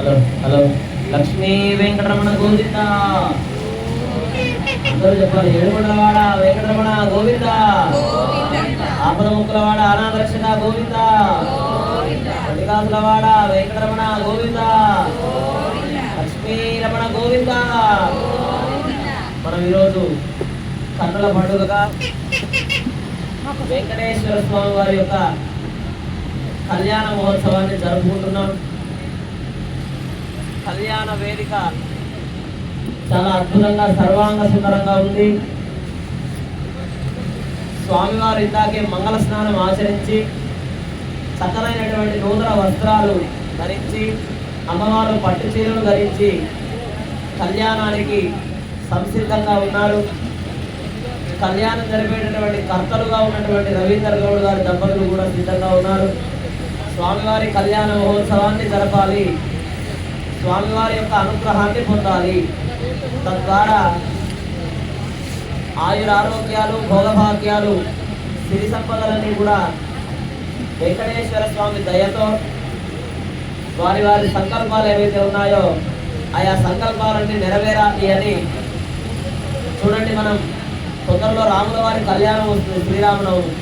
Hello hello. Lakshmi Venkataramana Govinda. అందరూ చెప్పాలి. ఏడుకొండలవాడ వెంకటరమణ గోవింద. ఆపద ముక్కులవాడ అనాథ రక్షణ గోవింద. పటికాసులవాడ వెంకటరమణ గోవింద. లక్ష్మీ రమణ గోవింద. మనం ఈరోజు కన్నుల పండుగగా వెంకటేశ్వర స్వామి వారి యొక్క కళ్యాణ మహోత్సవాన్ని జరుపుకుంటున్నాం. కళ్యాణ వేదిక చాలా అద్భుతంగా సర్వాంగ సుందరంగా ఉంది. స్వామివారు ఇందాకే మంగళ స్నానం ఆచరించి చక్కనైనటువంటి నూతన వస్త్రాలు ధరించి అమ్మవారు పట్టు చీరలు ధరించి కళ్యాణానికి సంసిద్ధంగా ఉన్నారు. కళ్యాణం జరిపేటటువంటి కర్తలుగా ఉన్నటువంటి రవీందర్ గౌడ్ గారి దంపతులు కూడా సిద్ధంగా ఉన్నారు. స్వామివారి కళ్యాణ మహోత్సవాన్ని జరపాలి, స్వామివారి యొక్క అనుగ్రహాన్ని పొందాలి, తద్వారా ఆయురారోగ్యాలు భోగభాగ్యాలు సిరి సంపదలన్నీ కూడా వెంకటేశ్వర స్వామి దయతో వారి వారి సంకల్పాలు ఏవైతే ఉన్నాయో ఆయా సంకల్పాలన్నీ నెరవేరాలి అని. చూడండి, మనం తొందరలో రాముల వారి కళ్యాణం వస్తుంది, శ్రీరామనవమి.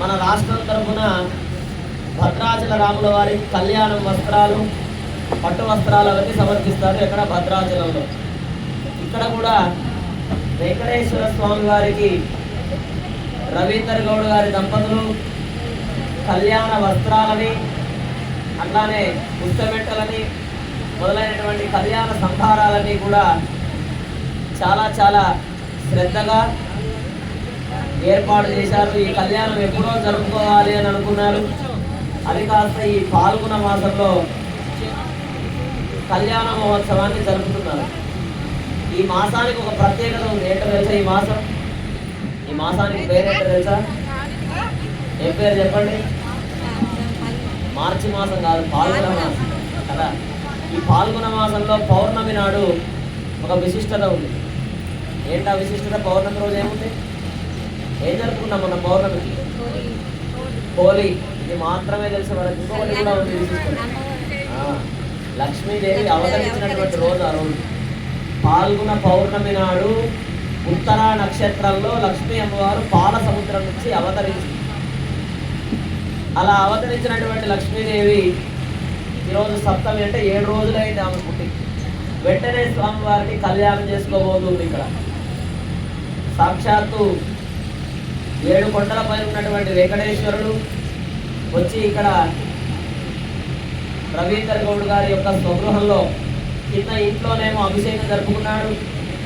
మన రాష్ట్రం తరఫున భద్రాచల రాముల వారి కళ్యాణం వస్త్రాలు, పట్టు వస్త్రాలు అవన్నీ సమర్పిస్తారు. ఎక్కడ? భద్రాచలంలో. ఇక్కడ కూడా వెంకటేశ్వర స్వామి వారికి రవీందర్ గౌడ్ గారి దంపతులు కళ్యాణ వస్త్రాలని, అట్లానే పుస్తమెట్టలని, మొదలైనటువంటి కళ్యాణ సంభారాలన్నీ కూడా చాలా చాలా శ్రద్ధగా ఏర్పాటు చేశారు. ఈ కళ్యాణం ఎప్పుడో జరుపుకోవాలి అని అనుకున్నారు. అది కాస్త ఈ పాల్గొన మాసంలో కళ్యాణ మహోత్సవాన్ని జరుపుతున్నారు. ఈ మాసానికి ఒక ప్రత్యేకత ఉంది. ఏంటో తెలుసా? ఈ మాసానికి పేరేంటో తెలుసా? ఏం పేరు చెప్పండి? మార్చి మాసం కాదు, పాల్గొన మాసం కదా. ఈ పాల్గొన మాసంలో పౌర్ణమి నాడు ఒక విశిష్టత ఉంది. ఏంటా విశిష్టత? పౌర్ణమి రోజు ఏముంది? ఏం జరుపుకున్నాం మన పౌర్ణమికి? హోలీ. ఇది మాత్రమే తెలిసి మనకి ఇంకొకటి కూడా ఉంది విశిష్టత. లక్ష్మీదేవి అవతరించినటువంటి రోజు ఆ రోజు పాల్గొన పౌర్ణమి నాడు ఉత్తరా నక్షత్రంలో లక్ష్మీ అమ్మవారు పాల సముద్రం నుంచి అవతరించి, అలా అవతరించినటువంటి లక్ష్మీదేవి ఈరోజు సప్తమి అంటే 7 రోజులైంది ఆమె పుట్టి. వెంటనే స్వామివారికి కళ్యాణం చేసుకోబోతుంది. ఇక్కడ సాక్షాత్తు 7 కొండల పైన ఉన్నటువంటి వెంకటేశ్వరుడు వచ్చి ఇక్కడ రవీందర్ గౌడ్ గారి యొక్క స్వగృహంలో కింద ఇంట్లోనేమో అభిషేకం జరుపుకున్నాడు,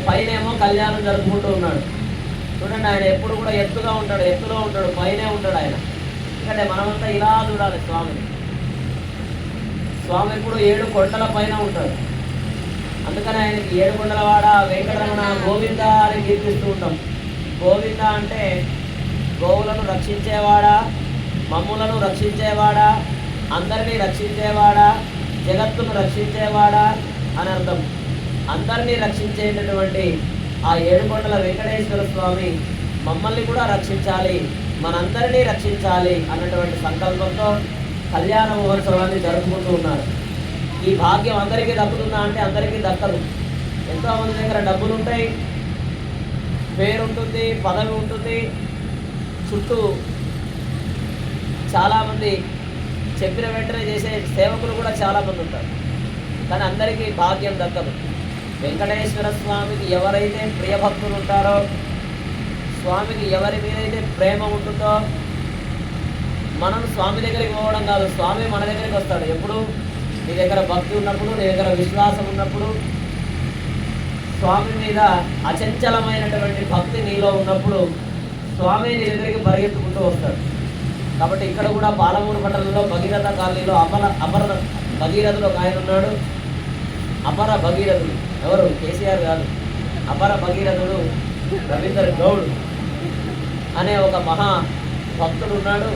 పైనేమో కళ్యాణం జరుపుకుంటూ ఉన్నాడు. చూడండి, ఆయన ఎప్పుడు కూడా ఎత్తుగా ఉంటాడు, ఎత్తులో ఉంటాడు, పైనే ఉంటాడు ఆయన. ఎందుకంటే మనమంతా ఇలా చూడాలి స్వామిని. స్వామి ఎప్పుడు 7 కొండల పైన ఉంటాడు. అందుకని ఆయనకి 7 కొండలవాడ వెంకటరమణ గోవింద అని కీర్తిస్తూ ఉంటాం. గోవింద అంటే గోవులను రక్షించేవాడా, మమ్ములను రక్షించేవాడా, అందరినీ రక్షించేవాడా, జగత్తును రక్షించేవాడా అని అర్థం. అందరినీ రక్షించేటటువంటి ఆ 7 కొండల వెంకటేశ్వర స్వామి మమ్మల్ని కూడా రక్షించాలి, మనందరినీ రక్షించాలి అన్నటువంటి సంకల్పంతో కళ్యాణ మహోత్సవాన్ని జరుపుకుంటూ ఉన్నారు. ఈ భాగ్యం అందరికీ దక్కుతుందా అంటే అందరికీ దక్కదు. ఎంతోమంది దగ్గర డబ్బులు ఉంటాయి, పేరు ఉంటుంది, పదవి ఉంటుంది, చుట్టూ చాలామంది చెప్పిన వెంటనే చేసే సేవకులు కూడా చాలామంది ఉంటారు. కానీ అందరికీ భాగ్యం దక్కదు. వెంకటేశ్వర స్వామికి ఎవరైతే ప్రియభక్తులు ఉంటారో, స్వామికి ఎవరి మీదైతే ప్రేమ ఉంటుందో, మనం స్వామి దగ్గరికి పోవడం కాదు, స్వామి మన దగ్గరికి వస్తాడు. ఎప్పుడు? నీ దగ్గర భక్తి ఉన్నప్పుడు, నీ దగ్గర విశ్వాసం ఉన్నప్పుడు, స్వామి మీద అచంచలమైనటువంటి భక్తి నీలో ఉన్నప్పుడు స్వామి నీ దగ్గరికి పరిగెత్తుకుంటూ వస్తాడు. కాబట్టి ఇక్కడ కూడా పాలమూరు పట్టణంలో భగీరథ కాలనీలో అపర భగీరథుడు ఒక ఆయన ఉన్నాడు. అపర భగీరథుడు ఎవరు? కేసీఆర్ కాదు. అపర భగీరథుడు రవీందర్ గౌడ్ అనే ఒక మహా భక్తుడు ఉన్నాడు.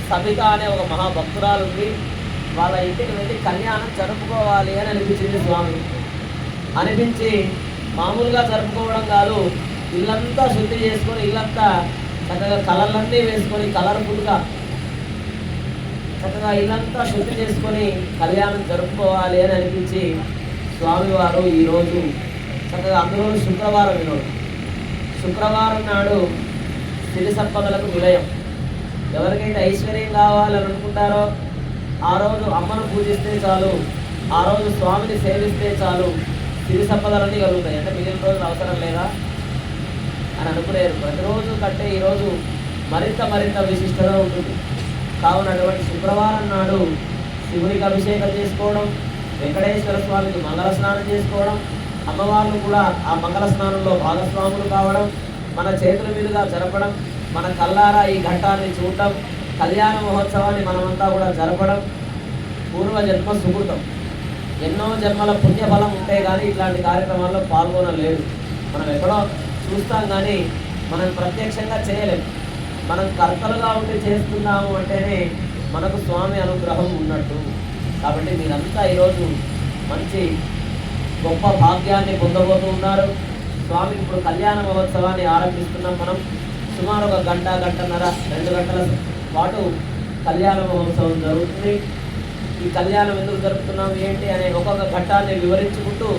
సబిత అనే ఒక మహాభక్తురాలు ఉంది. వాళ్ళ ఇంటికి వెళ్ళి కళ్యాణం జరుపుకోవాలి అని అనిపించింది స్వామి. అనిపించి మామూలుగా జరుపుకోవడం కాదు, ఇల్లంతా శుద్ధి చేసుకొని, ఇల్లంతా చక్కగా కలర్లన్నీ వేసుకొని కలర్ఫుల్గా చక్కగా ఇల్లంతా శుద్ధి చేసుకొని కళ్యాణం జరుపుకోవాలి అని అనిపించి స్వామివారు ఈరోజు చక్కగా అందులో శుక్రవారం ఈరోజు శుక్రవారం నాడు సిరి సంపదలకు నిలయం. ఎవరికైతే ఐశ్వర్యం కావాలని అనుకుంటారో ఆ రోజు అమ్మను పూజిస్తే చాలు, ఆ రోజు స్వామిని సేవిస్తే చాలు, సిరి సంపదలన్నీ కలుగుతాయి. అంటే మిగిలిన రోజులు అవసరం లేదా అని అనుకునేరు. ప్రతిరోజు కంటే ఈరోజు మరింత విశిష్టత ఉంటుంది. కావున అటువంటి శుక్రవారం నాడు శివునికి అభిషేకం చేసుకోవడం, వెంకటేశ్వర స్వామికి మంగళ స్నానం చేసుకోవడం, అమ్మవార్లు కూడా ఆ మంగళ స్నానంలో భాగస్వాములు కావడం, మన చేతుల మీదుగా జరపడం, మన కల్లారా ఈ ఘట్టాన్ని చూడటం, కళ్యాణ మహోత్సవాన్ని మనమంతా కూడా జరపడం పూర్వజన్మ సుకృతం. ఎన్నో జన్మల పుణ్యఫలం ఉంటే కానీ ఇట్లాంటి కార్యక్రమాల్లో పాల్గొనలేదు. మనం ఎక్కడో చూస్తాం కానీ మనం ప్రత్యక్షంగా చేయలేము. మనం కర్తలుగా ఉండి చేస్తున్నాము అంటేనే మనకు స్వామి అనుగ్రహం ఉన్నట్టు. కాబట్టి మీరంతా ఈరోజు మంచి గొప్ప భాగ్యాన్ని పొందబోతూ ఉన్నారు. స్వామి ఇప్పుడు కళ్యాణ మహోత్సవాన్ని ఆరంభిస్తున్నాం. మనం సుమారు ఒక గంటన్నర 2 గంటల పాటు కళ్యాణ మహోత్సవం జరుగుతుంది. ఈ కళ్యాణం ఎందుకు జరుపుతున్నాం ఏంటి అనే ఒక్కొక్క ఘట్టాన్ని వివరించుకుంటూ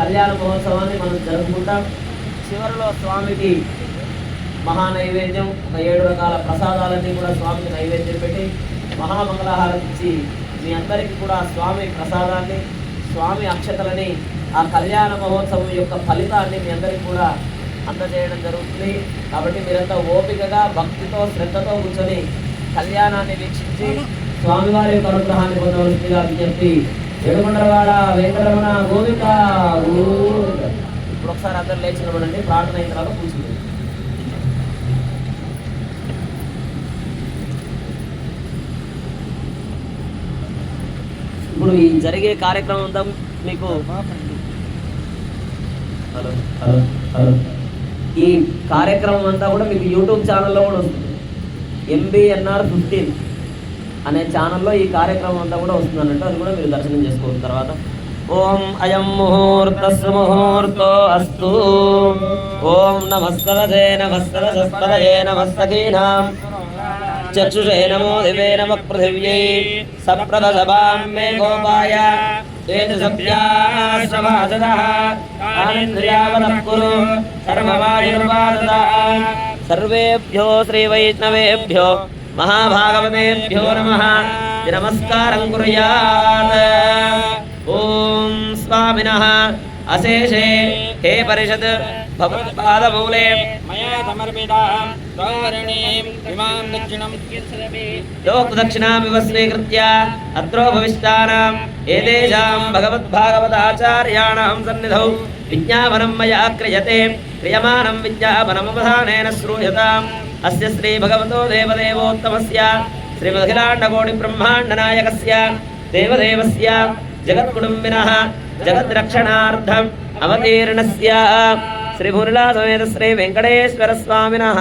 కళ్యాణ మహోత్సవాన్ని మనం జరుపుకుంటాం. చివరిలో స్వామికి మహానైవేద్యం, ఒక 7 రకాల ప్రసాదాలన్నీ కూడా స్వామికి నైవేద్యం పెట్టి మహామంగళహారతి ఇచ్చి మీ అందరికీ కూడా స్వామి ప్రసాదాన్ని, స్వామి అక్షతలని, ఆ కళ్యాణ మహోత్సవం యొక్క ఫలితాన్ని మీ అందరికీ కూడా అందజేయడం జరుగుతుంది. కాబట్టి మీరంతా ఓపికగా భక్తితో శ్రద్ధతో కూర్చొని కళ్యాణాన్ని వీక్షించి స్వామివారి యొక్క అనుగ్రహాన్ని పొందవలసిందిగా విజ్ఞప్తి. ఏడుకొండలవాడ వెంకటరమణ గోవింద. ఇప్పుడు ఒకసారి అందరు లేచి నిలబడండి. ప్రార్థన అయిన తర్వాత కూర్చుంది. ఇప్పుడు ఈ జరిగే కార్యక్రమం అంతా మీకు ఈ కార్యక్రమం అంతా కూడా మీకు యూట్యూబ్ ఛానల్లో కూడా వస్తుంది. MBNR 15 అనే ఛానల్లో ఈ కార్యక్రమం అంతా కూడా వస్తుంది అన్నట్టు. అది కూడా మీరు దర్శనం చేసుకోవచ్చు. తర్వాత ఓం అయం ముహూర్తస్సు ముహూర్తో అస్తు. ఓం నమస్తవదే నమస్తవసస్తవయే నమస్తకీనాం చక్షుషే నమో దివే నమః పృథివ్యై సప్రదసభాం మే గోపాయ తేజసభ్యాశ్రవాసదః ఆనంద్రియావతః కురు సర్వమాయుర్వాదదః. సర్వేభ్యో శ్రీవైష్ణవేభ్యో మహాభాగవతేభ్యో నమః. నమస్కారం కుర్యాత్. ఓం స్వామినః అశేషే హే పరిషత్ భగవత్పాదమూలే మయా సమర్పితాం ధారణీం ఇమాం దక్షిణం లోకదక్షిణామివ స్వీకృత్య అత్రోపవిష్టానాం ఏదేషాం భగవద్భాగవతాచార్యాణాం సన్నిధౌ విజ్ఞాపనం మయా క్రియతే క్రియమానం విజ్ఞాపనమవధానేన శ్రూయతాం. అస్య శ్రీ భగవతో దేవదేవోత్తమస్య శ్రీమదఖిలాండకోటి బ్రహ్మాండనాయకస్య దేవదేవస్య జగత్కుటుంబినః జగద్రక్షణార్థం అవతీర్ణస్య శ్రీ మురళాసమేత శ్రీ వెంకటేశ్వర స్వామినః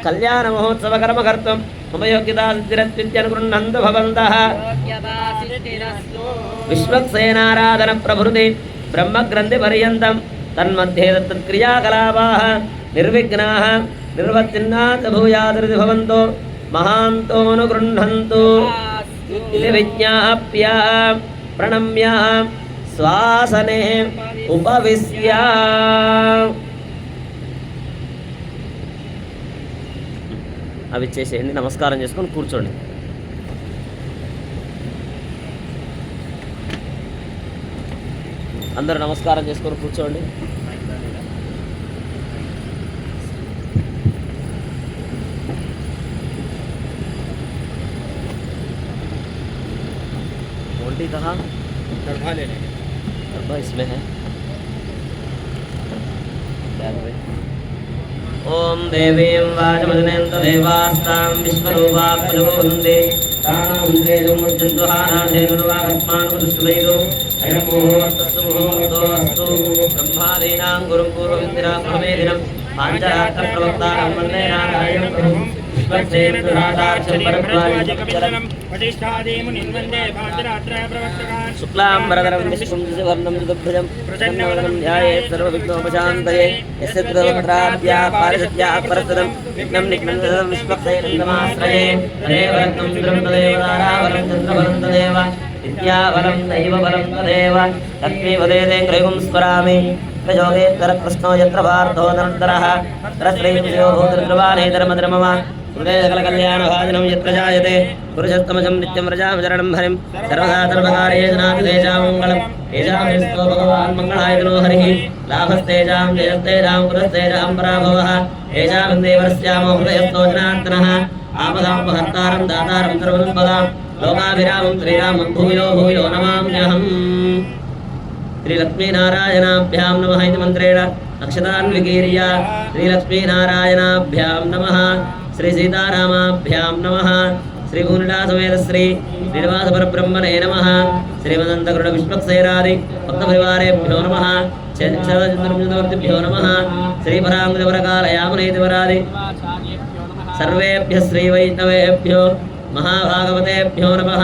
కళ్యాణ మహోత్సవ కర్మకర్తం మమ యోగ్యతా సిద్ధిరత్విత్యనుగృహ్ణन्तు భవంతః. విశ్వక్సేనారాధన ప్రభృతి బ్రహ్మగ్రంథి పర్యంతం తన్మధ్యే తత్క్రియాకలాపాః నిర్విఘ్నాః నిర్వర్తిన్నాత్ భూయాదితి భవంతు మహాంతోనుగృహ్ణन्तు ఇది విజ్ఞాప్య ప్రణమ్య శ్వాసనే ఉపవిశ్య. అవి చేసేయండి. నమస్కారం చేసుకొని కూర్చోండి. అందరూ నమస్కారం చేసుకొని కూర్చోండి. मोल्टी कहाँ? गढ़वा ले लेंगे. गढ़वा इसमें है. ओम देवीं वाचमजनेन्द्र देवास्तां विश्वरूपां प्रजोहन्ते तानाहन्ते जमुज्जन्तु हानाधेनुर्वागस्मानुदुष्टमैदो अयं मुहूर्तस्सु मुहूर्तो अस्तु. ब्रह्मादीनां गुरुं पूर्वविन्दिरां प्रमेदिनं पाञ्चरात्रप्रवक्तारं वन्दे नारायणं प्रभुं విశ్వక్సేన దురాతార్చరీం భరద్వాజకవిందనం వశిష్ఠాదీమునిం వందే భారతరాత్రయ ప్రవర్తకాన్ శుక్లాంబరధరం విష్ణుం శశివర్ణం చతుర్భుజం ప్రసన్నవదనం ధ్యాయేత్ సర్వవిఘ్నోపశాంతయే యస్య త్రిలోకత్రాభ్యా పారిషద్యా పరతరం విఘ్నం నిఘ్నంతరం విశ్వక్సేనందమాశ్రయే తదేవ రత్నం చిద్రం తదేవ తారావరం చంద్రవరం తదేవ విద్యావరం దైవవరం తదేవ లక్ష్మీ వదేదేంద్రయుగం స్మరామి ప్రయోగేత్తర కృష్ణో యత్ర పార్థో నర్తరః తరశ్రీవిజయో భూతృవానేతరమధర్మమ హృదయకలకల్యాణభాజనం యత్ర జాయతే పురుషస్తమజం నిత్యం వ్రజామచరణం హరిం సర్వదా సర్వకార్యేషనాథేజామంగళం ఏషామిస్తో భగవాన్ మంగళాయతనో హరిః లాభస్తేజాం జయస్తేజాం పురస్తేజాం పరాభవః ఏషామిందేవరస్యామో హృదయస్థో జనార్దనః ఆపదాపహర్తారం దాతారం సర్వసంపదాం లోకాభిరామం శ్రీరామం భూయో భూయో నమామ్యహం श्रीलक्ष्मीनारायणाभ्यां नमः इति मन्त्रेण अक्षतान् विकीर्य श्रीलक्ष्मीनारायणाभ्यां नमः श्रीसीतारामाभ्यां नमः श्रीभूनिलासमेत श्री श्रीनिवासपरब्रह्मणे नमः श्रीमदन्तगरुडविश्वक्सेनादि भक्तपरिवारेभ्यो नमः चन्द्रवर्तिभ्यो नमः श्रीपराङ्गजवरकालयामुनेतिवरादि सर्वेभ्यः श्रीवैष्णवेभ्यो महाभागवतेभ्यो नमः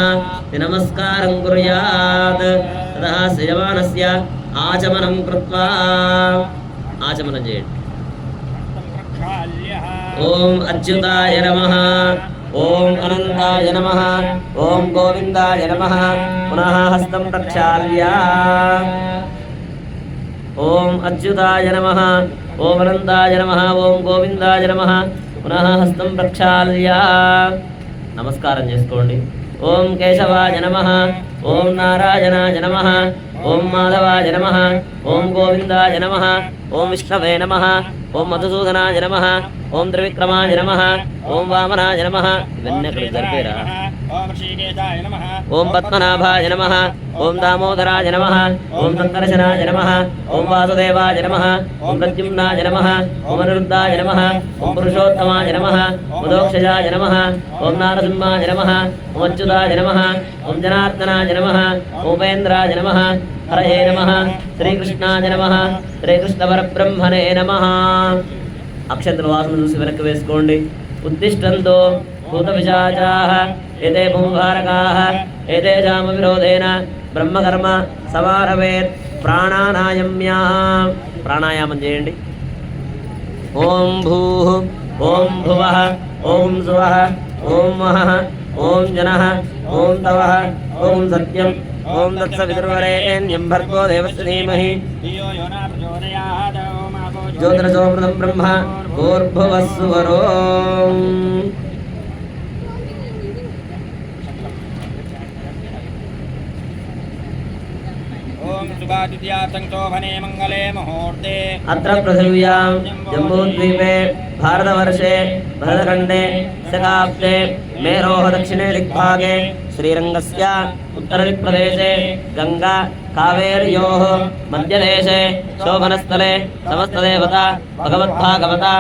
नमस्कारं कुर्यात् ततः श्रीयमानस्य आचमनं कृत्वा आचमनं चेत् ओम अच्युताय नमः ओम अनन्ताय नमः ओम गोविन्दाय नमः पुनः हस्तं प्रक्षाल्य ओम अच्युताय नमः ओम अनन्ताय नमः ओम गोविन्दाय नमः पुनः हस्तं प्रक्षाल्य नमस्कारं చేసుకోండి ओम केशवाय नमः ओम नारायणाय नमः ओम माधवाय नमः ओम गोविन्दाय नमः ओम विष्णवे नमः ओम मधुसूदनाय नमः ओम त्रिविक्रमाय नमः ओम वामनाय नमः इवన్నీ అక్కడ జరిపేరా ओम श्रीकेशाय नमः ओम पद्मनाभाय नमः ओम दामोदराय नमः ओम संकर्षणाय नमः ओम वासुदेवाय नमः ओम प्रद्युम्नाय नमः ओम अनिरुद्धाय नमः ओम पुरुषोत्तमाय नमः ओम मोक्षजाय नमः ओम नारसिंहाय नमः ओम अच्युताय नमः ओम जनार्दनाय नमः ओम उपेन्द्राय नमः हरये नमः श्रीकृष्णाय नमः श्रीकृष्णपरब्रह्मणे नमः अक्षंतल वासన చూసి వెనక్కి వేసుకోండి ఉద్దిష్టంతో భూతపిశాచాః ఏతే భూభారకాః ఏతేషాం విరోధేన బ్రహ్మకర్మ సమారవేత్ ప్రాణానాయమ్యా ప్రాణాయామం చేయండి ఓం భూః ఓం భువః ఓం సువః ఓం వహః ఓం జనః ఓం తవః ఓం సత్యం ఓం తత్సవితుర్వరేణ్యం భర్గో దేవस्य धीमहि धियो यो न प्रचोदयात् ओम आपो ज्योतिरसोमृतं ब्रह्म भूर्भुवस्सुवरो ओम सुभादित्या संशोभने मंगले मुहूर्ते अत्र पृथिव्यां जम्बूद्वीपे भारतवर्षे भरतखण्डे शकाब्दे मेरोः दक्षिणे दिग्भागे श्रीरङ्गस्य उत्तरदिक्प्रदेशे गङ्गा कावेर्योः मध्यदेशे शोभनस्थले समस्तदेवता भगवद्भागवता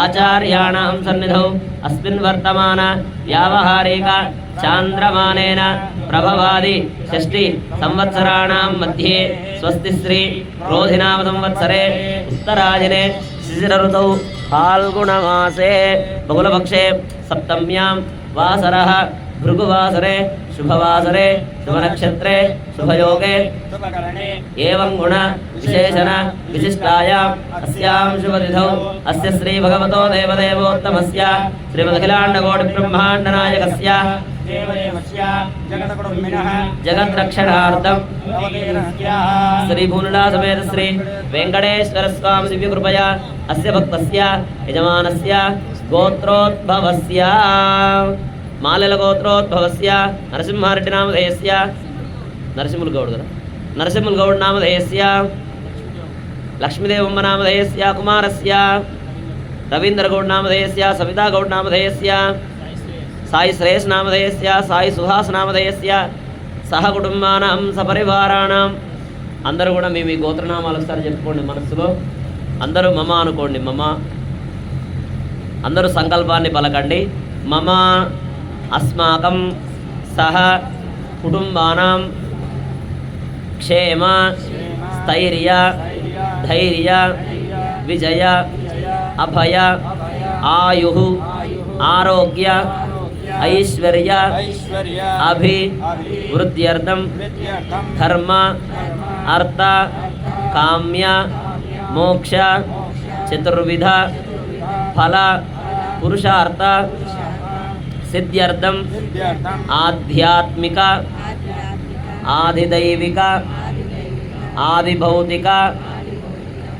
आचार्याणां सन्निधौ अस्मिन् वर्तमान व्यावहारिक चान्द्रमानेन प्रभवादि षष्टि संवत्सराणां मध्ये स्वस्ति श्री क्रोधिनाम संवत्सरे उत्तरायणे शिशिर ऋतौ फाल्गुणमासे बकुलपक्षे सप्तम्यां वासरः भृगुवासरे शुभवासरे शुभनक्षत्रे शुभयोगे शुभकरणे एवं गुण विशेषण विशिष्टायाम् अस्यां शुभतिथौ अस्य श्री भगवतो देवदेवोत्तमस्य श्रीमदखिलाण्डकोटिब्रह्माण्डनायकस्य देवदेवस्य जगद्गुरुमिनः जगद्रक्षणार्थं अवतीर्णस्याः श्री भूनिलासमेत श्री वेंकटेश्वर स्वामी दिव्यकृपया अस्य भक्तस्य यजमानस्य गोत्रोद्भवस्य मालल गोत्रोद्भवस्य नरसिंहारेड्डी नामधेयस्य नरसिंहल गौड కదా नरसिंहल गौड नामधेयस्य लक्ष्मीदेवम्ब नामधेयस्य कुमारस्य रवींद्र गौड नामधेयस्य सविता गौड नामधेयस्य साई श्रेयस नामधेयस्य साई सुहास नामधेयस्य सह कुटुंबानां सपरिवाराणां అందరూ కూడా మీ మీ గోత్రనామాలు ఒకసారి చెప్పుకోండి మనసులో అందరూ మమ అనుకోండి మమ అందరూ సంకల్పాన్ని పలకండి మమ अस्माकं सह कुटुंबानां क्षेम स्थैर्य धैर्य विजय अभय आयुः ఆరోగ్య ఐశ్వర్య అభివృద్ధ్యర్థం ధర్మ అర్థ కామ్య మోక్ష చతుర్విధ ఫల పురుషార్థ సిద్ధ్యర్థం ఆధ్యాత్మిక ఆదిదైవిక ఆదిభౌతిక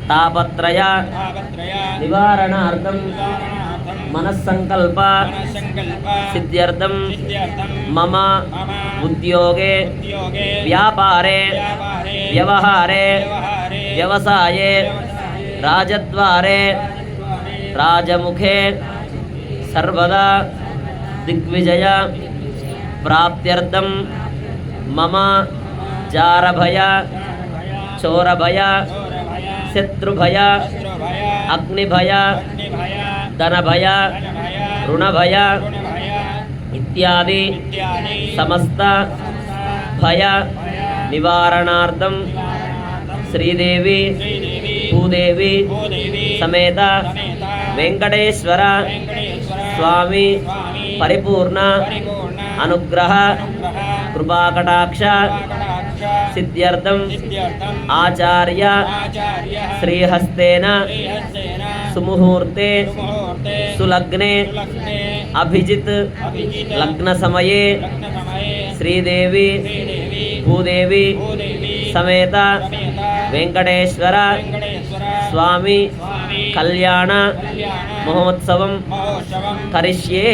తాపత్రయ నివారణార్థం మనస్సంకల్ప సిద్ధ్యర్థం మమ ఉద్యోగే వ్యాపారే వ్యవహారే వ్యవసాయే రాజద్వారే రాజముఖే సర్వదా దిగ్విజయ ప్రాప్త్యర్థం మమ జారభయ చోరభయ శత్రుభయ అగ్నిభయ ధనభయ రుణభయ ఇత్యాది సమస్త భయ నివారణార్థం శ్రీదేవి భూదేవి సమేత వెంకటేశ్వర స్వామి పరిపూర్ణ అనుగ్రహ కృపాకటాక్ష సిద్ధ్యర్థం ఆచార్య శ్రీహస్తేన సుముహూర్తే సులగ్నే అభిజిత్ లగ్న సమయే శ్రీదేవి భూదేవి సమేత వెంకటేశ్వర స్వామి కళ్యాణ మహోత్సవం కరిష్యే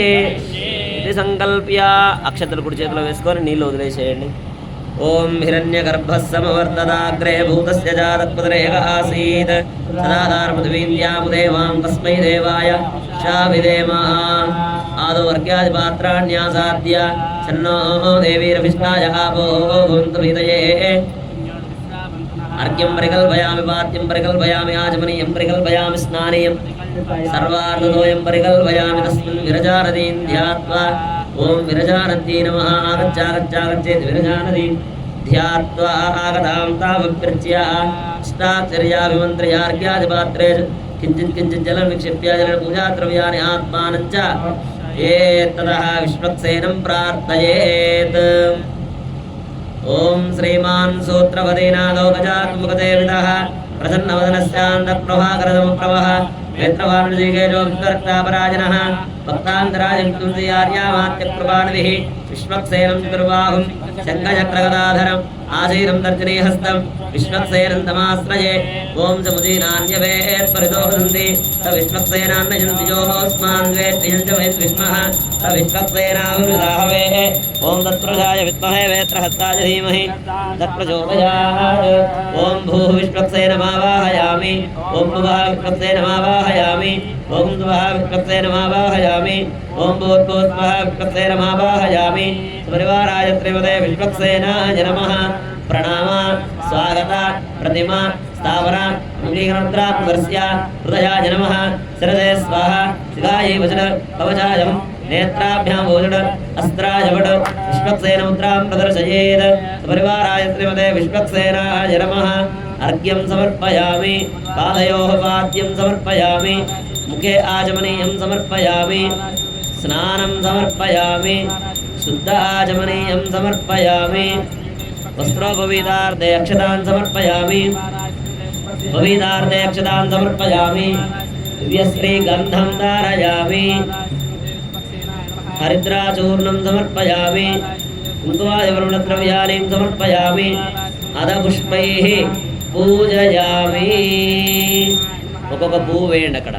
ఇది సంకల్ప్య అక్షతలు కుడి చేతిలో వేసుకొని నీళ్ళు వదిలేసేయండి. ఓం హిరణ్యగర్భః సమవర్తదాగ్రే భూతస్య జాతత్పుత్రేక ఆసీత్ సదాధారపృథివీంద్యాముదేవాం తస్మై దేవాయ శావిదేమః ఆదో వర్గ్యాదిపాత్రాణ్యాసాద్య చన్నో దేవీరభిష్టాయ ఆపో భవంతు వీతయే अर्घ्यं परिकल्पयामि पाद्यं परिकल्पयामि आचमनीयं परिकल्पयामि स्नानीयं सर्वार्धतोयं परिकल्पयामि तस्मिन् विरजानदीं ध्यात्वा ॐ विरजानद्यै नमः आगच्छागच्छागच्छेत् विरजानदीं ध्यात्वा आगतां तावभ्यर्च्य अष्टाक्षर्याभिमन्त्र्यार्घ्यादिपात्रे किञ्चित् किञ्चित् जलं निक्षिप्य जलपूजाद्रव्याणि आत्मानं च एततः विश्वक्सेनं प्रार्थयेत्. ओम श्रीमान सूत्रपदेनादो गजात्मकदेवितः प्रसन्नवदनस्यान्तप्रभाकरसमप्रभः नेत्रवाणुजीकेजो विद्वरक्तापराजनः भक्तान्तराजविष्णुर्यार्यामात्यकृपाणिभिः विश्वक्सेनं चतुर्बाहुं शङ्खचक्रगदाधरम् आशीरं दर्शनीहस्तं विश्वक्सेनं तमाश्रये ओं समुदीनान्यवेत्परितो वदन्ति स विश्वक्सेनान्नयन्ति योऽस्मान् वेत्त्यं च वयं विष्मः स विश्वक्सेनाहुर्दाहवे ओं तत्प्रजाय विद्महे वेत्रहस्ताय धीमहि तत्प्रचोदयात् ओं भूः विश्वक्सेनमावाहयामि ओं भुवः विश्वक्सेनमावाहयामि ओं सुवः विश्वक्सेनमावाहयामि ओं भूर्भुवस्वः विश्वक्सेनमावाहयामि परिवाराय त्रिपदे विश्वक्सेनाय नमः. प्रणाम स्वागत प्रतिमा स्थावर विमलीकरणद्रात्मवर्ष्य हृदयाय नमः. शिरसे स्वाहा शिखायै वचन कवचायं नेत्राभ्यां भोजन अस्त्राय वट विश्वक्सेनमुद्रां प्रदर्शयेत्. परिवाराय त्रिपदे विश्वक्सेनाय नमः. अर्घ्यं समर्पयामि पादयोः पाद्यं समर्पयामि मुखे आचमनीयं समर्पयामि स्नानं समर्पयामि शुद्ध आचमनीयं समर्पयामि वस्त्रोपवीतार्थे अक्षतान् समर्पयामि पवीतार्थे अक्षतान् समर्पयामि दिव्यश्रीगन्धं धारयामि हरिद्राचूर्णं समर्पयामि कुङ्कुमादिवर्णद्रव्याणि समर्पयामि अधपुष्पैः पूजयामि. ఒక్కొక్క పువ్వు వేయండి అక్కడ.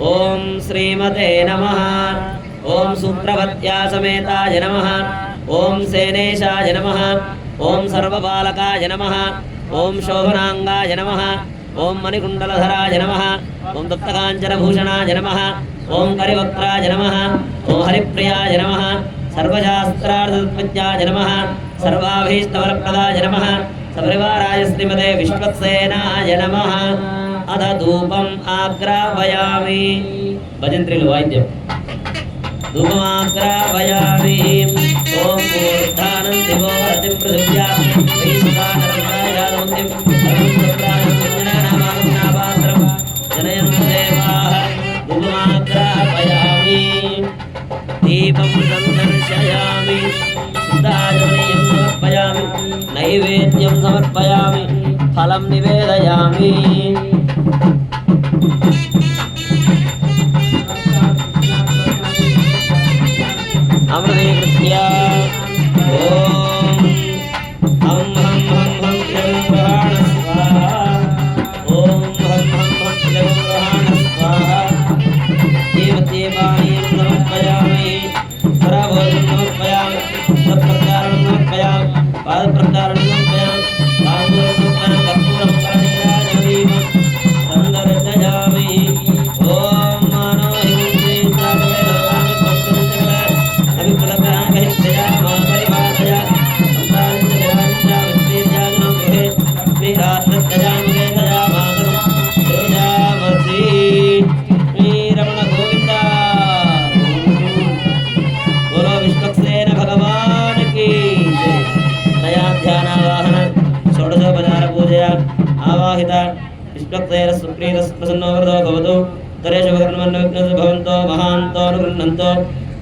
ఓం శ్రీమతే నమః. ఓం సుప్రభత్యా సమేతాయ నమః. ఓం సేనేశాయ నమః. ఓం సర్వపాలకాయ నమః. ఓం శోభనాంగాయ నమః. ఓం మణికుండలధరాయ నమః. ఓం తప్తకాంచనభూషణాయ నమః. ఓం కరివక్త్రాయ నమః. ఓం హరిప్రియాయ నమః. సర్వశాస్త్రార్థతత్వజ్ఞాయ నమః. సర్వాభీష్టవరప్రదాయ నమః. సపరివారాయ శ్రీమతే విశ్వక్సేనాయ నమః. అధ ధూపం ఆగ్రాపయామి. భజంత్రిలు వాయిద్యం. ధూపమాగ్రాపయామి. ఓం పూర్ధానం దివో రతిం పృథివ్యా వైశ్వానరసాయాదముద్యం అరుణప్రాణం జనయంతు దేవాః. ధూపమాగ్రాపయామి. नैवेद्यं समर्पयामि फलं निवेदयामि अमृतीकृत्य ॐ हं हं हं हं ग्रहाण स्वाहा ॐ हं हं हं ग्रहाण स्वाहा देवदेवानीं समर्पयामि स्वराभोजनं समर्पयामि सत्प्रचारणं समर्पयामि पादप्रचारणं समर्पयामि ताम्बूलं समर्पयामि कर्पूरं करणीराजदीपं सन्दर्शयामि ॐ मानो हिंसे चाटवेदवामि त्वत्पदचकल अभिप्रदप्राणकहितया मा परिभाषया संसारितजराञ्चा वित्तीर्याजनं गृहे श्रीरात्रत्यजामुवेदया मातरं तेजामसि श्रीरमण गोविन्द बोलो विश्वक्सेन भगवान की जय नया ध्यानावाहन षोडशोपचार पूजया आवाहित विश्वक्सेन सुप्रीत प्रसन्नो वरदो भवतु तरेशुभकर्मण्यविघ्नस्तु भवन्तो महान्तो अनुगृह्णन्तो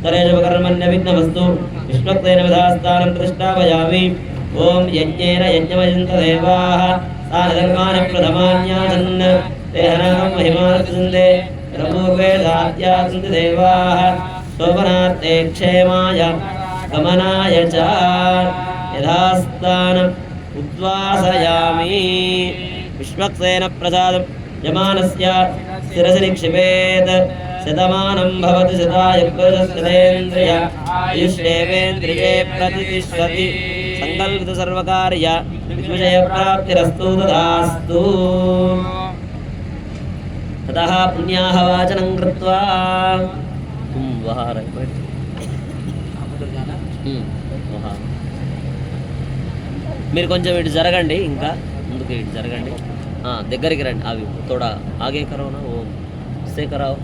तरेशुभकर्मण्यविघ्नमस्तु विश्वक्सेन विधास्थानं प्रतिष्ठापयामि ॐ यज्ञेन यज्ञमयन्त देवाः तानि धर्माणि प्रथमान्यासन् ते हनामं महिमानसन्ते रघुवेदाद्यासन्ति देवाः शोभनार्थे क्षेमाय गमनाय च यथास्थानम् उद्वासयामि विश्वक्सेन प्रसादं यमानस्य शिरसि निक्षिपेत् शतमानं भवति शताय पुरुषस्यतेन्द्रिय आयुष्येवेन्द्रिये प्रतिष्ठति संकल्पित सर्वकार्य विषयप्राप्तिरस्तु तदास्तु ततः पुण्याः वाचनं कृत्वा మీరు కొంచెం ఇటు జరగండి ఇంకా ముందుకు ఇటు జరగండి దగ్గరికి రండి అవి తోడా ఆగే కరోనా ఓ సే కరావు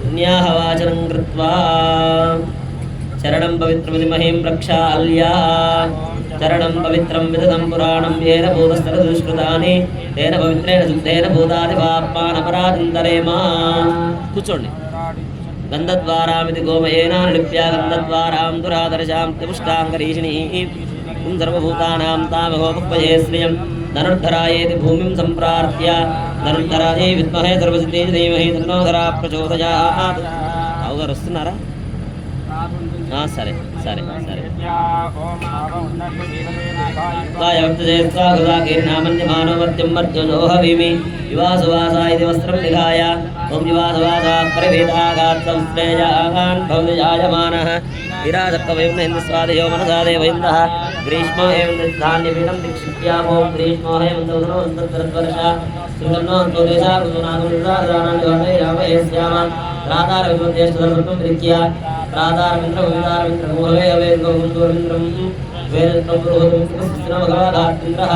पुण्याः वाचनं कृत्वा चरणं पवित्रमिति महीं प्रक्षाल्य चरणं पवित्रं विदधं पुराणं येन भूतस्तरदुष्कृतानि तेन पवित्रेण शुद्धेन भूतादिपापानपराधिन्तरेमा కూర్చోండి गन्धद्वारामिति गोमयेनानुलिप्या गन्धद्वारां दुरादर्शां त्रिपुष्टाङ्गरीषिणीः किं सर्वभूतानां तामहोपक्वये श्रियं धनुर्धरायेति भूमिं सम्प्रार्थ्य धनुर्धरायै विद्महे सर्वसिद्धे धीमहि तन्नो धरा प्रचोदयात् అవగారు వస్తున్నారా సరే సరే సరే ीर्णामन्यमानोमर्त्यमर्जोहवीमि युवासुवासा इति वस्त्रं निधाय ॐ युवासुवासा परिवेदागात्संश्रेयान् भवति जायमानः विराजत्ववयं हिन्दुस्वादयो मनसा देवहिन्दः ग्रीष्मो एवं धान्यपीठं दीक्षित्यामो ग्रीष्मो हेमन्तवर्षा श्रीगन्नोन्तोदेशा ऋतुनागुरुराधाराणिवाणैरामयस्याम राधारविद्वज्येष्ठधर्मत्वं विरिच्य राधारविन्द्रभवितारविन्द्रमोहवे अवेद्गोविन्दोरविन्द्रं वेदत्वं पुरोहितमिन्द्रः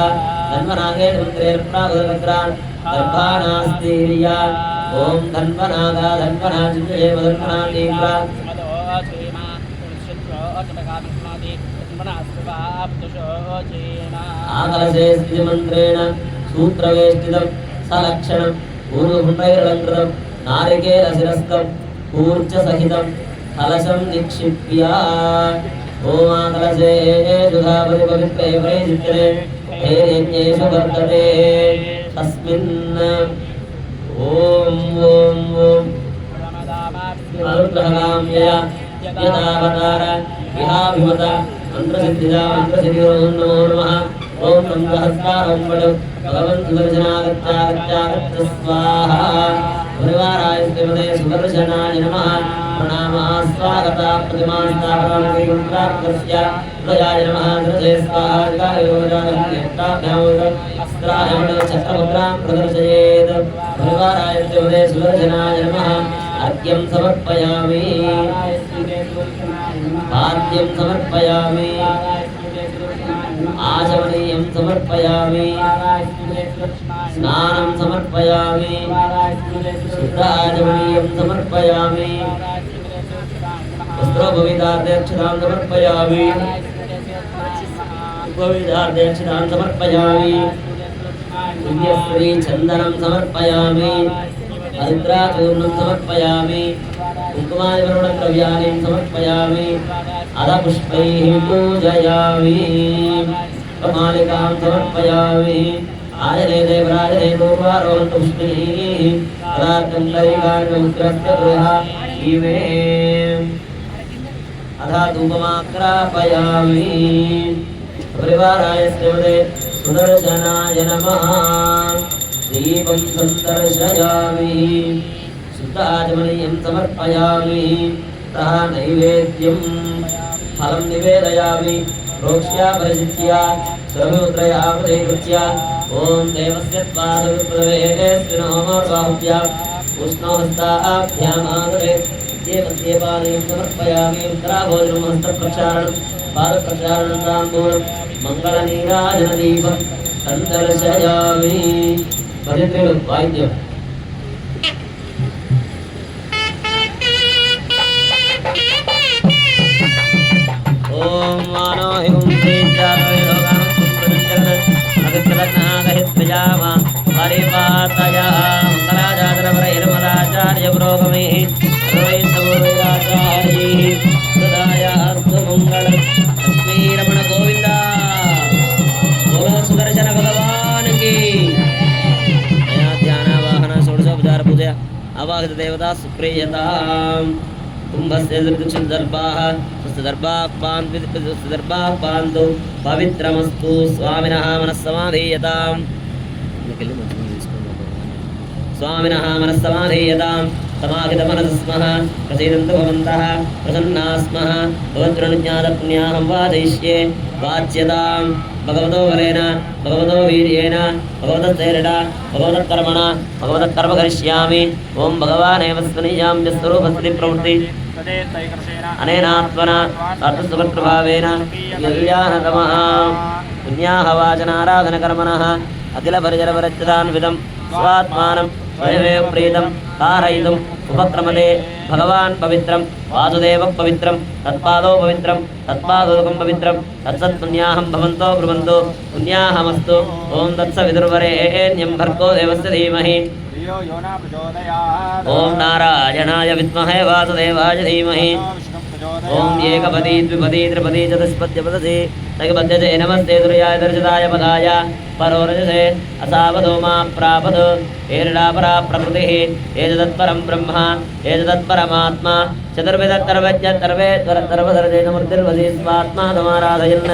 धन्वनागेन मन्त्रेर्प्रागुदग्रान् गर्भानास्तीर्या ॐ धन्वनागा धन्वनाचिञ्जयेव धन्वनातीव्रा आकलशे स्थितिमन्त्रेण सूत्रवेष्टितं सलक्षणं पूर्वपुण्डैरलङ्कृतं नारिकेलशिरस्कं ऊर्जसहितं कलशं निक्षिप्य ॐ आकलशे जुधापति पवित्रे प्रैचित्रे यज्ञेषु वर्तते तस्मिन् ॐ अनुग्रहकाम्यया यदावतार विहाभिमत मन्त्रसिद्धिदा मन्त्रसिद्धिरो नमो नमः ॐ मन्त्रहस्तारं वडु भगवन् सुदर्शनागत्यागत्यागत्य स्वाहा परिवाराय श्रीमते सुदर्शनाय नमः प्रणामः स्वागता प्रतिमास्तापरामकैकुण्त्रार्थस्य हृदयाय नमः हृदये स्वाहा अस्त्राय वडु छत्रमुद्रां प्रदर्शयेत् परिवाराय श्रीमते सुदर्शनाय नमः अर्घ्यं समर्पयामि पाद्यं समर्पयामि आचमनीयं समर्पयामि स्नानं समर्पयामि शुद्ध आचमनीयं समर्पयामि वस्त्रोपविदार्ध्यक्षतां समर्पयामि उपविदार्ध्यक्षतां समर्पयामि दिव्यश्री चन्दनं समर्पयामि हरिद्राचूर्णं समर्पयामि कुङ्कुमादिवर्णद्रव्याणि समर्पयामि अधपुष्पैः पूजयामि मालिकां समर्पयामि आजने देवराजने पूर्वारोहन्तुष्णीः पदार्थं दैवान्यमुद्रस्य गृहा इमे अधा धूपमाग्रापयामि परिवाराय श्रीमते सुदर्शनाय नमः दीपं सन्दर्शयामि शुद्धाचमनीयं समर्पयामि तः नैवेद्यं फलं निवेदयामि प्रोक्ष्या परिचित्य सर्वमुद्रया प्रतीकृत्य ॐ देवस्य त्वादविप्रदवे स्विनोमर्वाहुभ्याम् उष्णोहस्ताभ्यामादरे देवस्य पानीं समर्पयामि उत्तराभोजनं हस्तप्रक्षालनं पादप्रक्षालनं ताम्बूलं मङ्गलनीराजनदीपं सन्दर्शयामि भजत्रिलु वाद्यम् ओम मानो हिं श्रीजातवेदोगामकुम्भजगदनागहित्यामा परिपातया मंगलाचार्य पुरोगमेः सर्वैस्तवोदाचार्यैः सदाया अस्तु मंगलम् लक्ष्मीरमण गोविंद बोलो सुदर्शन भगवान की नया ध्यान वाहन षोडशोपचार पूजा आवाहित देवता सुप्रियताम् कुंभस्य दर्भाः दर्भाः पान्तु पवित्रमस्तु स्वामिनः मनस्समाधीयताम् स्वामिनः मनस्समाधीयतां समाहितमनसः स्मः प्रसीदन्तु भवन्तः प्रसन्नाः स्मः भगवद्गुणज्ञातपुण्याहं वादयिष्ये वाच्यतां भगवतो वरेण भगवतो वीर्येण भगवतस्तेरडा भगवतकर्मणा भगवतकर्म करिष्यामि ॐ भगवानेव स्वनीयां यस्वरूपस्थिति प्रवृत्ति अनेनात्मना अर्थसुखप्रभावेन कल्याणतमः पुण्याः वाचनाराधनकर्मणः अखिलपरिजनपरिच्युतान्वितं स्वात्मानं स्वयमेव प्रीतं कारयितुम् उपक्रमते भगवान् पवित्रं वासुदेवः पवित्रं तत्पादो पवित्रं तत्पादोदकं पवित्रं तत्सत्पुण्याहं भवन्तो ब्रुवन्तु पुण्याहमस्तु ॐ तत्सविदुर्वरेण्यं भर्गो देवस्य धीमहि ॐ नारायणाय विद्महे वासुदेवाय धीमहि ॐ एकपदी द्विपदी त्रिपदी चतुष्पद्यपदसी तैपद्यते नमस्ते दुर्याय दर्शदाय पदाय परोरजसे असावधो मा प्रापद एरडापरा प्रकृतिः एतदत्परं ब्रह्म एतदत्परमात्मा चतुर्विधतर्वज्ञतर्वेश्वरतर्वधर्जैनमूर्तिर्वसी स्वात्मा समाराधयन्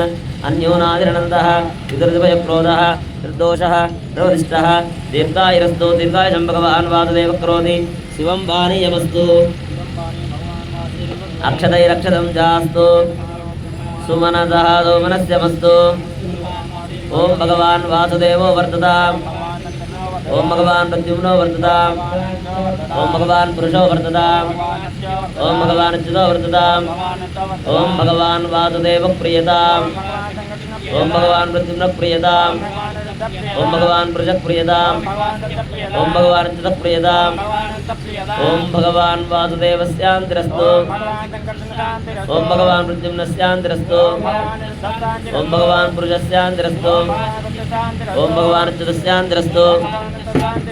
अन्योनादिरनन्दः विदुर्भयक्रोधः निर्दोषः निर्वदिष्टः दीर्घायुरस्तु दीर्घायुषं भगवान् वासुदेवः करोति शिवं पानीयमस्तु अक्षतैरक्षतं चास्तु सुमनसः सोमनस्यमस्तु ॐ भगवान् वासुदेवो वर्तताम् ॐ भगवान् प्रद्युम्नो वर्तताम् ॐ भगवान् पुरुषो वर्तताम् ॐ भगवान् अच्युतो वर्तताम् ॐ भगवान् वासुदेवः प्रियताम् ॐ भगवान् प्रद्युम्नः प्रियताम् ॐ भगवान् पुरुषः प्रियताम् ॐ भगवान् अच्युतः प्रियताम् ॐ भगवान् वासुदेवस्यान्तिरस्तु ॐ भगवान् प्रद्युम्नस्यान्तिरस्तु ॐ भगवान् पुरुषस्यान्तिरस्तु ॐ भगवान् अच्युतस्यान्तिरस्तु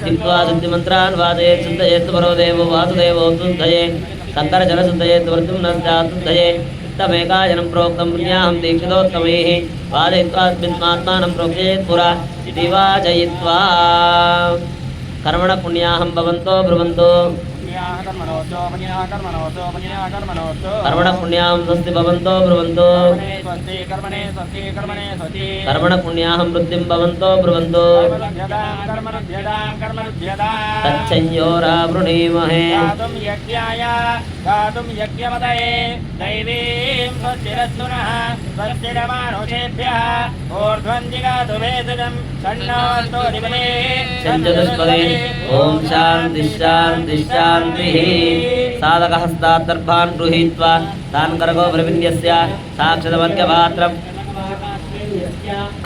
चित्वा शुद्धिमन्त्रान् वादयेत् शुद्धयेत् परो देवो वासुदेवो शुद्धये शङ्करजलशुद्धयेत् प्रद्युम्नश्चाशुद्धये तमेकायनं प्रोक्तं पुण्याहं दीक्षितोत्तमैः वादयित्वात्मात्मानं प्रोक्षयेत् पुरा इति वाचयित्वा कर्मण पुण्याहं भवन्तो ब्रुवन्तो कर्मण पुण्याहं स्वस्ति भवन्तो ब्रुवन्तो कर्मण पुण्याहं वृद्धिं भवन्तो ब्रुवन्तो तच्छंयोरावृणीमहे गातुं यज्ञपतये दैवीं स्वस्तिरस्तुनः स्वस्तिरमानुषेभ्यः ऊर्ध्वं जिगातु वेदजं षण्णोऽस्तोऽधिपते चतुष्पदे ॐ शान्ति शान्ति शान्तिः साधकहस्तात् दर्भान् गृहीत्वा तान् करगो प्रविन्द्यस्य साक्षतमर्घ्यपात्रम्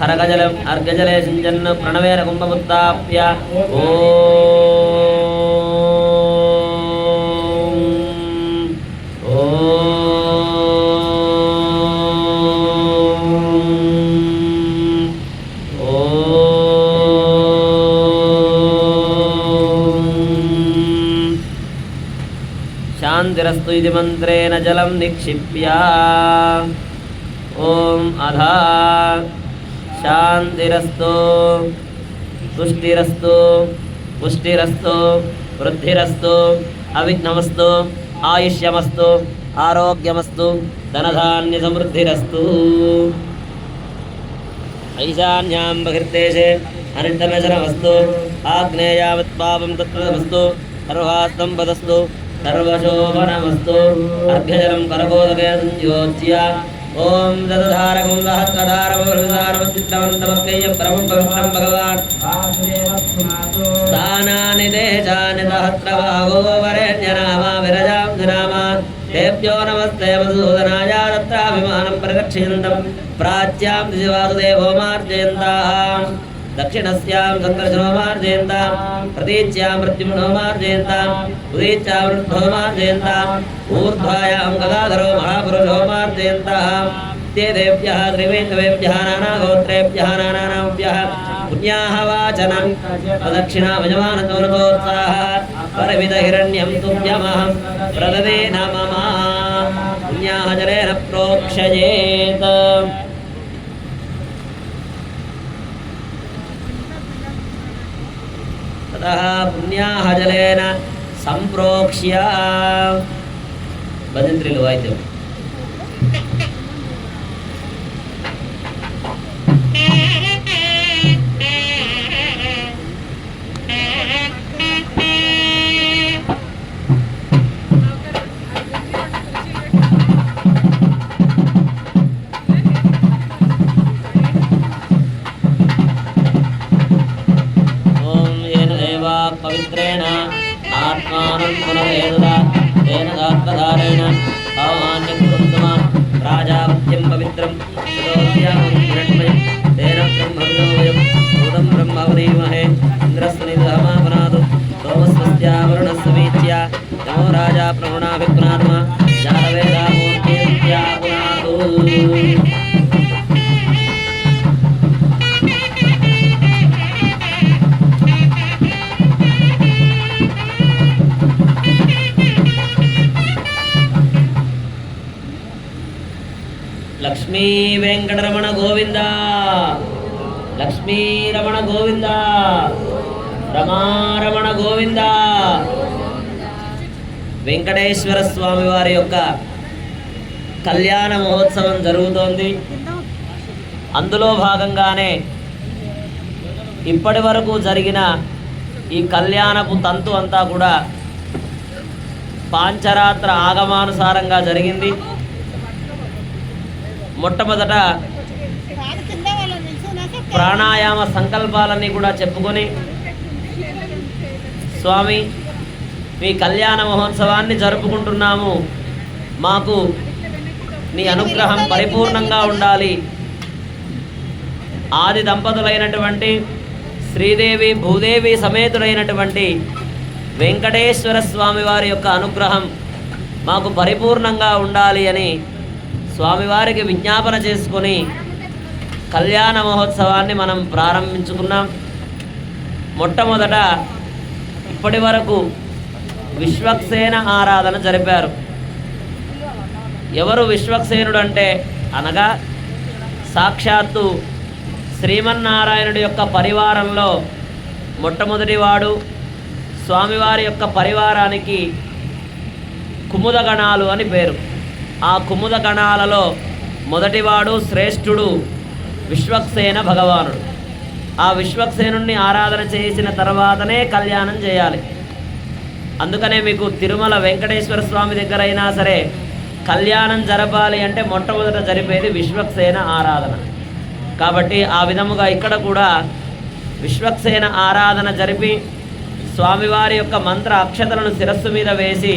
खरगजलम् अर्घजले सिञ्चन् प्रणवेन कुम्भमुत्थाप्य शान्तिरस्तु इति मन्त्रेण जलं निक्षिप्य ॐ अधा शान्तिरस्तु तुष्टिरस्तु पुष्टिरस्तु वृद्धिरस्तु अविघ्नमस्तु आयुष्यमस्तु आरोग्यमस्तु धनधान्यसमृद्धिरस्तु ऐशान्यां बहिर्देशे अनिष्टनशनमस्तु आग्नेयावत्पापं तत्रतमस्तु सर्वास्तं पदस्तु सर्वशोभनमस्तु अर्घ्यजलं करकोदके संयोज्य ओम दधारकं दहत्कधारमवृदारमचित्तवन्तमक्कय्य परमं पवित्रं भगवान् दानानि देशानि सहस्रबाहो वरेण्यनामा विरजां धनामा तेभ्यो नमस्ते मधुसूदनाय तत्राभिमानं परिरक्षयन्तं प्राच्यां दिशिवासुदेवो मार्जयन्ताः दक्षिणस्यां सङ्कर्षणो मार्जयन्तां प्रतीच्यां मृत्युमणो मार्जयन्तां उदीच्यां वृद्धो मार्जयन्तां ऊर्ध्वायां गदाधरो महापुरुषो मार्जयन्तः ते देव्यः त्रिवेङ्कवेभ्यः नानागोत्रेभ्यः नानानाभ्यः पुण्याः वाचनं प्रदक्षिणामजमानतोरतोत्साहः परमिदहिरण्यं तुभ्यमहं प्रददे नमः पुण्याः जलेन प्रोक्षयेत् पुण्याः जलेन संप्रोक्ष्य भजन्त्रिलु वाद्यम् पवित्रेण आत्मानं पुनरेदुदा तेन दात्तधारेण अवमान्यकुरुन्तमा राजावत्यं पवित्रं सदोद्यामं हिरण्मयं तेन ब्रह्मविदोऽयं भूतं ब्रह्मवनीमहे इन्द्रस्वनिधमापनातु सोमस्वस्यावरुणस्समीच्या नमो राजा प्रवणाभिपुनात्मा जातवेदामूर्तित्यापुनातु लक्ष्मी वेंकटरमण गोविंद लक्ष्मी रमण गोविंद रमारमण गोविंद వెంకటేశ్వర స్వామి వారి యొక్క కళ్యాణ మహోత్సవం జరుగుతోంది. అందులో భాగంగానే ఇప్పటి వరకు జరిగిన ఈ కళ్యాణపు తంతు అంతా కూడా పాంచరాత్ర ఆగమానుసారంగా జరిగింది. మొట్టమొదట ప్రాణాయామ సంకల్పాలన్నీ కూడా చెప్పుకొని స్వామి మీ కళ్యాణ మహోత్సవాన్ని జరుపుకుంటున్నాము, మాకు నీ అనుగ్రహం పరిపూర్ణంగా ఉండాలి, ఆది దంపతులైనటువంటి శ్రీదేవి భూదేవి సమేతుడైనటువంటి వెంకటేశ్వర స్వామి వారి యొక్క అనుగ్రహం మాకు పరిపూర్ణంగా ఉండాలి అని స్వామివారికి విజ్ఞాపన చేసుకొని కళ్యాణ మహోత్సవాన్ని మనం ప్రారంభించుకున్నాం. మొట్టమొదట ఇప్పటి వరకు విశ్వక్సేన ఆరాధన జరిపారు. ఎవరు విశ్వక్సేనుడు అంటే అనగా సాక్షాత్తు శ్రీమన్నారాయణుడి యొక్క పరివారంలో మొట్టమొదటివాడు. స్వామివారి యొక్క పరివారానికి కుముదగణాలు అని పేరు. ఆ కుముద గణాలలో మొదటివాడు శ్రేష్ఠుడు విశ్వక్సేన భగవానుడు. ఆ విశ్వక్సేనుణ్ణి ఆరాధన చేసిన తర్వాతనే కళ్యాణం చేయాలి. అందుకనే మీకు తిరుమల వెంకటేశ్వర స్వామి దగ్గర అయినా సరే కళ్యాణం జరపాలి అంటే మొట్టమొదట జరిపేది విశ్వక్సేన ఆరాధన. కాబట్టి ఆ విధముగా ఇక్కడ కూడా విశ్వక్సేన ఆరాధన జరిపి స్వామివారి యొక్క మంత్ర అక్షతలను శిరస్సు మీద వేసి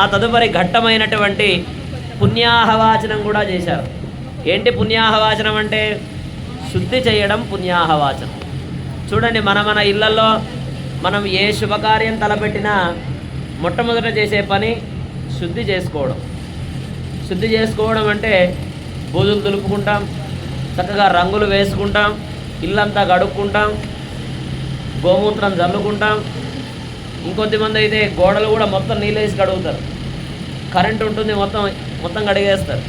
ఆ తదుపరి ఘట్టమైనటువంటి పుణ్యాహవాచనం కూడా చేశారు. ఏంటి పుణ్యాహవాచనం అంటే శుద్ధి చేయడం పుణ్యాహవాచనం. చూడండి, మన ఇళ్లలో మనం ఏ శుభకార్యం తలపెట్టినా మొట్టమొదట చేసే పని శుద్ధి చేసుకోవడం. శుద్ధి చేసుకోవడం అంటే బూజులు దులుపుకుంటాం, చక్కగా రంగులు వేసుకుంటాం, ఇల్లంతా గడుక్కుంటాం, గోమూత్రం చల్లుకుంటాం. ఇంకొద్దిమంది అయితే గోడలు కూడా మొత్తం నీళ్ళు వేసి కడుగుతారు. కరెంట్ ఉంటుంది, మొత్తం కడిగేస్తారు.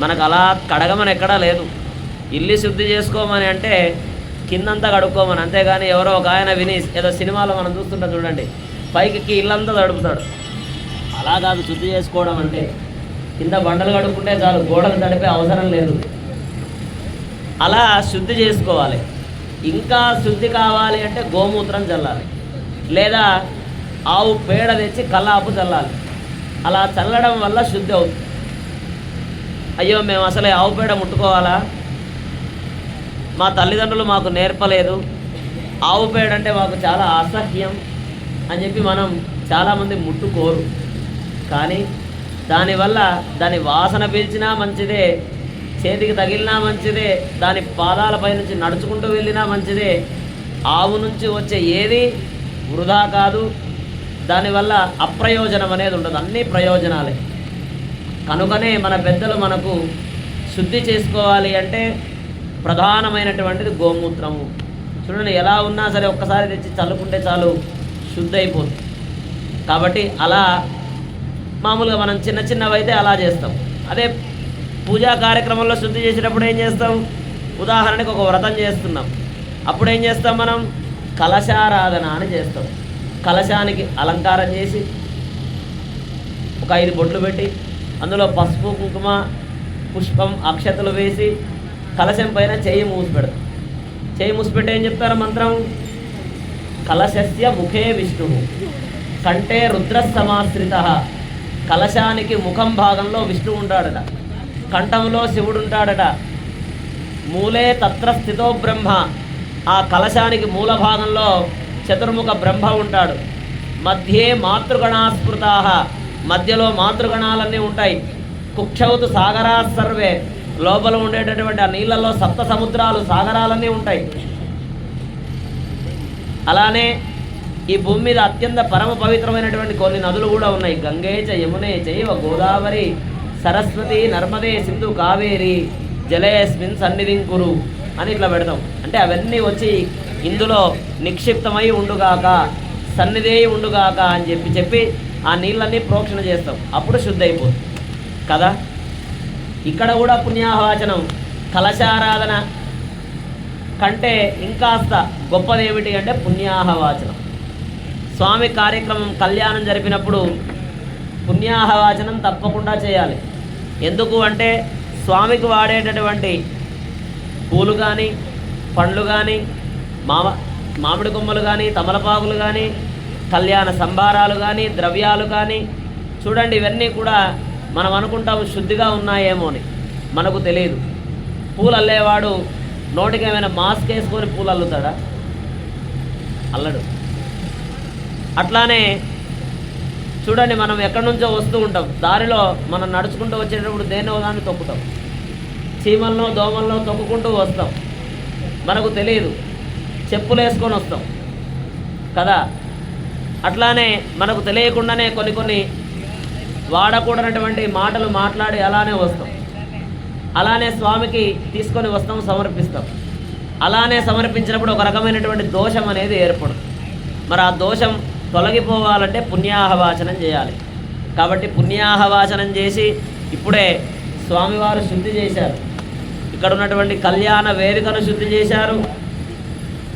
మనకు అలా కడగమని ఎక్కడా లేదు. ఇల్లు శుద్ధి చేసుకోమని అంటే కిందంతా కడుక్కోమని, అంతేగాని ఎవరో ఒక ఆయన విని ఏదో సినిమాలో మనం చూస్తుంటాం చూడండి, పైకి ఇల్లంతా తడుపుతాడు. అలా కాదు శుద్ధి చేసుకోవడం అంటే. కింద బండలు కడుక్కుంటే చాలు, గోడలు తడిపే అవసరం లేదు. అలా శుద్ధి చేసుకోవాలి. ఇంకా శుద్ధి కావాలి అంటే గోమూత్రం చల్లాలి, లేదా ఆవు పేడ తెచ్చి కల్లాపు చల్లాలి. అలా చల్లడం వల్ల శుద్ధి అవుతుంది. అయ్యో మేము అసలే ఆవు పేడ ముట్టుకోవాలా, మా తల్లిదండ్రులు మాకు నేర్పలేదు, ఆవు పేడ అంటే మాకు చాలా అసహ్యం అని చెప్పి మనం చాలామంది ముట్టుకోరు. కానీ దానివల్ల దాని వాసన పీల్చినా మంచిదే, చేతికి తగిలినా మంచిదే, దాని పాదాలపై నుంచి నడుచుకుంటూ వెళ్ళినా మంచిదే. ఆవు నుంచి వచ్చే ఏది వృధా కాదు, దానివల్ల అప్రయోజనం అనేది ఉండదు, అన్నీ ప్రయోజనాలే. కనుకనే మన పెద్దలు మనకు శుద్ధి చేసుకోవాలి అంటే ప్రధానమైనటువంటిది గోమూత్రము. చూడండి, ఎలా ఉన్నా సరే ఒక్కసారి తెచ్చి చల్లుకుంటే చాలు, శుద్ధి అయిపోతుంది. కాబట్టి అలా మామూలుగా మనం చిన్నవి అయితే అలా చేస్తాం. అదే పూజా కార్యక్రమంలో శుద్ధి చేసేటప్పుడు ఏం చేస్తాం? ఉదాహరణకి ఒక వ్రతం చేస్తున్నాం, అప్పుడు ఏం చేస్తాం? మనం కలశారాధన అని చేస్తాం. కలశానికి అలంకారం చేసి ఒక 5 బొట్లు పెట్టి అందులో పసుపు, కుంకుమ, పుష్పం, అక్షతలు వేసి కలశం పైన చెయ్యి మూసి పెడతాం. చెయ్యి మూసిపెట్టి ఏం చెప్తారు మంత్రం? కలశస్య ముఖే విష్ణువు కంటే రుద్ర సమాశ్రిత. కలశానికి ముఖం భాగంలో విష్ణువు ఉంటాడట, కంఠంలో శివుడు ఉంటాడట. మూలే తత్ర స్థితో బ్రహ్మ. ఆ కలశానికి మూల భాగంలో చతుర్ముఖ బ్రహ్మ ఉంటాడు. మధ్యే మాతృగణాస్మృతా. మధ్యలో మాతృగణాలన్నీ ఉంటాయి. కుక్షౌతు సాగరా సర్వే. లోపల ఉండేటటువంటి ఆ నీళ్ళల్లో సప్త సముద్రాలు, సాగరాలన్నీ ఉంటాయి. అలానే ఈ భూమి మీద అత్యంత పరమ పవిత్రమైనటువంటి కొన్ని నదులు కూడా ఉన్నాయి. గంగే చ యమునే చైవ గోదావరి సరస్వతి నర్మదే సింధు కావేరి జలేస్మిన్ సన్నిధిం కురు అని ఇట్లా పెడతాం. అంటే అవన్నీ వచ్చి ఇందులో నిక్షిప్తమై ఉండుగాక, సన్నిధి ఉండుగాక అని చెప్పి ఆ నీళ్ళన్నీ ప్రోక్షణ చేస్తాం. అప్పుడు శుద్ధి అయిపోతుంది కదా. ఇక్కడ కూడా పుణ్యాహవాచనం. కలశారాధన కంటే ఇంకాస్త గొప్పదేమిటి అంటే పుణ్యాహవాచనం. స్వామి కార్యక్రమం కళ్యాణం జరిపినప్పుడు పుణ్యాహవాచనం తప్పకుండా చేయాలి. ఎందుకు అంటే స్వామికి వాడేటటువంటి పూలు కానీ, పండ్లు కానీ, మామిడి కొమ్మలు కానీ, తమలపాకులు కానీ, కళ్యాణ సంభారాలు కానీ, ద్రవ్యాలు కానీ, చూడండి ఇవన్నీ కూడా మనం అనుకుంటాము శుద్ధిగా ఉన్నాయేమో అని, మనకు తెలియదు. పూలు అల్లేవాడు నోటికి ఏమైనా మాస్క్ వేసుకొని పూలు అల్లుతాడా? అల్లడు. అట్లానే చూడండి, మనం ఎక్కడి నుంచో వస్తూ ఉంటాం, దారిలో మనం నడుచుకుంటూ వచ్చేటప్పుడు దేన్నో దాన్ని తొక్కుతాం, చీమల్లో దోమల్లో తొక్కుకుంటూ వస్తాం, మనకు తెలియదు, చెప్పులు వేసుకొని వస్తాం కదా. అట్లానే మనకు తెలియకుండానే కొన్ని వాడకూడనటువంటి మాటలు మాట్లాడి అలానే వస్తాం. అలానే స్వామికి తీసుకొని వస్తాం, సమర్పిస్తాం. అలానే సమర్పించినప్పుడు ఒక రకమైనటువంటి దోషం అనేది ఏర్పడుతుంది. మరి ఆ దోషం తొలగిపోవాలంటే పుణ్యాహవాచనం చేయాలి. కాబట్టి పుణ్యాహవాచనం చేసి ఇప్పుడే స్వామివారు శుద్ధి చేశారు. ఇక్కడ ఉన్నటువంటి కళ్యాణ వేదికను శుద్ధి చేశారు,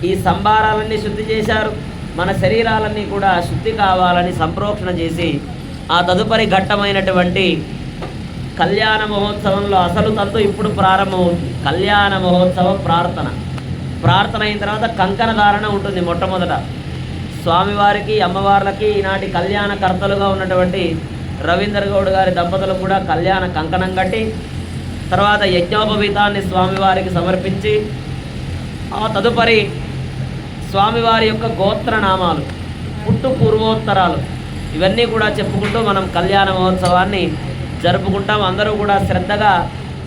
ఈ సంభారాలన్నీ శుద్ధి చేశారు. మన శరీరాలన్నీ కూడా శుద్ధి కావాలని సంప్రోక్షణ చేసి ఆ తదుపరి ఘట్టమైనటువంటి కళ్యాణ మహోత్సవంలో అసలు తంతు ఇప్పుడు ప్రారంభమవుతుంది. కళ్యాణ మహోత్సవ ప్రార్థన అయిన తర్వాత కంకణ ధారణ ఉంటుంది. మొట్టమొదట స్వామివారికి, అమ్మవార్లకి ఈనాటి కళ్యాణకర్తలుగా ఉన్నటువంటి రవీందర్ గౌడ్ గారి దంపతులు కూడా కళ్యాణ కంకణం కట్టి తర్వాత యజ్ఞోపవీతాన్ని స్వామివారికి సమర్పించి ఆ తదుపరి స్వామివారి యొక్క గోత్రనామాలు, పుట్టు పూర్వోత్తరాలు ఇవన్నీ కూడా చెప్పుకుంటూ మనం కళ్యాణ మహోత్సవాన్ని జరుపుకుంటాం. అందరూ కూడా శ్రద్ధగా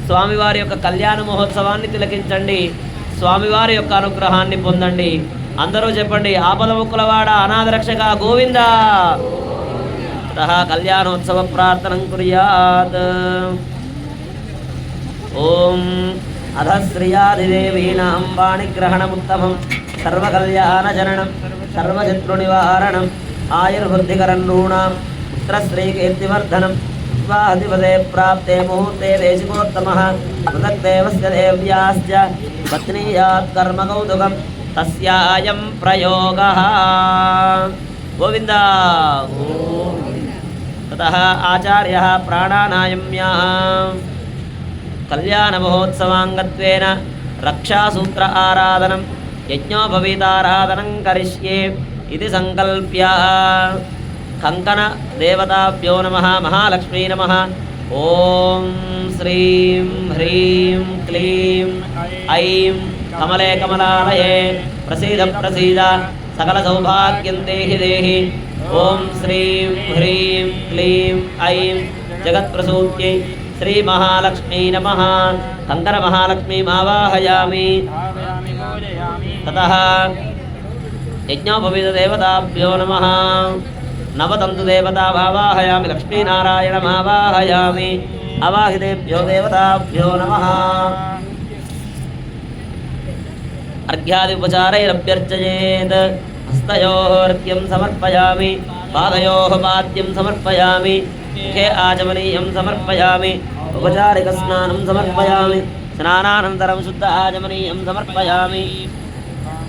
స్వామివారి యొక్క కళ్యాణ మహోత్సవాన్ని తిలకించండి. స్వామివారి యొక్క అనుగ్రహాన్ని పొందండి. అందరూ చెప్పండి, ఆపద ముక్కులవాడ అనాథ రక్షక గోవింద. కళ్యాణోత్సవ ప్రార్థనం కుర్యాత్. ఓం అధశ్రియాదిదేవీనాం వాణిగ్రహణముత్తమం సర్వకల్యాణజననం సర్వశత్రునివారణం ఆయుర్వృద్ధికరం నృణాం పుత్రశ్రీకీర్తివర్ధనం వివాహదివసే ప్రాప్తే ముహూర్తే దేశికోత్తమః పృథగ్దేవస్య దేవ్యాశ్చ పత్నీయాత్ కర్మకౌతుకం తస్యాయం ప్రయోగః. గోవింద. తతః ఆచార్యः ప్రాణానాయమ్యः కళ్యాణ మహోత్సవాంగత్వేన రక్షాసూత్ర ఆరాధనం యజ్ఞోపవీతారాధనం కరిష్యే ఇది సంకల్ప్య కంకణ దేవతాభ్యో నమః మహాలక్ష్మీ నమః. ఓం శ్రీం హ్రీం క్లీం ఐం కమలే కమలాలయే ప్రసీద ప్రసీద సకల సౌభాగ్యం దేహి దేహి. ఓం శ్రీం హ్రీం క్లీం ఐం జగత్ప్రసూత్యై శ్రీ మహాలక్ష్మీ నమః. కంకణ మహాలక్ష్మీమావాహయామి. తతః యజ్ఞోపవీత దేవతాభ్యో నమః. నవతంతు దేవతామావాహయామి. లక్ష్మీనారాయణమావాహయామి. అవాహితేభ్యో దేవతాభ్యో నమః. అర్ఘ్యాది ఉపచారైరభ్యర్చయేత్. హస్తయోః అర్ఘ్యం సమర్పయామి. పాదయోః పాద్యం సమర్పయామి. ముఖే ఆచమనీయం సమర్పయామి. ఉపచారిక స్నానం సమర్పయామి. స్నానానంతరం శుద్ధ ఆచమనీయం సమర్పయామి.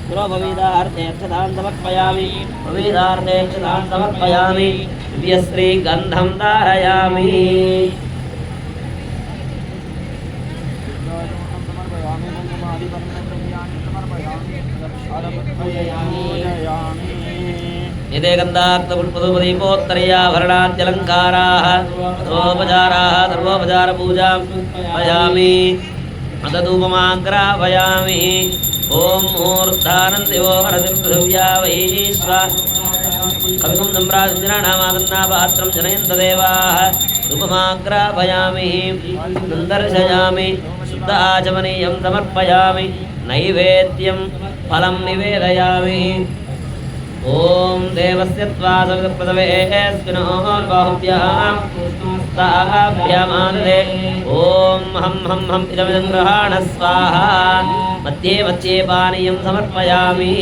పురోపవీతార్థే అక్షతాన్ సమర్పయామి. పవీతార్థే అక్షతాన్ సమర్పయామి. దివ్యశ్రీ గంధం ధారయామి. యదే గంధాక్తపుష్పదీపోత్తరయాభరణాద్యలంకారాः సర్వోపచారాः సర్వోపచారపూజాం పయామి. అతధూపమాగ్రాపయామి. ఓం మూర్ధానందివో వరదిం పృథివ్యా వైశ్వ కవికం సంప్రాజనామాదన్నాపాత్రం జనయంతదేవాः ధూపమాగ్రాపయామి. సందర్శయామి. శుద్ధ ఆచమనీయం సమర్పయామి. నైవేద్యం ఫలం నివేదయామి. ఓం దేవస్య త్వాసవిదప్రదవేస్మినోర్బాహుభ్యాం తాభ్యామానదే. ఓం హం హం హం ఇదమిదం గ్రహాణ స్వాహా. మధ్యే మధ్యే పానీయం సమర్పయామి.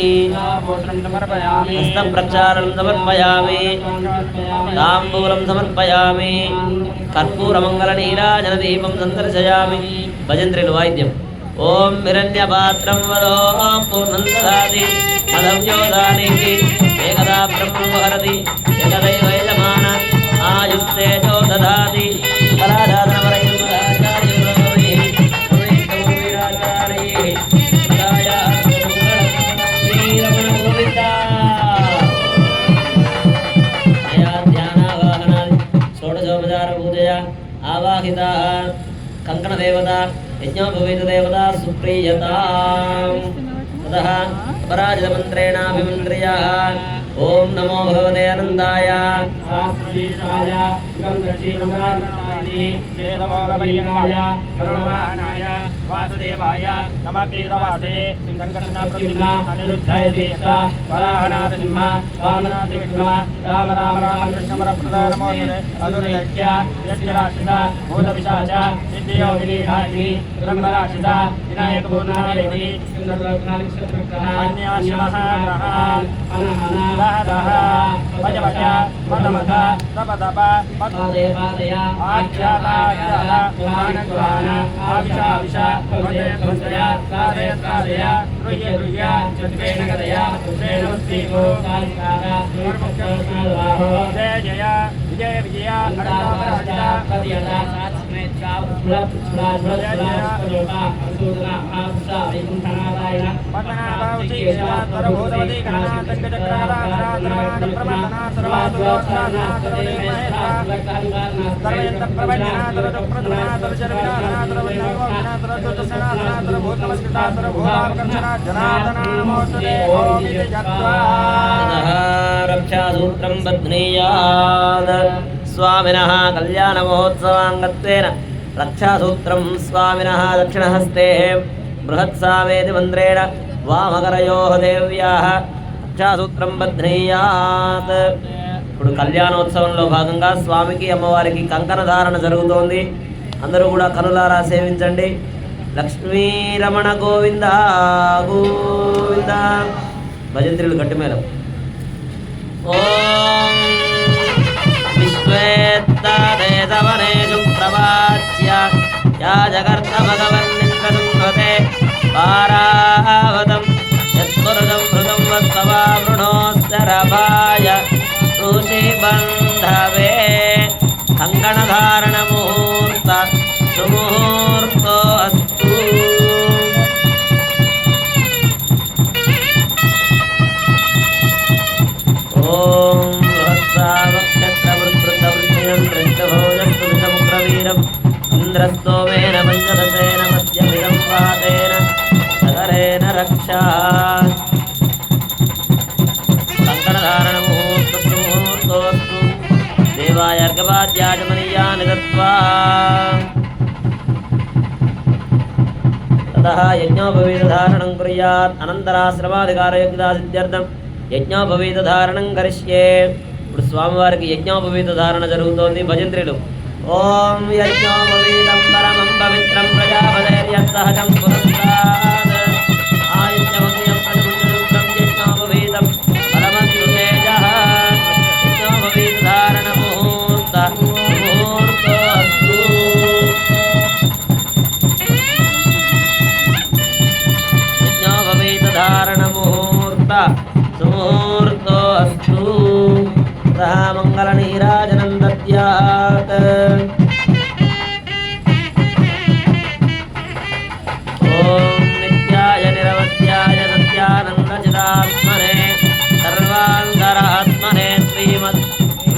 హస్తం ప్రక్షాళనం సమర్పయామి. తాంబూలం సమర్పయామి. కర్పూరమంగళ నీరాజనదీపం సందర్శయామి. భజంత్రిలు వాయిద్యం. ఓం హిరణ్యపాత్రం వదో పూర్ణం దదాతి మదవ్యోదానికి ఏకదా బ్రహ్మోహరతి ఏకదైవ యజమాన ఆయుస్తేజో దదాతి. షోడశోపచార పూజయా ఆవాహిత కంకణ దేవత యజ్ఞోపవీత దేవత సుప్రీయతా. తతః పరాజితమంత్రేణాభిమంత్ర్య. ఓం నమో భగవతే అనందాయ. వాసుదేవాయ నమః. అనిరుద్ధాయ వరాహనాథ సింహ వామనాథ విష్ణు రామ రామ రామ కృష్ణమరప్రదానమోదరే అదుర్యజ్ఞ యజ్ఞరాక్షిత భూతపిశాచ విద్యోగిరీహాగ్ని బ్రహ్మరాక్షిత వినాయక పూర్ణాదేవి అన్యాశమః గ్రహాన్ అనహనః వజవజ మదమద తపతప పదేపాదయ ఆఖ్యాతాఖ్యాత పురాణగ్రహణ ఆవిషావిష వదయ సాదయ రుయ్య రుయ్య చత్రేణ గదయ పుత్రేణ వస్తీకో కాళికార దుర్ముఖ్యస్నాల్వాహో జయ జయ విజయ విజయ అనంతరాజ పదియత సాత్స్మేత్కా పుష్పలాజ్వలాజ్వలాజ్వలోప అసూదన ఆపుష వైకుంఠనారాయణ పట్టణాభావతి సర్వభూతవతి గణాతంగచక్రారాధనాధనాద ప్రమదనా సర్వాదులోచనా సర్వే మహేశ్వర సర్వేంద్ర ప్రవచనా సర్వప్రధనా సర్వశర్వినాధనా సర్వజ్ఞానా సర్వజ్యోతిషనాధనా సర్వభూతనమస్కృతా సర్వభూతాపకర్షణా జనార్దనా నమోస్తుతే. ఓం ఇది జత్వా రక్షాసూత్రం బధ్నీయాద్. స్వామినః కళ్యాణ మహోత్సవాంగత్వేన రక్షాసూత్రం స్వామినః దక్షిణహస్తే బృహత్సావేతి మంత్రేణ వామకరయోః దేవ్యాః రక్షాసూత్రం బధ్నీయాత్. ఇప్పుడు కళ్యాణోత్సవంలో భాగంగా స్వామికి అమ్మవారికి కంకణ ధారణ జరుగుతోంది. అందరూ కూడా కనులారా సేవించండి. లక్ష్మీరమణ గోవింద గోవింద. భజంత్రులు గట్టిమేళం. ఓం విశ్వేత్తదేశవనేషు ప్రవాచ్య యా జగర్త భగవన్నింద్రశృంగతే పారావతం యత్పురుషం హృదం వత్సవా వృణోశ్చరభాయ ఋషిబంధవే. కంకణధారణ ముహూర్త సుముహూర్తో అస్తు. ఓం బృహత్సావక్షత్రవృత్వృత్తవృత్తియం కృష్ణభోజస్తు విషముగ్రవీరం ఇంద్రస్తోమేన పంచదశేన మధ్యమిదం వాతేన సగరేణ రక్షా. కంకణధారణ ముహూర్త సుముహూర్తోస్తు. దేవాయ అర్ఘపాద్యాచమనీయాని దత్వా తతః యజ్ఞోపవీతధారణం కుర్యాత్. అనంతరాశ్రమాధికారయోగ్యతా సిద్ధ్యర్థం యజ్ఞోపవీతధారణం కరిష్యే. ఇప్పుడు స్వామివారికి యజ్ఞోపవీత ధారణ జరుగుతోంది. భజంత్రులు. ఓం యజ్ఞోపవీతం పరమం పవిత్రం ప్రజాపతేర్యత్సహజం పురస్తాద్ ఆయుష్యమగ్నియం ప్రతిముద్రం యజ్ఞోపవీతం పరమస్తు తేజః. యజ్ఞోపవీత ధారణ ముహూర్త ముహూర్తో అస్తు. యజ్ఞోపవీత ధారణ ముహూర్త సుముహూర్తో అస్తు. సహ మంగళ నీరాజనం దద్యాత్. ఓం నిత్యాయ నిరవధ్యాయ సత్యానందచిదాత్మనే సర్వాంతరాత్మనే శ్రీమద్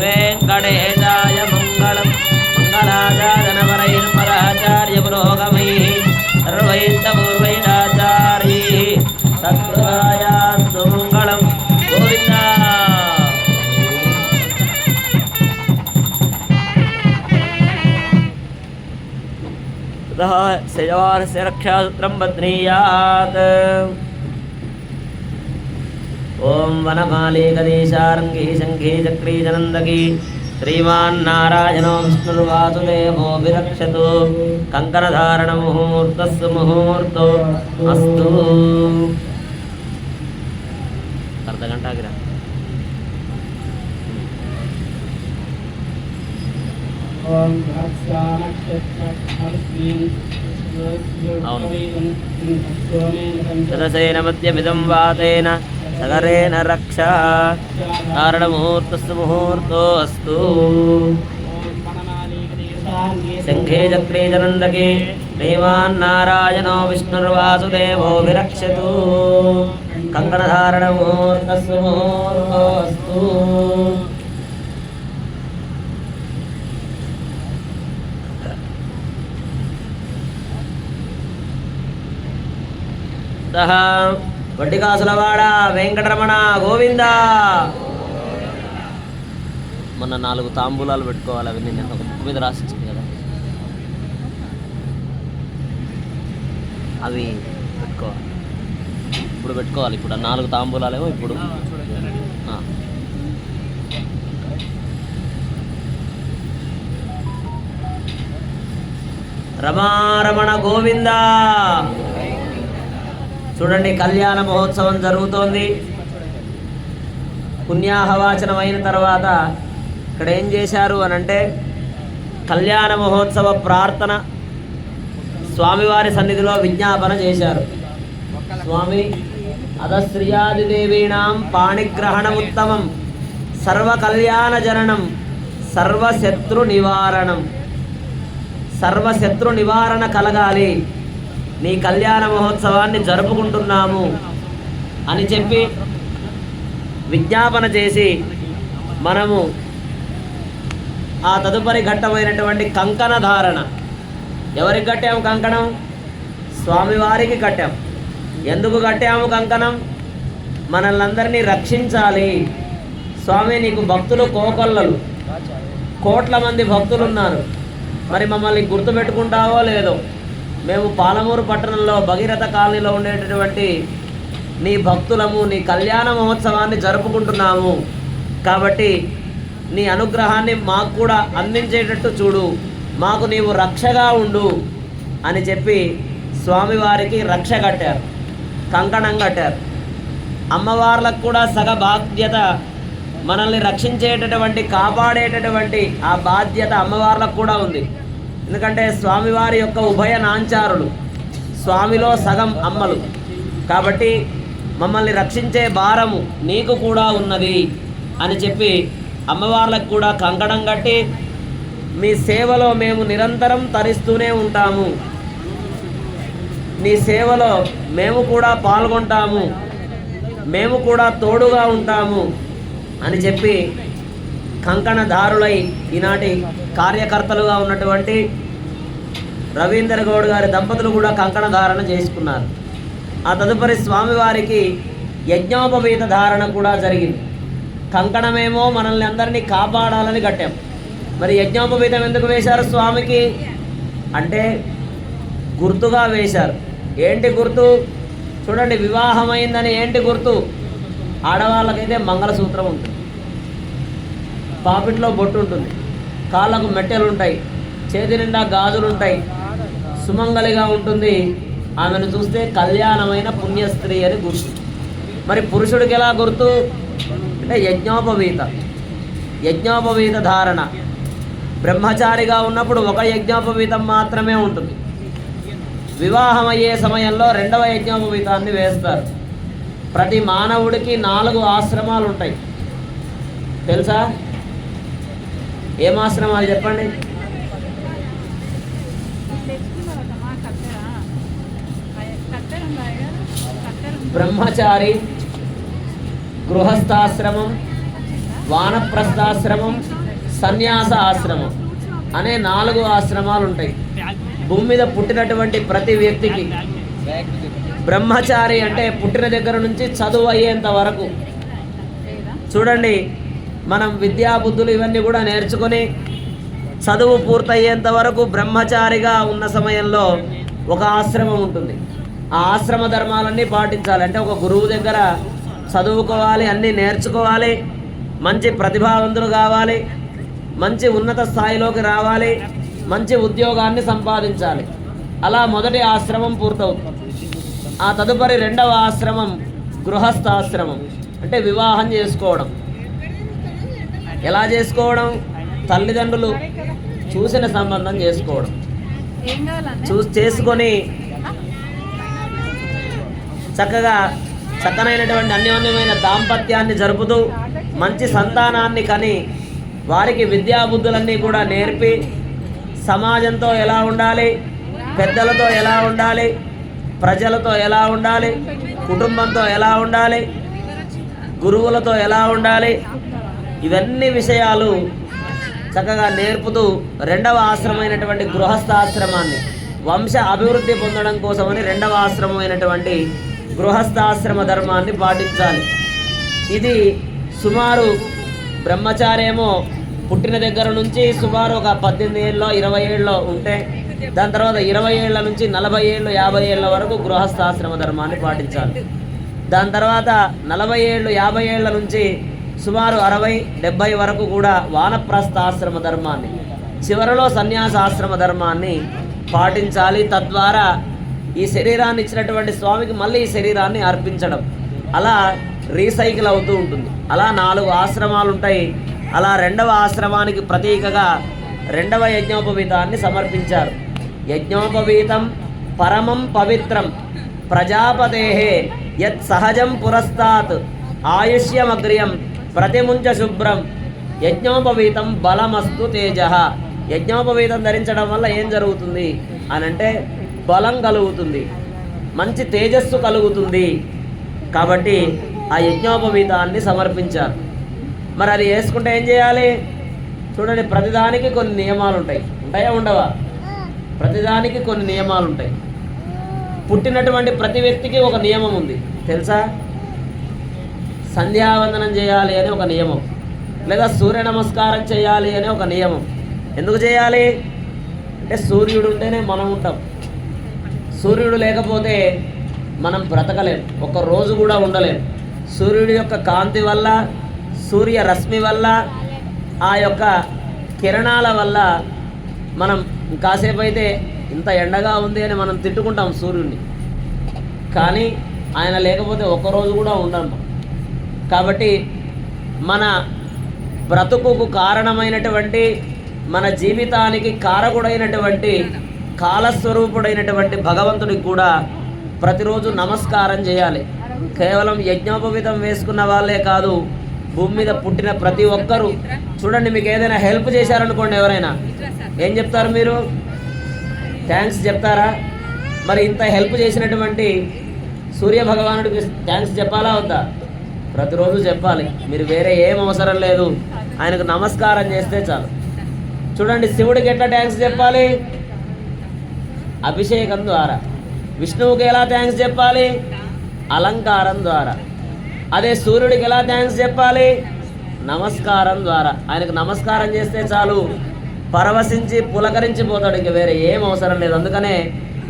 వెంకటేశాయ మంగళం. మంగళాచార్య పురోగమైః సర్వైస్తపూర్వైరాచార్యైః సత్కృతాయాస్తు మంగళం. గోవింద. శయవానస్య రక్షాసూత్రం బధ్నీయాత్. ఓం వనమాలీ గణేశారంగీ శంఖీ చక్రీ జనందకీ శ్రీమాన్నారాయణో విష్ణుర్వాసుదేవో విరక్షతు. కంకణధారణ ముహూర్తస్సు ముహూర్తో అస్తు. అర్ధగంట ఆగిరా. అవును. సదసేన మధ్యమిదం వాతేన సగరేణ రక్ష. ధారణ ముహూర్తస్సు ముహూర్తో అస్తు. శంఖే చక్రే జనందకే శ్రీమాన్నారాయణో విష్ణుర్వాసుదేవో విరక్షతు. కంకణధారణ ముహూర్తస్సు ముహూర్తో అస్తు. వడ్డికాసులవాడ వెంకటరమణ గోవింద. మొన్న 4 తాంబూలాలు పెట్టుకోవాలి. అవి నేను ఒక బుక్ మీద రాసిచ్చింది కదా, అవి పెట్టుకోవాలి. ఇప్పుడు పెట్టుకోవాలి. ఇప్పుడు 4 తాంబూలాలేమో ఇప్పుడు. రమారమణ గోవింద. చూడండి, కళ్యాణ మహోత్సవం జరుగుతోంది. పుణ్యాహవాచనం అయిన తర్వాత ఇక్కడ ఏం చేశారు అని అంటే, కళ్యాణ మహోత్సవ ప్రార్థన స్వామివారి సన్నిధిలో విజ్ఞాపన చేశారు. స్వామి అధశ్రియాదిదేవీనాం పాణిగ్రహణముత్తమం సర్వకళ్యాణ జననం సర్వశత్రు నివారణం. సర్వశత్రు నివారణ కలగాలి, నీ కళ్యాణ మహోత్సవాన్ని జరుపుకుంటున్నాము అని చెప్పి విజ్ఞాపన చేసి మనము ఆ తదుపరి ఘట్టమైనటువంటి కంకణ ధారణ. ఎవరికి కట్టాము కంకణం? స్వామివారికి కట్టాం. ఎందుకు కట్టాము కంకణం? మనల్నందరినీ రక్షించాలి. స్వామి నీకు భక్తులు కోకొల్లలు, కోట్ల మంది భక్తులు ఉన్నారు. మరి మమ్మల్ని గుర్తుపెట్టుకుంటావో లేదో, మేము పాలమూరు పట్టణంలో భగీరథ కాలనీలో ఉండేటటువంటి నీ భక్తులము, నీ కళ్యాణ మహోత్సవాన్ని జరుపుకుంటున్నాము. కాబట్టి నీ అనుగ్రహాన్ని మాకు కూడా అందించేటట్టు చూడు, మాకు నీవు రక్షగా ఉండు అని చెప్పి స్వామివారికి రక్ష కట్టారు, కంకణం కట్టారు. అమ్మవార్లకు కూడా సగ బాధ్యత, మనల్ని రక్షించేటటువంటి కాపాడేటటువంటి ఆ బాధ్యత అమ్మవార్లకు కూడా ఉంది. ఎందుకంటే స్వామివారి యొక్క ఉభయ నాంచారులు, స్వామిలో సగం అమ్మలు. కాబట్టి మమ్మల్ని రక్షించే భారము నీకు కూడా ఉన్నది అని చెప్పి అమ్మవార్లకు కూడా కంకణం కట్టి, మీ సేవలో మేము నిరంతరం తరిస్తూనే ఉంటాము, నీ సేవలో మేము కూడా పాల్గొంటాము, మేము కూడా తోడుగా ఉంటాము అని చెప్పి కంకణదారులై ఈనాటి కార్యకర్తలుగా ఉన్నటువంటి రవీందర్ గౌడ్ గారి దంపతులు కూడా కంకణ ధారణ చేసుకున్నారు. ఆ తదుపరి స్వామివారికి యజ్ఞోపవీత ధారణ కూడా జరిగింది. కంకణమేమో మనల్ని అందరినీ కాపాడాలని కట్టాం, మరి యజ్ఞోపవీతం ఎందుకు వేశారు స్వామికి అంటే గుర్తుగా వేశారు. ఏంటి గుర్తు చూడండి, వివాహమైందని ఏంటి గుర్తు? ఆడవాళ్ళకైతే మంగళసూత్రం ఉంటుంది, పాపిట్లో బొట్టు ఉంటుంది, కాళ్ళకు మెట్టెలు ఉంటాయి, చేతి నిండా గాజులు ఉంటాయి, సుమంగలిగా ఉంటుంది. ఆమెను చూస్తే కళ్యాణమైన పుణ్యస్త్రీ అని గుర్తు. మరి పురుషుడికి ఎలా గుర్తు అంటే యజ్ఞోపవీత ధారణ. బ్రహ్మచారిగా ఉన్నప్పుడు ఒక యజ్ఞోపవీతం మాత్రమే ఉంటుంది. వివాహం అయ్యే సమయంలో రెండవ యజ్ఞోపవీతాన్ని వేస్తారు. ప్రతి మానవుడికి 4 ఆశ్రమాలు ఉంటాయి, తెలుసా? ఏం ఆశ్రమాలు చెప్పండి? బ్రహ్మచారి, గృహస్థాశ్రమం, వానప్రస్థాశ్రమం, సన్యాస ఆశ్రమం అనే 4 ఆశ్రమాలు ఉంటాయి భూమి మీద పుట్టినటువంటి ప్రతి వ్యక్తికి. బ్రహ్మచారి అంటే పుట్టిన దగ్గర నుంచి చదువు అయ్యేంత వరకు. చూడండి, మనం విద్యాబుద్ధులు ఇవన్నీ కూడా నేర్చుకొని చదువు పూర్తయ్యేంత వరకు బ్రహ్మచారిగా ఉన్న సమయంలో ఒక ఆశ్రమం ఉంటుంది. ఆ ఆశ్రమ ధర్మాలన్నీ పాటించాలి. అంటే ఒక గురువు దగ్గర చదువుకోవాలి, అన్నీ నేర్చుకోవాలి, మంచి ప్రతిభావంతులు కావాలి, మంచి ఉన్నత స్థాయిలోకి రావాలి, మంచి ఉద్యోగాన్ని సంపాదించాలి. అలా మొదటి ఆశ్రమం పూర్తవుతుంది. ఆ తదుపరి రెండవ ఆశ్రమం గృహస్థాశ్రమం, అంటే వివాహం చేసుకోవడం. ఎలా చేసుకోవడం? తల్లిదండ్రులు చూసిన సంబంధం చేసుకోవడం. చేసుకొని చక్కనైనటువంటి అన్యోన్యమైన దాంపత్యాన్ని జరుపుతూ మంచి సంతానాన్ని కని వారికి విద్యాబుద్ధులన్నీ కూడా నేర్పి సమాజంతో ఎలా ఉండాలి, పెద్దలతో ఎలా ఉండాలి, ప్రజలతో ఎలా ఉండాలి, కుటుంబంతో ఎలా ఉండాలి, గురువులతో ఎలా ఉండాలి, ఇవన్నీ విషయాలు చక్కగా నేర్పుతూ రెండవ ఆశ్రమమైనటువంటి గృహస్థాశ్రమాన్ని వంశ అభివృద్ధి పొందడం కోసమని రెండవ ఆశ్రమమైనటువంటి గృహస్థాశ్రమ ధర్మాన్ని పాటించాలి. ఇది సుమారు బ్రహ్మచార్యేమో పుట్టిన దగ్గర నుంచి సుమారు ఒక 18 ఏళ్ళలో 20 ఏళ్ళలో ఉంటే, దాని తర్వాత 20 ఏళ్ళ నుంచి 40 ఏళ్ళు 50 ఏళ్ళ వరకు గృహస్థాశ్రమ ధర్మాన్ని పాటించాలి. దాని తర్వాత 40 ఏళ్ళు 50 ఏళ్ళ నుంచి సుమారు 60-70 వరకు కూడా వానప్రస్థాశ్రమ ధర్మాన్ని, చివరిలో సన్యాసాశ్రమ ధర్మాన్ని పాటించాలి. తద్వారా ఈ శరీరాన్ని ఇచ్చినటువంటి స్వామికి మళ్ళీ ఈ శరీరాన్ని అర్పించడం, అలా రీసైకిల్ అవుతూ ఉంటుంది. అలా 4 ఆశ్రమాలు ఉంటాయి. అలా రెండవ ఆశ్రమానికి ప్రతీకగా రెండవ యజ్ఞోపవీతాన్ని సమర్పించారు. యజ్ఞోపవీతం పరమం పవిత్రం ప్రజాపతేహే యత్ సహజం పురస్తాత్ ఆయుష్యమగ్రియం ప్రతిముంచ శుభ్రం యజ్ఞోపవీతం బలమస్తు తేజ. యజ్ఞోపవీతం ధరించడం వల్ల ఏం జరుగుతుంది అనంటే బలం కలుగుతుంది, మంచి తేజస్సు కలుగుతుంది. కాబట్టి ఆ యజ్ఞోపవీతాన్ని సమర్పించారు. మరి అది వేసుకుంటే ఏం చేయాలి? చూడండి, ప్రతిదానికి కొన్ని నియమాలు ఉంటాయి. ఉంటాయా ఉండవా? ప్రతిదానికి కొన్ని నియమాలు ఉంటాయి. పుట్టినటువంటి ప్రతి వ్యక్తికి ఒక నియమం ఉంది, తెలుసా? సంధ్యావందనం చేయాలి అని ఒక నియమం, లేదా సూర్య నమస్కారం చేయాలి అని ఒక నియమం. ఎందుకు చేయాలి? అంటే సూర్యుడు ఉంటేనే మనం ఉంటాం. సూర్యుడు లేకపోతే మనం బ్రతకలేం, ఒక రోజు కూడా ఉండలేం. సూర్యుడి యొక్క కాంతి వల్ల, సూర్య రశ్మి వల్ల, ఆ యొక్క కిరణాల వల్ల మనం కాసేపు అయితే ఇంత ఎండగా ఉంది అని మనం తిట్టుకుంటాం సూర్యుడిని, కానీ ఆయన లేకపోతే ఒక్కరోజు కూడా ఉండం. కాబట్టి మన బ్రతుకుకు కారణమైనటువంటి, మన జీవితానికి కారకుడైనటువంటి, కాలస్వరూపుడైనటువంటి భగవంతుడికి కూడా ప్రతిరోజు నమస్కారం చేయాలి. కేవలం యజ్ఞోపవీతం వేసుకున్న వాళ్ళే కాదు, భూమి మీద పుట్టిన ప్రతి ఒక్కరూ. చూడండి, మీకు ఏదైనా హెల్ప్ చేశారనుకోండి, ఎవరైనా ఏం చెప్తారు మీరు? థ్యాంక్స్ చెప్తారా? మరి ఇంత హెల్ప్ చేసినటువంటి సూర్య భగవానుడికి థ్యాంక్స్ చెప్పాలా వద్దా? ప్రతిరోజు చెప్పాలి. మీరు వేరే ఏం అవసరం లేదు, ఆయనకు నమస్కారం చేస్తే చాలు. చూడండి, శివుడికి ఎట్లా థ్యాంక్స్ చెప్పాలి? అభిషేకం ద్వారా. విష్ణువుకి ఎలా థ్యాంక్స్ చెప్పాలి? అలంకారం ద్వారా. అదే సూర్యుడికి ఎలా థ్యాంక్స్ చెప్పాలి? నమస్కారం ద్వారా. ఆయనకు నమస్కారం చేస్తే చాలు, పరవశించి పులకరించిపోతాడు, ఇంక వేరే ఏం అవసరం లేదు. అందుకనే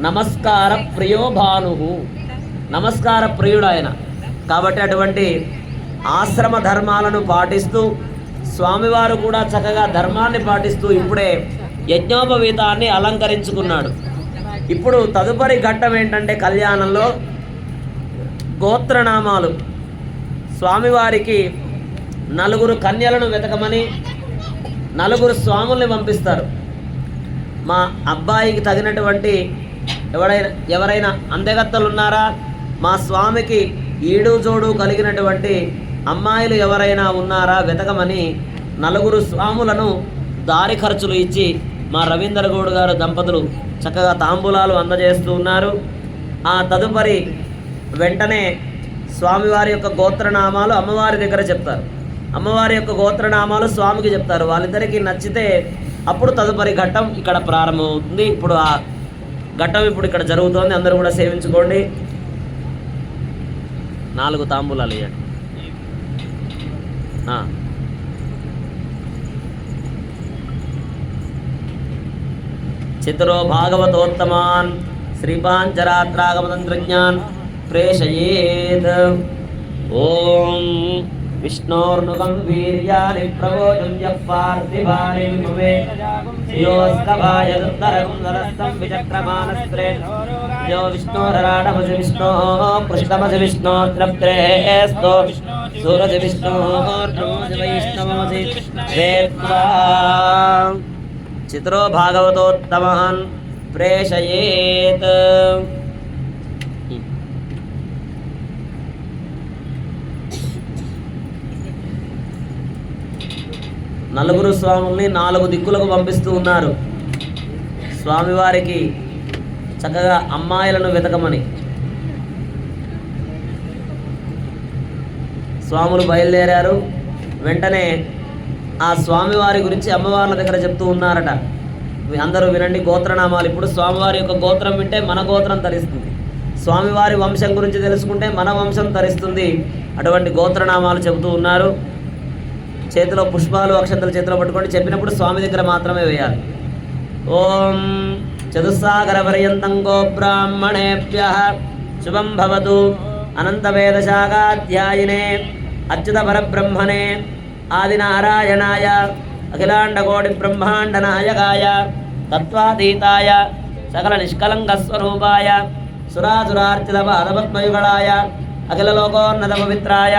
నమస్కార ప్రియో భాను, నమస్కార ప్రియుడు ఆయన. కాబట్టి అటువంటి ఆశ్రమ ధర్మాలను పాటిస్తూ స్వామివారు కూడా చక్కగా ధర్మాన్ని పాటిస్తూ ఇప్పుడే యజ్ఞోపవీతాన్ని అలంకరించుకున్నాడు. ఇప్పుడు తదుపరి ఘట్టం ఏంటంటే కళ్యాణంలో గోత్రనామాలు. స్వామివారికి 4 కన్యలను వెతకమని 4 స్వాముల్ని పంపిస్తారు. మా అబ్బాయికి తగినటువంటి ఎవరైనా అందెగత్తలు ఉన్నారా, మా స్వామికి ఈడు జోడు కలిగినటువంటి అమ్మాయిలు ఎవరైనా ఉన్నారా వెతకమని 4 స్వాములను దారి ఖర్చులు ఇచ్చి మా రవీందర్ గౌడ్ గారు దంపతులు చక్కగా తాంబూలాలు అందజేస్తూ ఉన్నారు. ఆ తదుపరి వెంటనే స్వామివారి యొక్క గోత్రనామాలు అమ్మవారి దగ్గర చెప్తారు, అమ్మవారి యొక్క గోత్రనామాలు స్వామికి చెప్తారు. వాళ్ళిద్దరికీ నచ్చితే అప్పుడు తదుపరి ఘట్టం ఇక్కడ ప్రారంభమవుతుంది. ఇప్పుడు ఆ ఘట్టం ఇప్పుడు ఇక్కడ జరుగుతోంది. అందరూ కూడా సేవించుకోండి. 4 తాంబూలాలు ఇవ్వండి. చిత్రో భాగవతోత్తమాన్ శ్రీపాంచరాత్రాగమతంత్రజ్ఞాన్ ప్రేషయేత్. ఓం విష్ణోర్నుకం వీర్యాని ప్రవోజం యః పార్థివాని విభువే యోస్తభాయ దుత్తరం నరస్తం విచక్రమానస్త్రే యో విష్ణోరరాడమసి విష్ణో పృష్ఠమసి విష్ణోత్రప్త్రేస్తో సూరజ విష్ణోర్నోజ వైష్ణవమసి వేత్వా చిత్రో భాగవతోత్తమాన్ ప్రేషయేత్. నలుగురు స్వాముల్ని 4 దిక్కులకు పంపిస్తూ ఉన్నారు. స్వామివారికి చక్కగా అమ్మాయిలను వెతకమని. స్వాములు బయలుదేరారు. వెంటనే ఆ స్వామివారి గురించి అమ్మవార్ల దగ్గర చెప్తూ ఉన్నారట. అందరూ వినండి గోత్రనామాలు. ఇప్పుడు స్వామివారి యొక్క గోత్రం వింటే మన గోత్రం తరిస్తుంది, స్వామివారి వంశం గురించి తెలుసుకుంటే మన వంశం తరిస్తుంది. అటువంటి గోత్రనామాలు చెబుతూ ఉన్నారు. చేతిలో పుష్పాలు అక్షంతలు చేతిలో పట్టుకోండి. చెప్పినప్పుడు స్వామి దగ్గర మాత్రమే వేయాలి. ఓం చతుస్సాగర పర్యంతం గో బ్రాహ్మణేభ్యః శుభం భవతు. అనంతవేదశాఖాధ్యాయినే అచ్యుత పరబ్రహ్మణే ఆదినారాయణాయ అఖిలాండకోటి బ్రహ్మాండ నాయకాయ తత్వాతీతాయ సకల నిష్కలంకస్వరూపాయ సురాసురార్చిత పాదపద్మయుగళాయ అఖిలలోకోన్నత పవిత్రాయ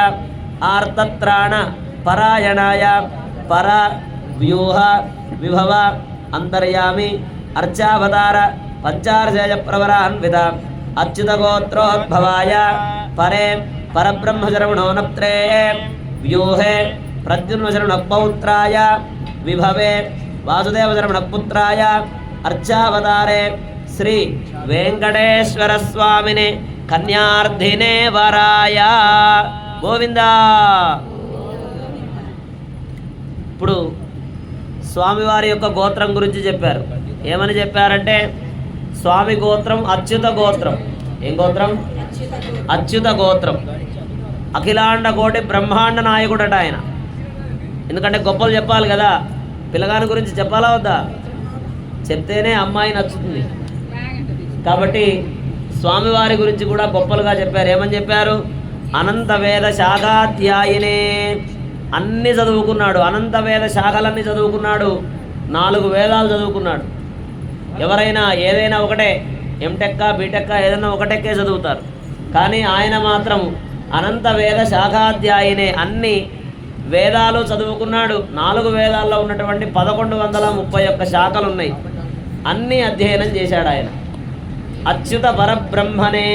ఆర్తత్రాణ పరాయణాయ పర వ్యూహ విభవ అంతర్యామి అర్చావతార పంచార్జయ ప్రవరాన్విత అచ్యుతగోత్రోద్భవాయ పరే పరబ్రహ్మశరవణోనప్త్రే వ్యూహే ప్రద్యుమ్నశరణపౌత్రాయ విభవే వాసుదేవశరణపుత్రాయ అర్చావతారే శ్రీ వెంకటేశ్వర స్వామిని కన్యార్థినే వరాయ. గోవిందా. ఇప్పుడు స్వామివారి యొక్క గోత్రం గురించి చెప్పారు. ఏమని చెప్పారంటే స్వామి గోత్రం అచ్యుత గోత్రం. ఏం గోత్రం? అచ్యుత గోత్రం. అఖిలాండ కోటి బ్రహ్మాండ నాయకుడట ఆయన. ఎందుకంటే గొప్పలు చెప్పాలి కదా, పిల్లగాని గురించి చెప్పాలా వద్దా? చెప్తేనే అమ్మాయి నచ్చుతుంది. కాబట్టి స్వామివారి గురించి కూడా గొప్పలుగా చెప్పారు. ఏమని చెప్పారు? అనంత వేద శాఖాధ్యాయినే, అన్నీ చదువుకున్నాడు, అనంత వేద శాఖలన్నీ చదువుకున్నాడు, 4 వేదాలు చదువుకున్నాడు. ఎవరైనా ఏదైనా ఒకటే ఎంటెక్క బీటెక్క ఏదైనా ఒకటెక్కే చదువుతారు, కానీ ఆయన మాత్రం అనంత వేద శాఖాధ్యాయినే, అన్ని వేదాలు చదువుకున్నాడు. 4 వేదాల్లో ఉన్నటువంటి 1131 శాఖలు ఉన్నాయి, అన్నీ అధ్యయనం చేశాడు ఆయన. అచ్యుత పరబ్రహ్మనే,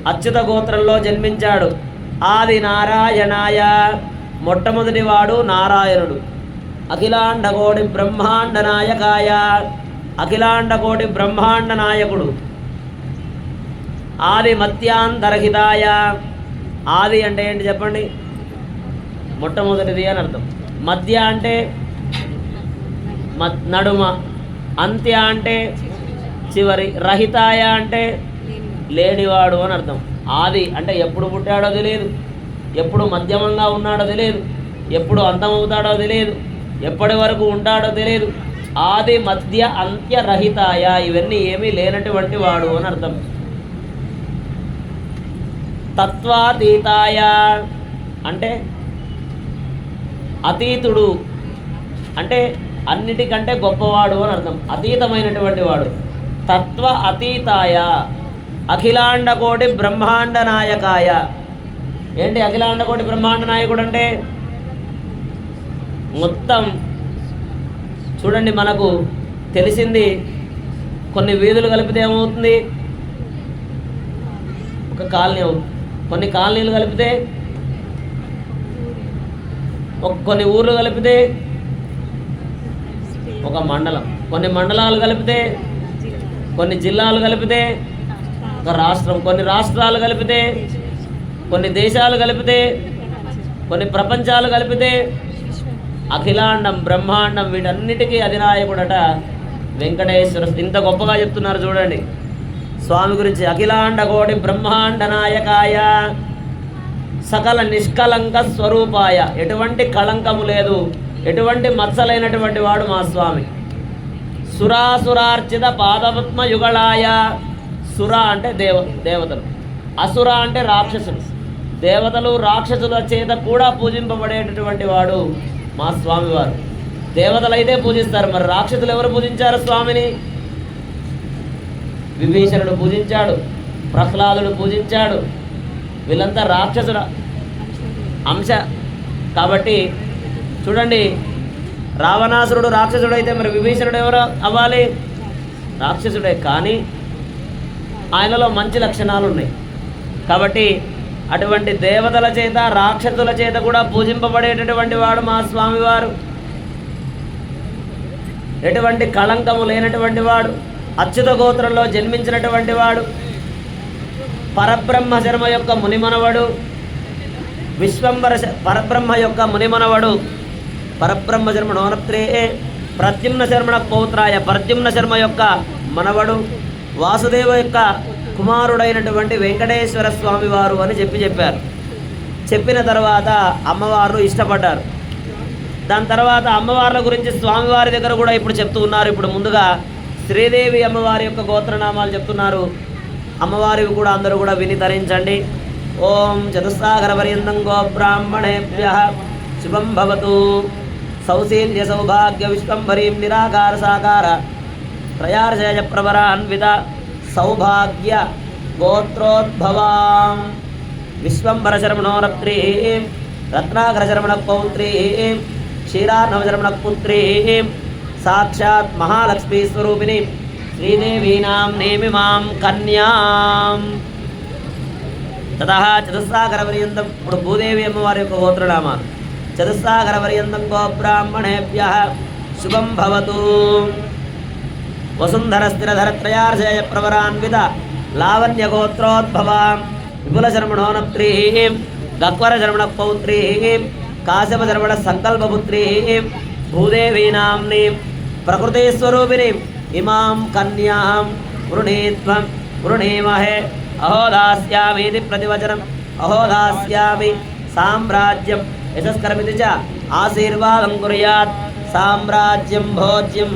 అచ్యుత గోత్రంలో జన్మించాడు. ఆది నారాయణాయ, మొట్టమొదటి వాడు నారాయణుడు. అఖిలాండకోటి బ్రహ్మాండ నాయకాయ, అఖిలాండకోటి బ్రహ్మాండ నాయకుడు. ఆది మత్యాంతరహితాయ, ఆది అంటే ఏంటి చెప్పండి? మొట్టమొదటిది అని అర్థం. మధ్య అంటే నడుమ, అంత్య అంటే చివరి, రహితాయ అంటే లేనివాడు అని అర్థం. ఆది అంటే ఎప్పుడు పుట్టాడో తెలియదు, ఎప్పుడు మధ్యమంగా ఉన్నాడో తెలియదు, ఎప్పుడు అంతమవుతాడో తెలియదు, ఎప్పటి వరకు ఉంటాడో తెలియదు. ఆది మధ్య అంత్య రహితాయ, ఇవన్నీ ఏమీ లేనటువంటి వాడు అని అర్థం. తత్వాతీతాయ అంటే అతీతుడు, అంటే అన్నిటికంటే గొప్పవాడు అని అర్థం, అతీతమైనటువంటి వాడు. తత్వ అతీతాయ, అఖిలాండకోటి బ్రహ్మాండ నాయకాయ. ఏంటి అఖిలాండకోటి బ్రహ్మాండ నాయకుడు అంటే? మొత్తం చూడండి, మనకు తెలిసింది కొన్ని వీధులు కలిపితే ఏమవుతుంది? ఒక కాలనీ అవుతుంది. కొన్ని కాలనీలు కలిపితే, కొన్ని ఊర్లు కలిపితే ఒక మండలం, కొన్ని మండలాలు కలిపితే, కొన్ని జిల్లాలు కలిపితే ఒక రాష్ట్రం, కొన్ని రాష్ట్రాలు కలిపితే, కొన్ని దేశాలు కలిపితే, కొన్ని ప్రపంచాలు కలిపితే అఖిలాండం బ్రహ్మాండం, వీటన్నిటికీ అధినాయకుడట వెంకటేశ్వర. ఇంత గొప్పగా చెప్తున్నారు చూడండి స్వామి గురించి. అఖిలాండ కోటి బ్రహ్మాండ నాయకాయ, సకల నిష్కలంక స్వరూపాయ, ఎటువంటి కళంకము లేదు, ఎటువంటి మత్సలైనటువంటి వాడు మా స్వామి. సురాసురార్చిత పాదపద్మ యుగళాయ, సుర అంటే దేవతలు, అసుర అంటే రాక్షసులు. దేవతలు రాక్షసుల చేత కూడా పూజింపబడేటటువంటి వాడు మా స్వామివారు. దేవతలు అయితే పూజిస్తారు, మరి రాక్షసులు ఎవరు పూజించారు స్వామిని? విభీషణుడు పూజించాడు, ప్రహ్లాదుడు పూజించాడు, వీళ్ళంతా రాక్షసుల అంశ. కాబట్టి చూడండి, రావణాసురుడు రాక్షసుడు అయితే మరి విభీషణుడు ఎవరు అవ్వాలి? రాక్షసుడే, కానీ ఆయనలో మంచి లక్షణాలు ఉన్నాయి. కాబట్టి అటువంటి దేవతల చేత రాక్షసుల చేత కూడా పూజింపబడేటటువంటి వాడు మా స్వామివారు. ఎటువంటి కళంకము లేనటువంటి వాడు, అచ్యుత గోత్రంలో జన్మించినటువంటి వాడు, పరబ్రహ్మ శర్మ యొక్క మునిమనవడు, విశ్వంబర పరబ్రహ్మ యొక్క మునిమనవడు. పరబ్రహ్మ శర్మ నోనత్రే ప్రద్యుమ్న శర్మణ పౌత్రాయ, ప్రద్యుమ్న శర్మ యొక్క మనవడు, వాసుదేవ యొక్క కుమారుడైనటువంటి వెంకటేశ్వర స్వామి వారు అని చెప్పారు. చెప్పిన తర్వాత అమ్మవారు ఇష్టపడ్డారు. దాని తర్వాత అమ్మవార్ల గురించి స్వామివారి దగ్గర కూడా ఇప్పుడు చెప్తూ ఉన్నారు. ఇప్పుడు ముందుగా శ్రీదేవి అమ్మవారి యొక్క గోత్రనామాలు చెప్తున్నారు. అమ్మవారివి కూడా అందరూ కూడా విని తరించండి. ఓం చతుస్సాగర పర్యంతం గో బ్రాహ్మణేభ్యః శుభం భవతు. సౌశీల్య సౌభాగ్య విశ్వంభరీం నిరాకార సాకార త్రయార్షయ ప్రవరాన్విత సౌభాగ్య గోత్రోద్భవాం విశ్వంభర శర్మణోరత్రీం రత్నాకర శర్మణ పౌత్రీం క్షీరార్ణవ శర్మణ పుత్రీం సాక్షాత్ మహాలక్ష్మీ స్వరూపిణి శ్రీదేవీనాం నేమిమాం కన్యాం. తతః చతుస్సాగర పర్యంతం, ఇప్పుడు భూదేవి అమ్మవారి యొక్క గోత్రనామాలు. చతుస్సాగర పర్యంతం గో బ్రాహ్మణేభ్యః శుభం భవతు. వసుంధర స్థిరధర త్రయార్షయ ప్రవరాన్విత లావణ్య గోత్రోద్భవాం విపుల శర్మణోనప్త్రీం గక్వర శర్మణ పౌత్రీం కాశ్యప శర్మణ సంకల్పపుత్రీం భూదేవీనాంనీం ప్రకృతి స్వరూపిణీం ఇమాం కన్యాం వృణీత్వం వృణీమహే. అహోదాస్యామీతి ప్రతివచనం. అహోదాస్యామి సామ్రాజ్యం యశస్కరమితి చ ఆశీర్వాదం కుర్యాత్. సామ్రాజ్యం భోజ్యం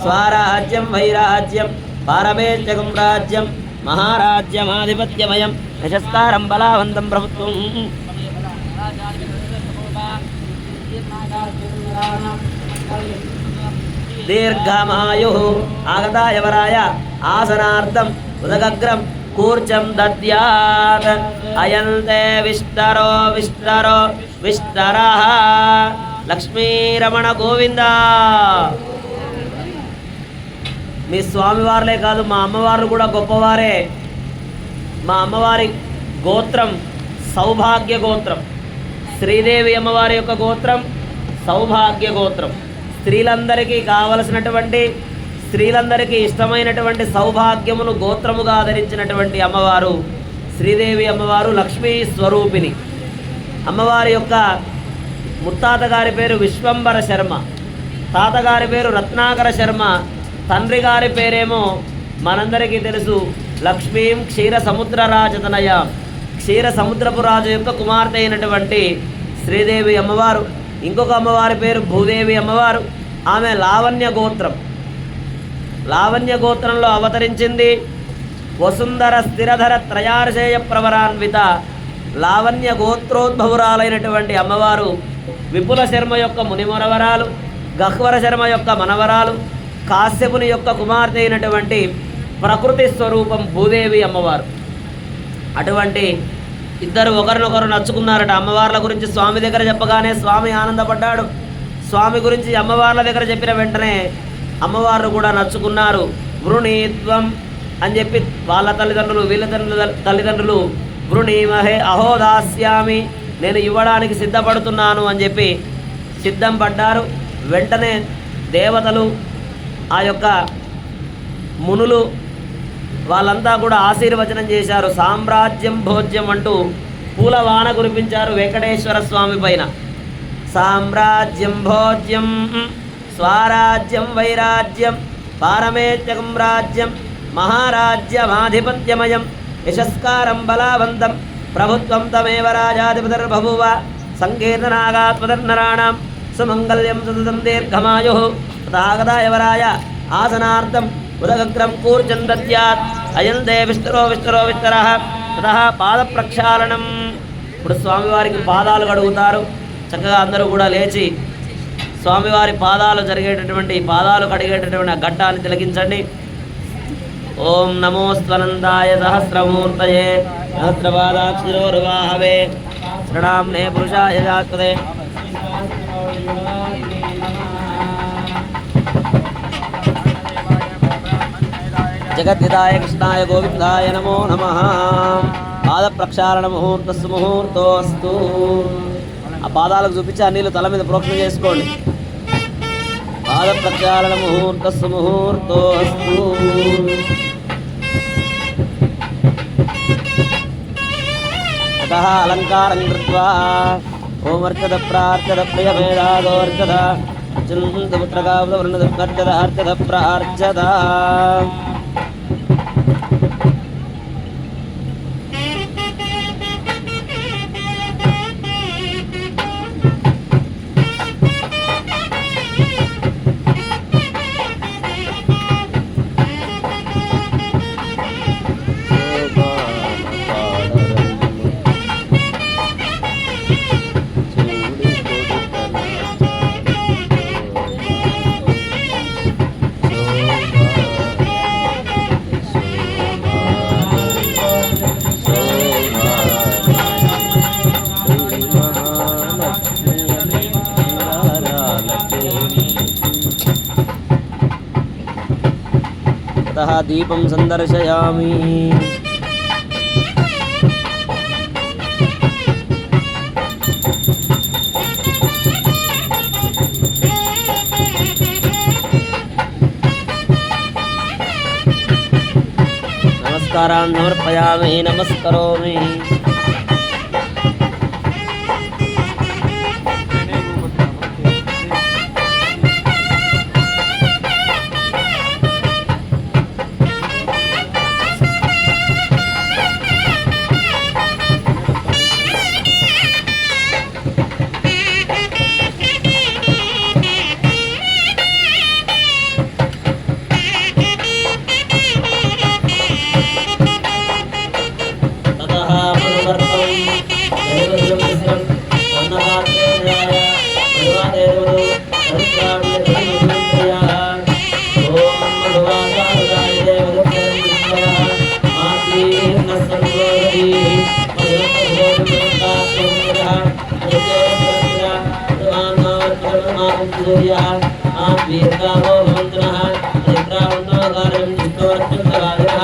స్వరాజ్యం వైరాజ్యం పారమేత్యకం రాజ్యం మహారాజ్యమాధిపత్యమయం యశస్కారం బలావంతం ప్రభుత్వం దీర్ఘమాయు ఆగతాయ వరాయ ఆసనార్థం ఉదగగ్రం కూర్చం దద్యాత్ అయంతే విష్టరో విష్టరో విష్టరః లక్ష్మీరమణ గోవింద. మీ స్వామివారులే కాదు మా అమ్మవారు కూడా గొప్పవారే. మా అమ్మవారి గోత్రం సౌభాగ్య గోత్రం. శ్రీదేవి అమ్మవారి యొక్క గోత్రం సౌభాగ్య గోత్రం. స్త్రీలందరికీ కావలసినటువంటి స్త్రీలందరికీ ఇష్టమైనటువంటి సౌభాగ్యమును గోత్రముగా ఆదరించినటువంటి అమ్మవారు శ్రీదేవి అమ్మవారు లక్ష్మీ స్వరూపిణి. అమ్మవారి యొక్క ముత్తాతగారి పేరు విశ్వంబర శర్మ, తాతగారి పేరు రత్నాకర శర్మ, తండ్రి గారి పేరేమో మనందరికీ తెలుసు లక్ష్మీం క్షీర సముద్రరాజతనయ, క్షీర సముద్రపు రాజు యొక్క కుమార్తె అయినటువంటి శ్రీదేవి అమ్మవారు. ఇంకొక అమ్మవారి పేరు భూదేవి అమ్మవారు. ఆమె లావణ్య గోత్రం. లావణ్య గోత్రంలో అవతరించింది. వసుంధర స్థిరధర త్రయార్షేయ ప్రవరాన్విత లావణ్య గోత్రోద్భవురాలైనటువంటి అమ్మవారు విపుల శర్మ యొక్క మునిమనవరాలు, గహ్వర శర్మ యొక్క మనవరాలు, కాశ్యపుని యొక్క కుమార్తె అయినటువంటి ప్రకృతి స్వరూపం భూదేవి అమ్మవారు. అటువంటి ఇద్దరు ఒకరినొకరు నచ్చుకున్నారట. అమ్మవార్ల గురించి స్వామి దగ్గర చెప్పగానే స్వామి ఆనందపడ్డాడు. స్వామి గురించి అమ్మవార్ల దగ్గర చెప్పిన వెంటనే అమ్మవారు కూడా నచ్చుకున్నారు. వృణీత్వం అని చెప్పి వాళ్ళ తల్లిదండ్రులు వీళ్ళ తల్లిదండ్రులు వృణీమహే అహోదాస్యామి, నేను ఇవ్వడానికి సిద్ధపడుతున్నాను అని చెప్పి సిద్ధం పడ్డారు. వెంటనే దేవతలు ఆ యొక్క మునులు వాళ్ళంతా కూడా ఆశీర్వచనం చేశారు. సామ్రాజ్యం భోజ్యం అంటూ పూలవాన కురిపించారు వెంకటేశ్వర స్వామి పైన. సామ్రాజ్యం భోజ్యం స్వరాజ్యం వైరాజ్యం పారమేత్యకం రాజ్యం మహారాజ్యమాధిపత్యమయం యశస్కారం బలావంతం ప్రభుత్వం తమేవ రాజాధిపతిర్బభూవ సంకీర్తనాగాత్మధర్నరాణాం సుమంగళ్యం సతతం దీర్ఘమాయు. తథాగతాయ వరాయ ఆసనార్థం ఉదగగ్రం కూర్చం దద్యాత్ అయంతే విస్తరో విస్తరో విస్తరః. తతః పాద ప్రక్షాళనం. ఇప్పుడు స్వామివారికి పాదాలు కడుగుతారు. చక్కగా అందరూ కూడా లేచి స్వామివారి పాదాలు జరిగేటటువంటి పాదాలు కడిగేటటువంటి ఆ ఘట్టాన్ని తిలకించండి. ఓం నమోస్త్వనందాయ సహస్రమూర్తయే సహస్రపాదాక్షిరోర్వాహవే ప్రణామ్నే పురుషాయ జాత్పదే. జగద్ధితాయ కృష్ణాయ గోవిందాయ నమో నమః. పాద ప్రక్షాళన ముహూర్తస్సు ముహూర్తోస్తు. ఆ పాదాలకు చూపించి ఆ నీళ్ళు తల మీద ప్రోక్షణ చేసుకోండి. పాద ప్రక్షాళన ముహూర్తస్సు ముహూర్తోస్తు. అతః అలంకారం కృత్వా ఓమర్చద ప్రార్చద ప్రియమేధాదోర్చద చింతపుత్రకార్చద అర్చద ప్రార్చద. ततः दीपं संदर्शयामि. नमस्कारान् समर्पयामि नमस्करोमि. सूर्यः आत्मीर्गावो भवन्तुनः अधिक्रामन्तो कार्यं चित्तोरक्षन्तवादिनः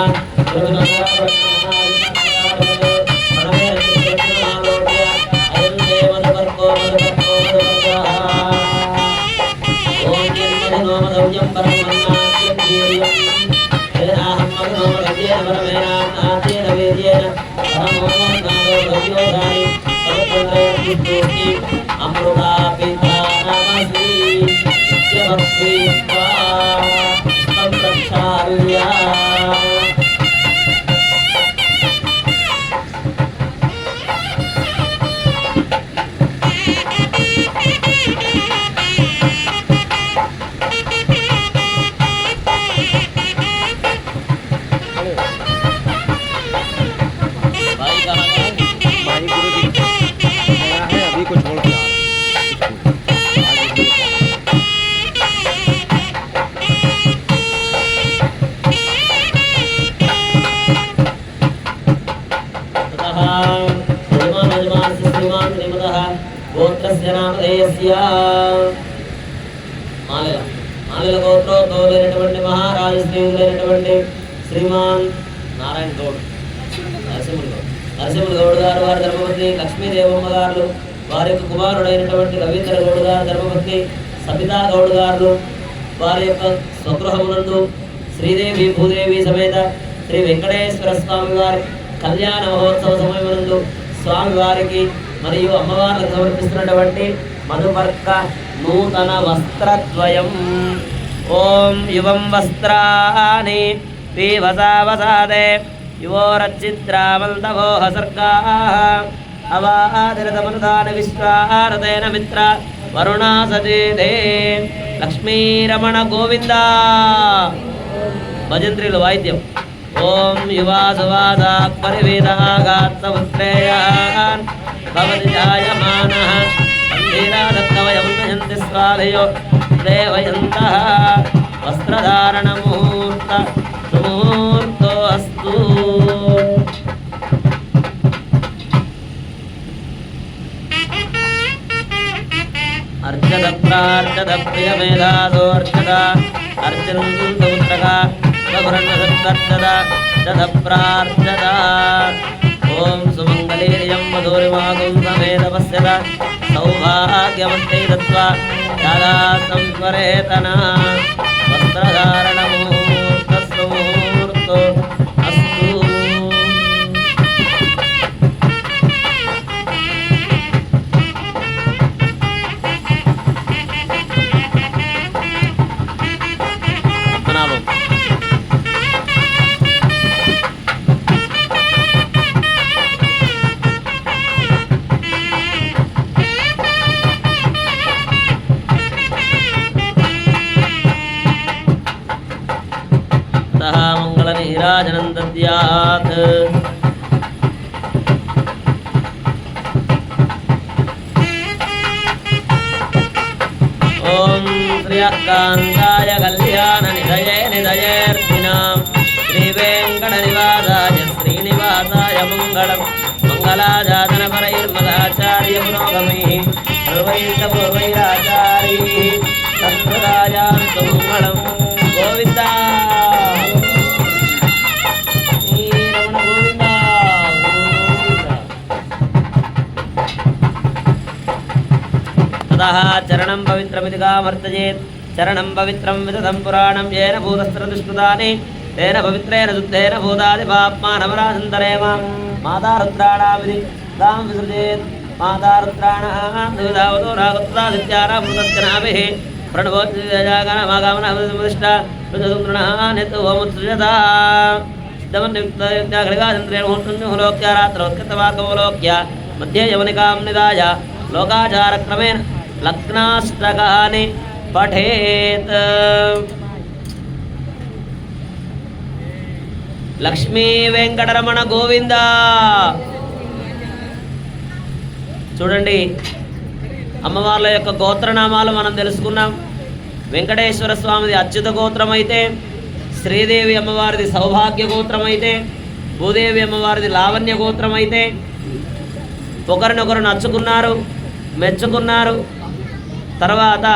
श्रीमान नारायण गौड़ నరసింహులు గౌడ్ గారు వారి ధర్మపత్ని లక్ష్మీదేవమ్మ గారు వారి యొక్క కుమారుడైనటువంటి రవీంద్ర గౌడ్ గారు ధర్మపత్ని సబితా గౌడ్ గారు వారి యొక్క స్వగృహమునందు శ్రీదేవి భూదేవి సమేత శ్రీ వెంకటేశ్వర స్వామి వారి కళ్యాణ మహోత్సవ సమయమునందు స్వామి వారికి మరియు అమ్మవారికి సమర్పిస్తున్నటువంటి మధుపర్క నూతన వస్త్రద్వయం ఓం యువం వస్త్రాని పీవసావసాదే యువోరచిద్రామంతవోహ సర్గాః అవాదిరతమనుదాన విశ్వారదేన మిత్ర వరుణా సచేదే లక్ష్మీరమణ గోవింద భజంత్రిలు వాయిద్యం ఓం యువాసువాసాక్ పరివేదాగాత్సముత్రేయాన్ భవతి జాయమానః సంధీరాదత్తవయమున్నయంతి స్వాధయో దేవయంతః వస్త్రధారణముహూర్త సుముహూర్తో అస్తు అర్చద ప్రార్చద ప్రియమేధాసోర్చద అర్చనంతుత్రక సభరణసర్చద చద ప్రార్చద ఓం సుమంగళీర్యం మధురిమాగం సమేతపశ్యద సౌభాగ్యవంతై దత్వా దాదా సంస్వరేతన వస్త్రధారణముహూర్తస్సు ముహూర్తో అస్తు मंगलनीराजनं दद्यात् ओम श्रीकांताय कल्याण निधये निधयेर्थिनां श्रीवेंकटनिवासाय श्रीनिवासाय मंगलम् मंगलाजातन परैर्मदाचार्य मनोगमैः सर्वैर्पूर्वैराचार्यैः तत्प्रदायान्तु मंगलम् गोविन्दा चरणं पवित्रमिति कामर्तयेत् चरणं पवित्रं विदधं पुराणं येन भूतस्त्रदुष्कृतानि तेन पवित्रेण शुद्धेन भूतादिपाप्मानवरासन्तरेम माता रुद्राणामिति तां विसृजेत् माता रुद्राणां द्विधावतो रागत्तादित्यानामृतस्कनाभिः प्रणवोत्तिजागनमागामनः नेतुवमुत्सृजता दमन्युक्तयुक्ताघ्रिकाचन्द्रेण मुहूर्तन्युलोक्य रात्रोत्कृतमार्गमोलोक्य मध्ये यवनिकां निधाय लोकाचारक्रमेण लग्नाष्टकानि पठेत् लक्ष्मी వెంకటరమణ గోవింద చూడండి అమ్మవార్ల యొక్క గోత్రనామాలు మనం తెలుసుకున్నాం. వెంకటేశ్వర స్వామిది అచ్యుత గోత్రం అయితే, శ్రీదేవి అమ్మవారిది సౌభాగ్య గోత్రం అయితే, భూదేవి అమ్మవారిది లావణ్య గోత్రం అయితే ఒకరినొకరు నచ్చుకున్నారు, మెచ్చుకున్నారు. తర్వాత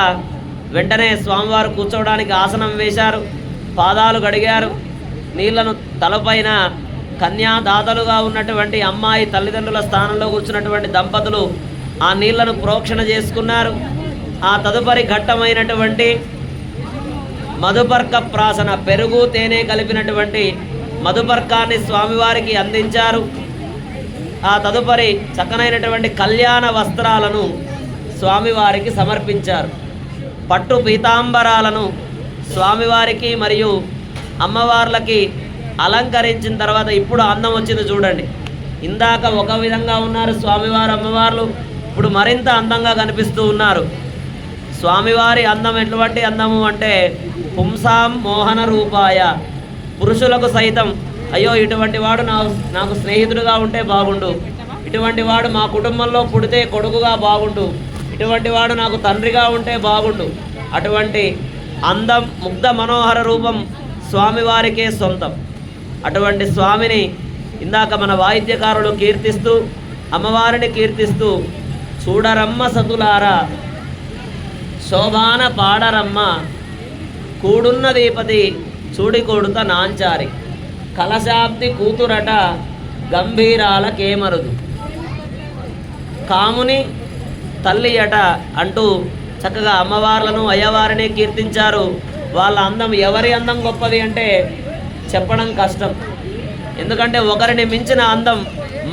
వెంటనే స్వామివారు కూర్చోవడానికి ఆసనం వేశారు, పాదాలు కడిగారు, నీళ్లను తలపైన కన్యాదాతలుగా ఉన్నటువంటి అమ్మాయి తల్లిదండ్రుల స్థానంలో కూర్చున్నటువంటి దంపతులు ఆ నీళ్లను ప్రోక్షణ చేసుకున్నారు. ఆ తదుపరి ఘట్టమైనటువంటి మధుపర్క ప్రాసన, పెరుగు తేనె కలిపినటువంటి మధుపర్కాన్ని స్వామివారికి అందించారు. ఆ తదుపరి చక్కనైనటువంటి కళ్యాణ వస్త్రాలను స్వామివారికి సమర్పించారు. పట్టు పీతాంబరాలను స్వామివారికి మరియు అమ్మవార్లకి అలంకరించిన తర్వాత ఇప్పుడు అందం వచ్చింది చూడండి. ఇందాక ఒక విధంగా ఉన్నారు స్వామివారు అమ్మవార్లు, ఇప్పుడు మరింత అందంగా కనిపిస్తూ ఉన్నారు. స్వామివారి అందం ఎటువంటి అందము అంటే పుంసాం మోహన రూపాయ, పురుషులకు సైతం అయ్యో ఇటువంటి వాడు నాకు స్నేహితుడుగా ఉంటే బాగుండు, ఇటువంటి వాడు మా కుటుంబంలో పుడితే కొడుకుగా బాగుండు, ఇటువంటి వాడు నాకు తండ్రిగా ఉంటే బాగుండు, అటువంటి అందం ముగ్ధ మనోహర రూపం స్వామివారికే సొంతం. అటువంటి స్వామిని ఇందాక మన వాయిద్యకారులు కీర్తిస్తూ అమ్మవారిని కీర్తిస్తూ చూడరమ్మ సతులారా శోభాన పాడరమ్మ కూడున్న దీపతి చూడికొడుత నాంచారి కలశాబ్ది కూతురట గంభీరాల కేమరుదు కాముని తల్లి అట అంటూ చక్కగా అమ్మవార్లను అయ్యవారిని కీర్తించారు. వాళ్ళ అందం ఎవరి అందం గొప్పది అంటే చెప్పడం కష్టం, ఎందుకంటే ఒకరిని మించిన అందం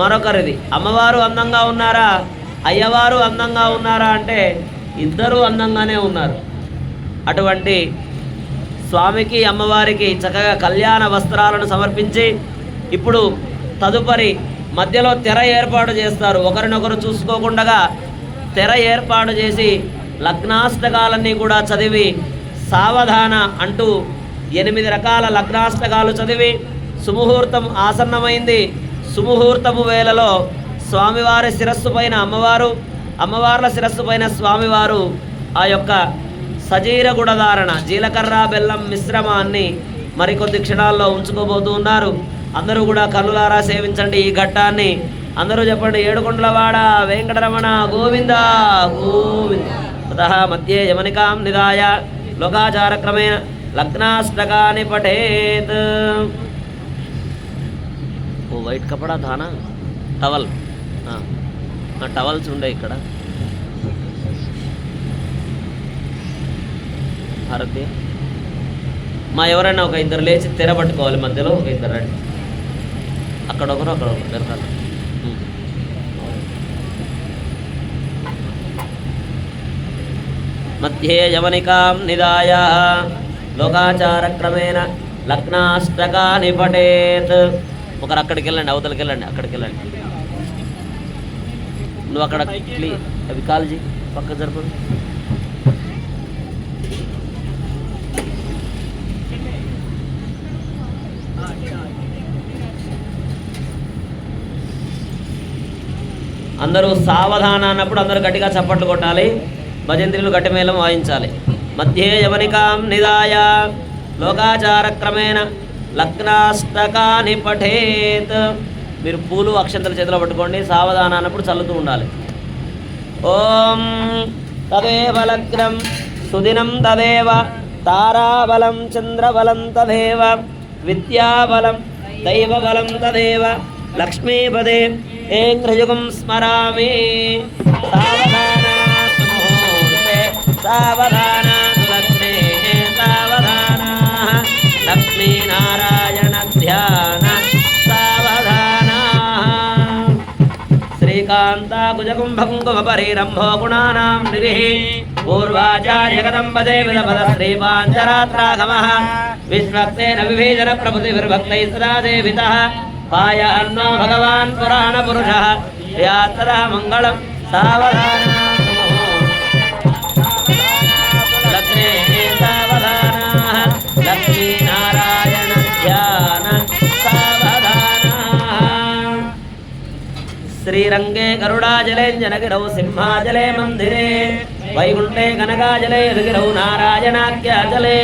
మరొకరిది. అమ్మవారు అందంగా ఉన్నారా, అయ్యవారు అందంగా ఉన్నారా అంటే ఇద్దరూ అందంగానే ఉన్నారు. అటువంటి స్వామికి అమ్మవారికి చక్కగా కళ్యాణ వస్త్రాలను సమర్పించి ఇప్పుడు తదుపరి మధ్యలో తెర ఏర్పాటు చేస్తారు. ఒకరినొకరు చూసుకోకుండా తెర ఏర్పాటు చేసి లగ్నాష్టకాలన్నీ కూడా చదివి సావధాన అంటూ 8 రకాల లగ్నాష్టకాలు చదివి సుముహూర్తం ఆసన్నమైంది. సుముహూర్తపు వేళలో స్వామివారి శిరస్సు పైన అమ్మవారు, అమ్మవార్ల శిరస్సు పైన స్వామివారు ఆ యొక్క సజీర గుడధారణ జీలకర్ర బెల్లం మిశ్రమాన్ని మరికొద్ది క్షణాల్లో ఉంచుకోబోతూ ఉన్నారు. అందరూ కూడా కన్నులారా సేవించండి ఈ ఘట్టాన్ని. అందరూ చెప్పండి, ఏడుకొండలవాడ వెంకటరమణ గోవింద గోవింద. తతః మధ్యే యమనికాం నిదాయ లోకాచారక్రమేణ లగ్నాష్టకాని పఠేత్. ఓ వైట్ కపడా థానా టవల్, టవల్స్ ఉండే ఇక్కడ భారతీయ. మా ఎవరైనా ఒక ఇద్దరు లేచి తెర పట్టుకోవాలి, మధ్యలో ఒక ఇద్దరు రండి, అక్కడ ఒకరు అక్కడ ఒకరు దొరకాలి. మధ్యే యవనికాం నిదాయ లోకాచారక్రమేణ లగ్నాష్టకాని పఠేత్. ఒకరు అక్కడికి వెళ్ళండి, అవతలకి వెళ్ళండి, అక్కడికి వెళ్ళండి. నువ్వు అక్కడ అవి కాల్జీ పక్క జరుపు. అందరూ సావధాన అన్నప్పుడు అందరూ గట్టిగా చప్పట్లు కొట్టాలి, భజంత్రులు గట్టి మేళం వాయించాలి. మధ్యే యవనికాం నిదాయ లోకాచారక్రమేణ లగ్నాష్టకాని పఠేత్. మీరు పూలు అక్షంతల చేతిలో పట్టుకోండి, సావధాన అన్నప్పుడు చల్లుతూ ఉండాలి. ఓం తదేవ లగ్నం సుదినం తదేవ తారాబలం చంద్రబలం తదేవ విద్యాబలం దైవబలం తదేవ లక్ష్మీపదే ఏంఘ్రయుగం స్మరామి. సావధాన సుముహూర్తే సావధాన సులగ్నే సావధాన లక్ష్మీనారాయణ ధ్యాన సావధాన. శ్రీకాంతాకుజకుంభకుంకుమపరిరంభో గుణానాం నిధిః పూర్వాచార్యగతంపదే విదపద శ్రీపాంచరాత్రాగమః విశ్వక్సేన విభీజన ప్రభుతిర్భక్తైః సదా సేవితః పాయ అన్నో భగవాన్ పురాణ పురుషః యాత్రా మంగళం. సావధాన లగ్నే సావధాన లక్ష్మీనారాయణ ధ్యాన సావధాన. శ్రీరంగే గరుడాజలేంజనగిరౌ సింహాజలే మందిరే వైకుంఠే కనకాజలే యదుగిరౌ నారాయణాఖ్యాజలే.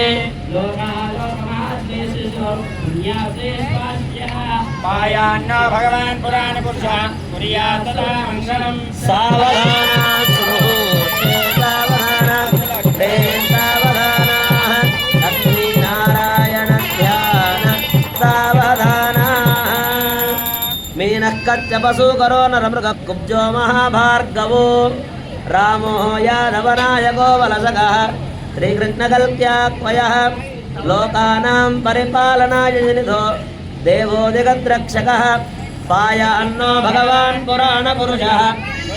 పాయాన్న భగవాన్ పురాణ పురుష కుర్యాత్ సదా మంగళం. సావధాన సుముహూర్తే సావధాన कच्चपसूकरो नरमृगकुब्जो महाभार्गवो रामो यादवनायको वलसकः श्रीकृष्णकल्प्याक्वयः लोकानां परिपालनाय जनितो देवो जगद्रक्षकः पायान्नो भगवान् पुराणपुरुषः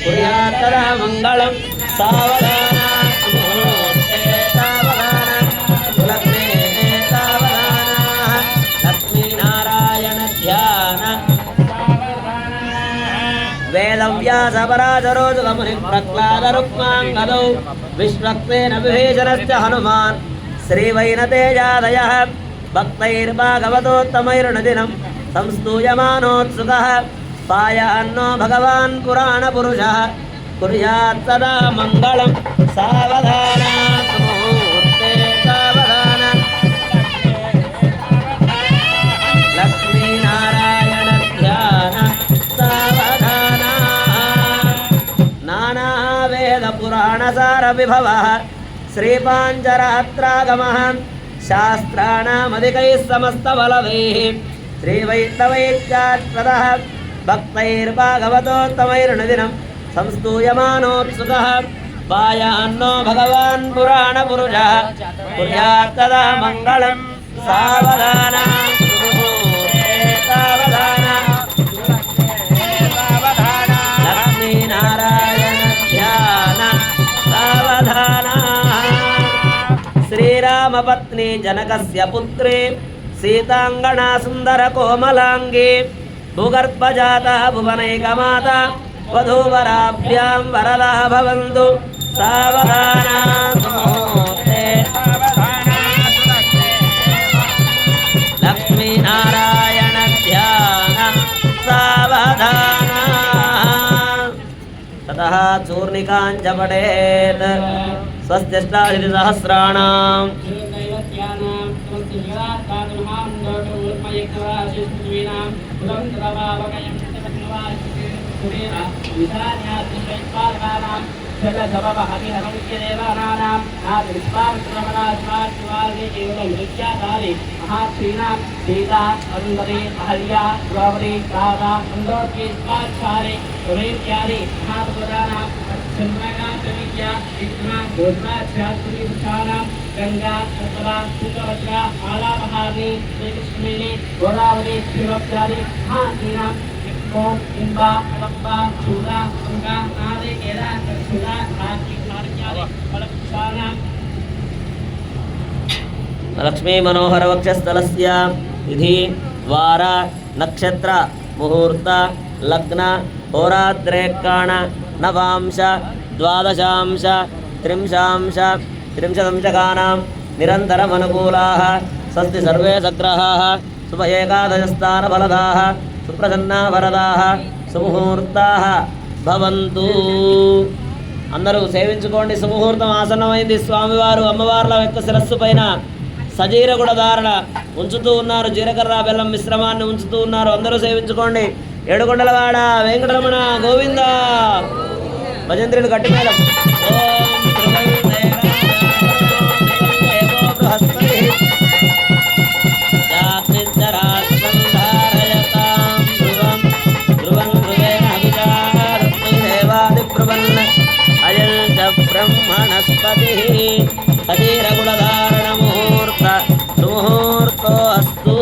कुर्यात् तदा मङ्गलं सावधाना मुहूर्ते सावधाना लग्ने सावधाना लक्ष्मीनारायण ध्यान वेदव्यासपराशरो जुगमुनिः प्रह्लादरुक्माङ्गदौ विश्वक्सेन विभीषणश्च हनुमान् श्रीवैनतेजादयः भक्तैर्भागवतोत्तमैर्नदिनं संस्तूयमानोत्सुकः पायान्नो भगवान् पुराणपुरुषः कुर्यात् सदा मङ्गलं सावधाना मुहूर्ते सावधाना लक्ष्मीनारायण ध्यान सावधाना नानावेदपुराणसारविभवः श्रीपाञ्चरात्रागमः शास्त्राणामधिकैः समस्तबलदैः श्रीवैष्णवैक्यात्पदः भक्तैर्भागवतोत्तमैर्नदिनं संस्तूयमानोत्सुकः पायान्नो भगवान् पुराणपुरुषः कुर्यात् तदा मङ्गलं सावधाना सावधाना लक्ष्मीनारायण ध्यान सावधाना श्रीरामपत्नी जनकस्य पुत्री सीतांगना सुंदर कोमलांगी भूगर्भजाता भुवनैकमाता वधूवराभ्यां वरदा भवन्तु सावधाना मुहूर्ते लक्ष्मीनारायण ध्यान सावधाना ततः चूर्णिकाञ्च पठेत् स्वस्तिष्ठादिसहस्राणाम् सीता अरुंधति अहल्या द्रौपदी राधा इंदौर पाचारे इत्यादि महापुराणां चंद्रका इतना घोषणा शास्त्री विशालां गंगा सतरा सुतवत्रा आला महानी श्रीकृष्णेनी गोदावरी शिवप्यादि महातीनां ओम इंबा लंबा चूड़ा गंगा आदि केदा चूड़ा आदि कार्यादि फलपुष्पाणां लक्ष्मी मनोहर वक्षस्थलस्य तिथि वार नक्षत्र मुहूर्त लग्न होरात्रेकाण नवांश द्वादशांश त्रिंशांश त्रिंशदंशकानां निरन्तरमनुकूलाः स्वस्ति सर्वे सग्रहाः शुभ एकादशस्थानफलदाः सुप्रसन्ना वरदाः सुमुहूर्ताः भवन्तु అందరూ సేవించుకోండి సుముహూర్తం ఆసన్నమైంది స్వామివారు అమ్మవార్ల యొక్క శిరస్సు పైన సజీరగుడ ధారణ ఉంచుతూ ఉన్నారు జీలకర్ర బెల్లం మిశ్రమాన్ని ఉంచుతూ ఉన్నారు అందరూ సేవించుకోండి ఏడుకొండలవాడ వెంకటరమణ గోవింద భజంత్రులు గట్టి మేళం ब्रह्मणस्पति सजीरगुणधारण मुहूर्त सुमुहूर्तो अस्तु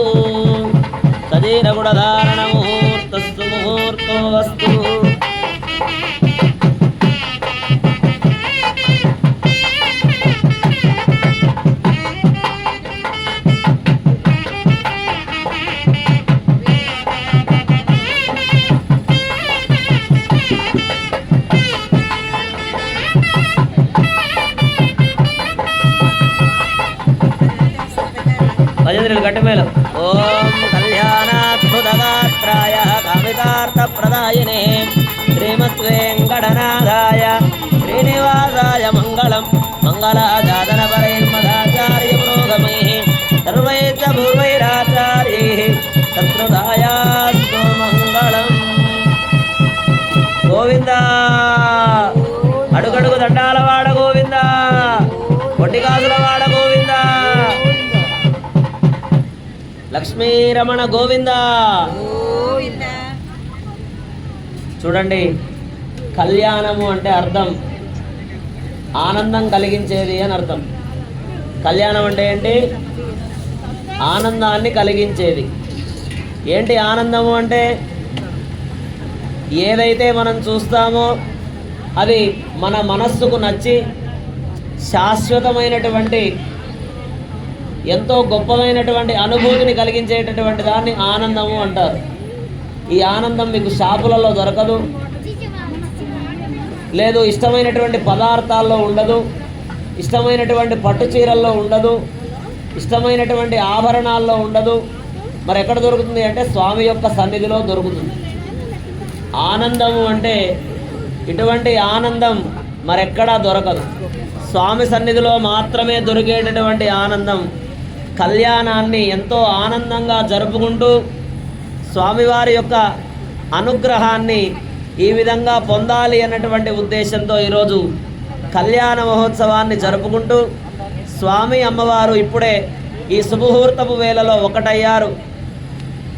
सजीरगुणधारण मुहूर्त सुमुहूर्तो अस्तु भजन्द्रिल गट्टमेल ओम कल्याणाद्भुतगात्राय कामितार्थप्रदायिने श्रीमद्वेङ्कटनाथाय श्रीनिवासाय मङ्गलं मङ्गलाजातनपरैर्मदाचार्य पुरोगमैः सर्वैश्च पूर्वैराचार्यैः तत्कृतायास्तु मङ्गलम् गोविन्द अडुगडुगु दण्डालवाड गोविन्द कोट्टिकासुलवाड गोविन्द लक्ष्मी रमण गोविंद చూడండి, కళ్యాణము అంటే అర్థం ఆనందం కలిగించేది అని అర్థం. కళ్యాణం అంటే ఏంటి? ఆనందాన్ని కలిగించేది. ఏంటి ఆనందము అంటే? ఏదైతే మనం చూస్తామో అది మన మనస్సుకు నచ్చి శాశ్వతమైనటువంటి ఎంతో గొప్పమైనటువంటి అనుభూతిని కలిగించేటటువంటి దాన్ని ఆనందము అంటారు. ఈ ఆనందం మీకు షాపులలో దొరకదు, లేదు ఇష్టమైనటువంటి పదార్థాల్లో ఉండదు, ఇష్టమైనటువంటి పట్టు చీరల్లో ఉండదు, ఇష్టమైనటువంటి ఆభరణాల్లో ఉండదు. మరి ఎక్కడ దొరుకుతుంది అంటే స్వామి యొక్క సన్నిధిలో దొరుకుతుంది. ఆనందము అంటే ఇటువంటి ఆనందం మరెక్కడా దొరకదు. స్వామి సన్నిధిలో మాత్రమే దొరికేటటువంటి ఆనందం. కళ్యాణాన్ని ఎంతో ఆనందంగా జరుపుకుంటూ స్వామివారి యొక్క అనుగ్రహాన్ని ఈ విధంగా పొందాలి అన్నటువంటి ఉద్దేశంతో ఈరోజు కళ్యాణ మహోత్సవాన్ని జరుపుకుంటూ స్వామి అమ్మవారు ఇప్పుడే ఈ శుభముహూర్తపు వేళలో ఒకటయ్యారు.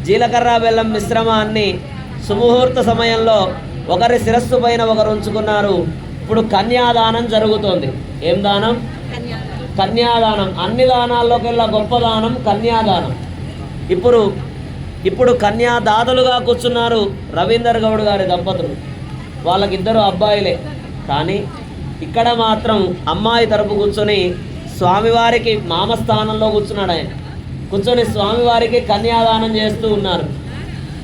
జీలకర్ర బెల్లం మిశ్రమాన్ని శుభముహూర్త సమయంలో ఒకరి శిరస్సు పైన ఒకరు ఉంచుకున్నారు. ఇప్పుడు కన్యాదానం జరుగుతోంది. ఏం దానం? కన్యాదానం. అన్ని దానాల్లోకెల్లా గొప్ప దానం కన్యాదానం. ఇప్పుడు కన్యాదాతలుగా కూర్చున్నారు రవీందర్ గౌడ్ గారి దంపతులు. వాళ్ళకిద్దరు అబ్బాయిలే, కానీ ఇక్కడ మాత్రం అమ్మాయి తరపు కూర్చొని స్వామివారికి మామస్థానంలో కూర్చున్నాడు. ఆయన కూర్చొని స్వామివారికి కన్యాదానం చేస్తూ ఉన్నారు.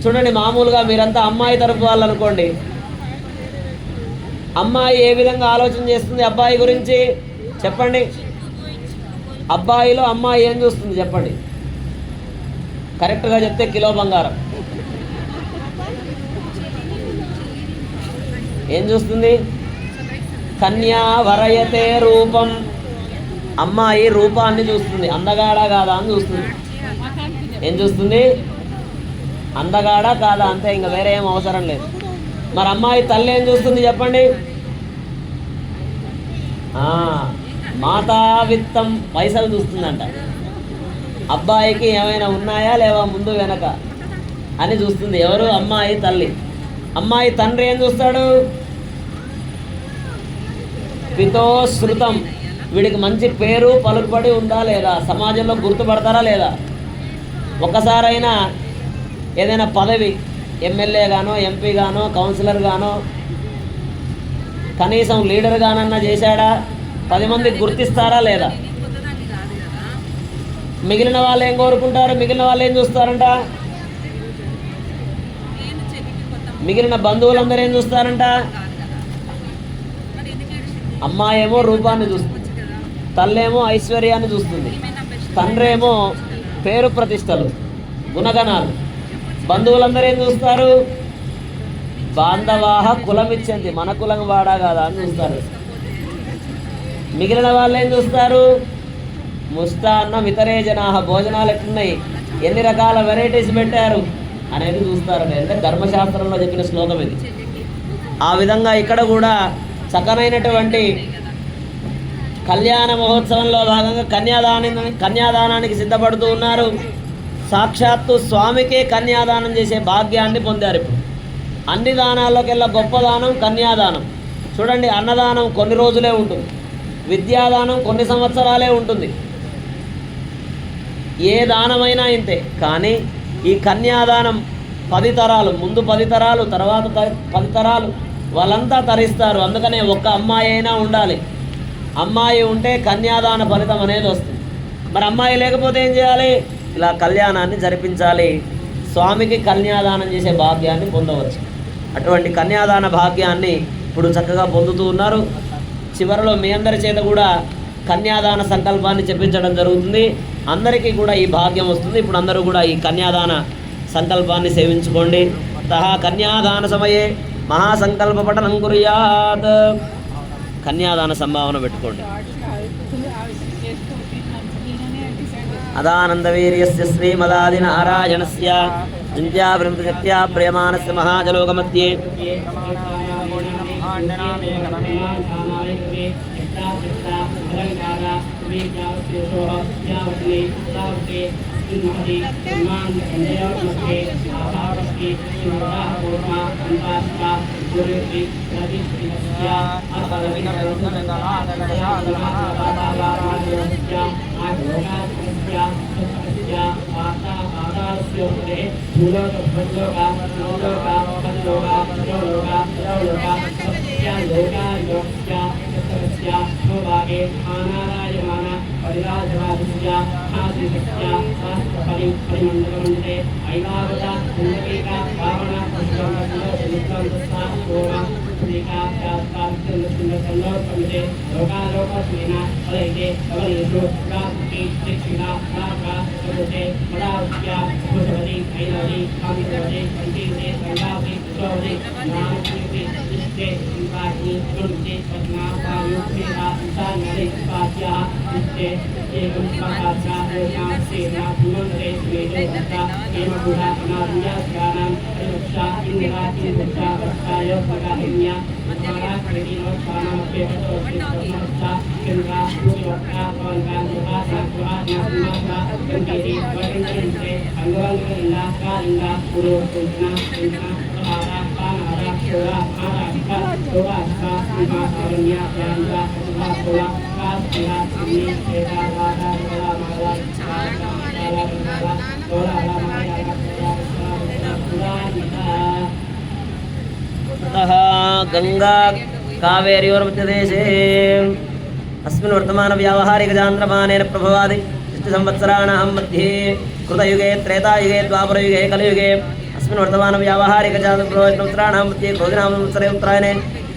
చూడండి, మామూలుగా మీరంతా అమ్మాయి తరపు వాళ్ళు అనుకోండి, అమ్మాయి ఏ విధంగా ఆలోచన చేస్తుంది అబ్బాయి గురించి చెప్పండి. అబ్బాయిలో అమ్మాయి ఏం చూస్తుంది చెప్పండి? కరెక్ట్గా చెప్తే కిలో బంగారం. ఏం చూస్తుంది? కన్యా వరయతే రూపం. అమ్మాయి రూపాన్ని చూస్తుంది, అందగాడా కాదా అని చూస్తుంది. ఏం చూస్తుంది? అందగాడా కాదా, అంతే, ఇంకా వేరే ఏం అవసరం లేదు. మరి అమ్మాయి తల్లి ఏం చూస్తుంది చెప్పండి? మాతా విత్తం, పైసలు చూస్తుందంట. అబ్బాయికి ఏమైనా ఉన్నాయా లేవా ముందు వెనక అని చూస్తుంది. ఎవరు? అమ్మాయి తల్లి. అమ్మాయి తండ్రి ఏం చూస్తాడు? పితోశ్రుతం, వీడికి మంచి పేరు పలుకుబడి ఉందా లేదా, సమాజంలో గుర్తుపడతారా లేదా, ఒకసారైనా ఏదైనా పదవి ఎమ్మెల్యే గానో ఎంపీ గానో కౌన్సిలర్ గానో కనీసం లీడర్ గానన్నా చేశాడా, 10 మంది గుర్తిస్తారా లేదా? మిగిలిన వాళ్ళు ఏం కోరుకుంటారు? మిగిలిన వాళ్ళు ఏం చూస్తారంట? మిగిలిన బంధువులందరూ ఏం చూస్తారంట? అమ్మాయి ఏమో రూపాన్ని చూస్తుంది, తల్లేమో ఐశ్వర్యాన్ని చూస్తుంది, తండ్రేమో పేరు ప్రతిష్టలు గుణగణాలు. బంధువులందరూ ఏం చూస్తారు? బాంధవాహ కులం ఇచ్చింది, మన కులం వాడా కాదా అని చూస్తారు. మిగిలిన వాళ్ళు ఏం చూస్తారు? ముష్టాన్నం ఇతరే జనాహ, భోజనాలు ఎట్లున్నాయి, ఎన్ని రకాల వెరైటీస్ పెట్టారు అనేది చూస్తారు. అంటే ధర్మశాస్త్రంలో చెప్పిన శ్లోకం ఇది. ఆ విధంగా ఇక్కడ కూడా చక్కనైనటువంటి కళ్యాణ మహోత్సవంలో భాగంగా కన్యాదానానికి సిద్ధపడుతూ ఉన్నారు. సాక్షాత్తు స్వామికే కన్యాదానం చేసే భాగ్యాన్ని పొందారు. ఇప్పుడు అన్ని దానాల్లోకెల్లా గొప్ప దానం కన్యాదానం. చూడండి, అన్నదానం కొన్ని రోజులే ఉంటుంది, విద్యాదానం కొన్ని సంవత్సరాలే ఉంటుంది, ఏ దానమైనా ఇంతే. కానీ ఈ కన్యాదానం 10 తరాలు, ముందు 10 తరాలు, తర్వాత 10 తరాలు వాళ్ళంతా తరిస్తారు. అందుకనే ఒక్క అమ్మాయి అయినా ఉండాలి. అమ్మాయి ఉంటే కన్యాదాన ఫలితం అనేది వస్తుంది. మరి అమ్మాయి లేకపోతే ఏం చేయాలి? ఇలా కళ్యాణాన్ని జరిపించాలి, స్వామికి కన్యాదానం చేసే భాగ్యాన్ని పొందవచ్చు. అటువంటి కన్యాదాన భాగ్యాన్ని ఇప్పుడు చక్కగా పొందుతూ ఉన్నారు. చివరిలో మీ అందరి చేత కూడా కన్యాదాన సంకల్పాన్ని చెప్పించడం జరుగుతుంది. అందరికీ కూడా ఈ భాగ్యం వస్తుంది. ఇప్పుడు అందరూ కూడా ఈ కన్యాదాన సంకల్పాన్ని సేవించుకోండి. తహా కన్యాదాన సమయే మహాసంకల్ప పఠనం కుర్యాత్. కన్యాదాన సంభావన పెట్టుకోండి. అదానందవీర్యస్య శ్రీమదాది నారాయణస్య చింత్యాభిమృతశక్త్యా ప్రియమానస్య మహాజలోకమధ్యే े Raga, Vika, Yoso, Yavati, Lavati, Inmati, Iman, Kandaya, Mati, Ahavasti, Shura, Burma, Antasta, Guriti, Radis, Inasya, Apalavina, Rukana, Radha, अतः गंगा कावेर्योर्मध्यदेशे अस्मिन् वर्तमान व्यावहारिकजान्द्रमानेन प्रभवादि संवत्सराणां मध्ये कृतयुगे त्रेतायुगे द्वापरयुगे कलियुगे अस्मिन् वर्तमान व्यावहारिकजान्द्रमाणां मध्ये क्रोधिनाम संवत्सरे उत्तरायणे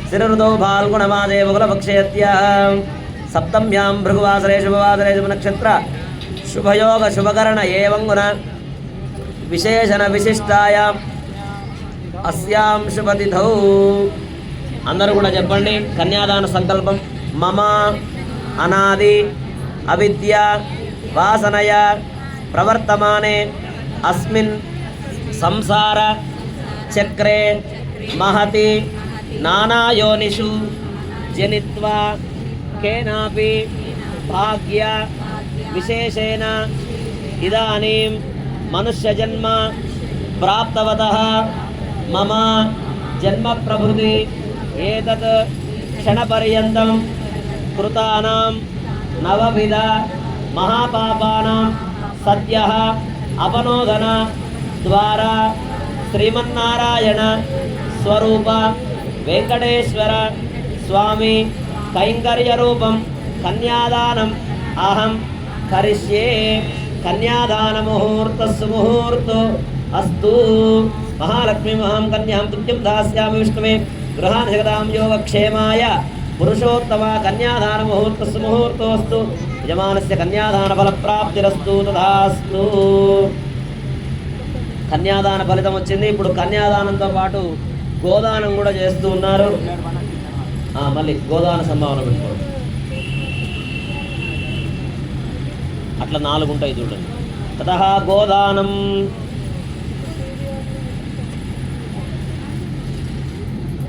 शिरऋतौ फाल्गुणमासे बकुलपक्षे अद्य सप्तम्यां भृगुवासरे शुभवासरे शुभनक्षत्र शुभयोग शुभकरण एवं गुण विशेषण विशिष्टायां अस्यां शुभतिथौ అందరూ కూడా చెప్పండి కన్యాదాన సంకల్పం మమ అనాది అవిద్య వాసనయ ప్రవర్తమానే అస్మిన్ సంసార చక్రే మహతి నానాయోనిషు జనిత్వా కేనాపి భాగ్య విశేషేణ ఇదానీం మనుష్యజన్మ ప్రాప్తవతః మమ జన్మ ప్రభృతి ఏతత్ క్షణపర్యంతం కృతానాం నవవిధ మహాపాపానాం సద్యః అపనోదన ద్వారా శ్రీమన్నారాయణ స్వరూప వెంకటేశ్వర స్వామి కైంకర్య రూపం కన్యాదానం అహం కరిష్యే కన్యాదాన ముహూర్తస్సు ముహూర్తో అస్తు महालक्ष्मी महां कन्यां तुभ्यं दास्यामि विष्णुवे गृहान् जगदां योगक्षेमाय पुरुषोत्तम कन्यादान मुहूर्तस्य मुहूर्तोऽस्तु यजमानस्य कन्यादान फलप्राप्तिरस्तु तथास्तु కన్యాదాన ఫలితం వచ్చింది. ఇప్పుడు కన్యాదానంతో పాటు గోదానం కూడా చేస్తూ ఉన్నారు. మళ్ళీ గోదాన సంభావన పెట్టుకోండి. అట్లా 4 ఉంటాయి చూడండి. తతః గోదానం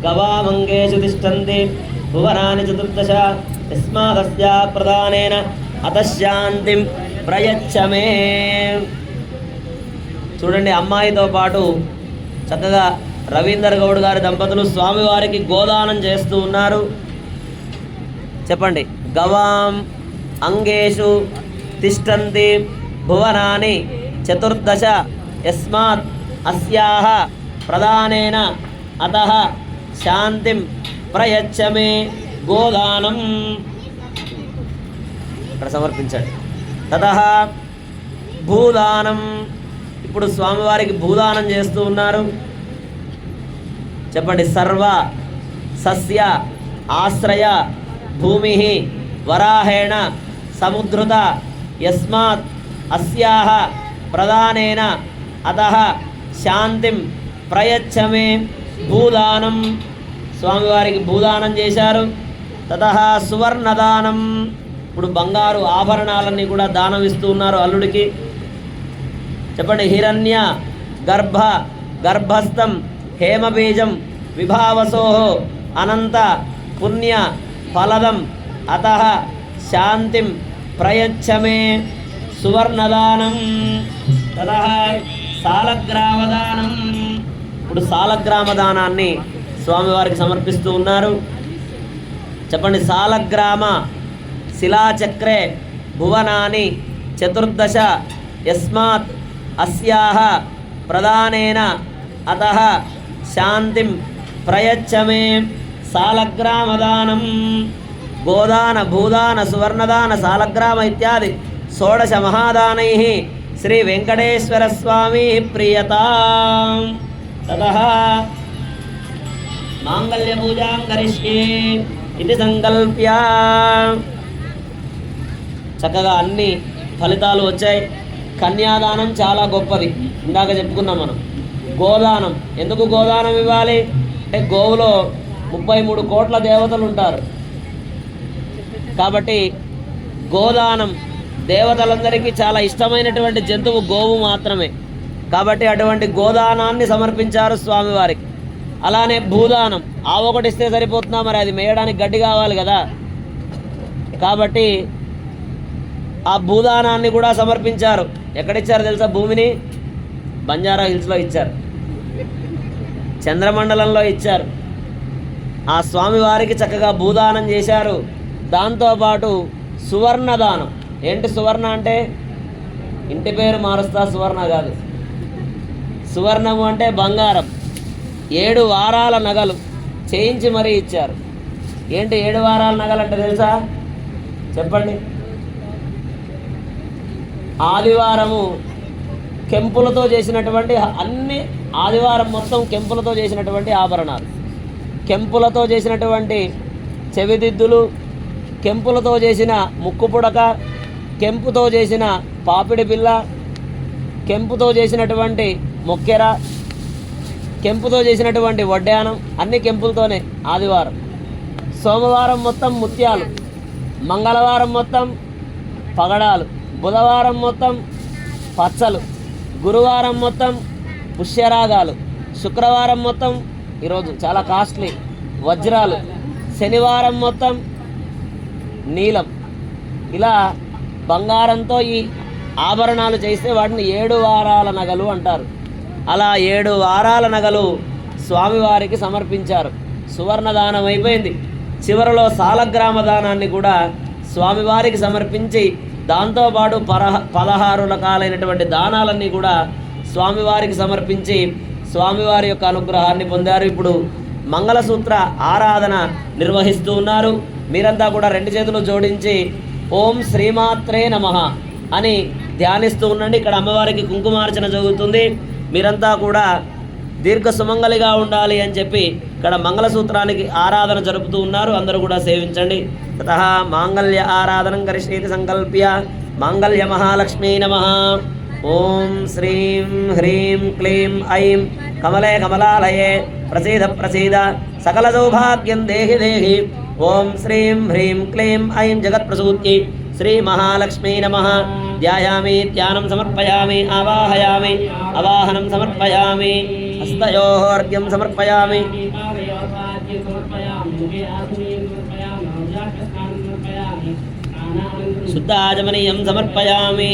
గవామంగేషు తిష్టంతి భువనాని చతుర్దశ యస్మాదస్య ప్రదానేన అతశాంతిం ప్రయచ్చమే. చూడండి, అమ్మాయితో పాటు చక్కగా రవీందర్ గౌడ్ గారి దంపతులు స్వామివారికి గోదానం చేస్తూ ఉన్నారు. చెప్పండి. గవాం అంగేషు తిష్టంతి భువనాని చతుర్దశ యస్మాత్ అస్యాహ ప్రదానేన అతః శాంతిం ప్రయచ్చమే. గోదానం ఇక్కడ సమర్పించండి. తతః భూదానం, ఇప్పుడు స్వామివారికి భూదానం చేస్తూ ఉన్నారు. చెప్పండి. సర్వ సస్య ఆశ్రయ భూమి వరాహేణ సముద్రుత యస్మాత్ అస్యాహ ప్రదానేన అతః శాంతిం ప్రయచ్చమే. భూదానం, స్వామివారికి భూదానం చేశారు. తతః సువర్ణదానం, ఇప్పుడు బంగారు ఆభరణాలన్నీ కూడా దానం ఇస్తూ ఉన్నారు అల్లుడికి. చెప్పండి. హిరణ్య గర్భ గర్భస్థం హేమబీజం విభావసో అనంత పుణ్య ఫలదం అతః శాంతిం ప్రయచ్చ మే సువర్ణదానం తతః సాలగ్రామదానం. ఇప్పుడు సాలగ్రామదానాన్ని స్వామివారికి సమర్పిస్తూ ఉన్నారు. చెప్పండి. సాలగ్రామ శిలాచక్రే భువనాని చతుర్దశ యస్మాత్ అస్యాహ ప్రదానేన అతః శాంతిం ప్రయచ్చ మే సాలగ్రామదానం. గోదాన భూదాన సువర్ణదాన సాలగ్రామ ఇత్యాది షోడశ మహాదానైః శ్రీ వెంకటేశ్వర స్వామి ప్రియతాం. తతః మాంగళ్య పూజాం కరిష్యే ఇది సంకల్ప్య. చక్కగా అన్ని ఫలితాలు వచ్చాయి. కన్యాదానం చాలా గొప్పది, ఇందాక చెప్పుకున్నాం మనం. గోదానం, ఎందుకు గోదానం ఇవ్వాలి అంటే గోవులో 33 కోట్ల దేవతలు ఉంటారు కాబట్టి గోదానం దేవతలందరికీ చాలా ఇష్టమైనటువంటి జంతువు గోవు మాత్రమే కాబట్టి అటువంటి గోదానాన్ని సమర్పించారు స్వామివారికి. అలానే భూదానం, ఆవు ఒకటి ఇస్తే సరిపోతుందా, మరి అది మేయడానికి గడ్డి కావాలి కదా, కాబట్టి ఆ భూదానాన్ని కూడా సమర్పించారు. ఎక్కడిచ్చారు తెలుసా? భూమిని బంజారా హిల్స్లో ఇచ్చారు, చంద్రమండలంలో ఇచ్చారు. ఆ స్వామివారికి చక్కగా భూదానం చేశారు. దాంతోపాటు సువర్ణదానం. ఏంటి సువర్ణ అంటే? ఇంటి పేరు మారుస్తా సువర్ణ కాదు. సువర్ణము అంటే బంగారం. 7 వారాల నగలు చేయించి మరీ ఇచ్చారు. ఏంటి 7 వారాల నగలు అంటే తెలుసా? చెప్పండి. ఆదివారము కెంపులతో చేసినటువంటి అన్ని, ఆదివారం మొత్తం కెంపులతో చేసినటువంటి ఆభరణాలు, కెంపులతో చేసినటువంటి చెవిదిద్దులు, కెంపులతో చేసిన ముక్కు పుడక, కెంపుతో చేసిన పాపిడి పిల్ల, కెంపుతో చేసినటువంటి మొక్కెర, కెంపుతో చేసినటువంటి వడ్డానం, అన్ని కెంపులతోనే ఆదివారం. సోమవారం మొత్తం ముత్యాలు, మంగళవారం మొత్తం పగడాలు, బుధవారం మొత్తం పచ్చలు, గురువారం మొత్తం పుష్యరాగాలు, శుక్రవారం మొత్తం ఈరోజు చాలా కాస్ట్లీ వజ్రాలు, శనివారం మొత్తం నీలం. ఇలా బంగారంతో ఈ ఆభరణాలు చేస్తే వాటిని 7 వారాల నగలు అంటారు. అలా 7 వారాల నగలు స్వామివారికి సమర్పించారు. సువర్ణదానం అయిపోయింది. చివరిలో సాలగ్రామ దానాన్ని కూడా స్వామివారికి సమర్పించి దాంతోపాటు 16 రకాలైనటువంటి దానాలన్నీ కూడా స్వామివారికి సమర్పించి స్వామివారి యొక్క అనుగ్రహాన్ని పొందారు. ఇప్పుడు మంగళసూత్ర ఆరాధన నిర్వహిస్తూ ఉన్నారు. మీరంతా కూడా 2 చేతులు జోడించి ఓం శ్రీమాత్రే నమః అని ధ్యానిస్తూ ఉండండి. ఇక్కడ అమ్మవారికి కుంకుమార్చన జరుగుతుంది. మీరంతా కూడా దీర్ఘ సుమంగళిగా ఉండాలి అని చెప్పి ఇక్కడ మంగళసూత్రానికి ఆరాధన జరుపుతూ ఉన్నారు. అందరూ కూడా సేవించండి. తతః మాంగళ్య ఆరాధనం కరిష్యేతి సంకల్ప్య మాంగళ్య మహాలక్ష్మీ నమః. ఓం శ్రీం హ్రీం క్లీం ఐం కమలే కమలాలయే ప్రసీద ప్రసీద సకల సౌభాగ్యం దేహి దేహి. ఓం శ్రీం హ్రీం క్లీం ఐం జగత్ప్రసూత్యై శ్రీ మహాలక్ష్మీ నమః. ధ్యాయామి, ధ్యానం సమర్పయామి, ఆవాహయామి, అవాహనం సమర్పయామి, హస్తయోర్ఘ్యం సమర్పయామి. శుద్ధాచమనీయం సమర్పయామి.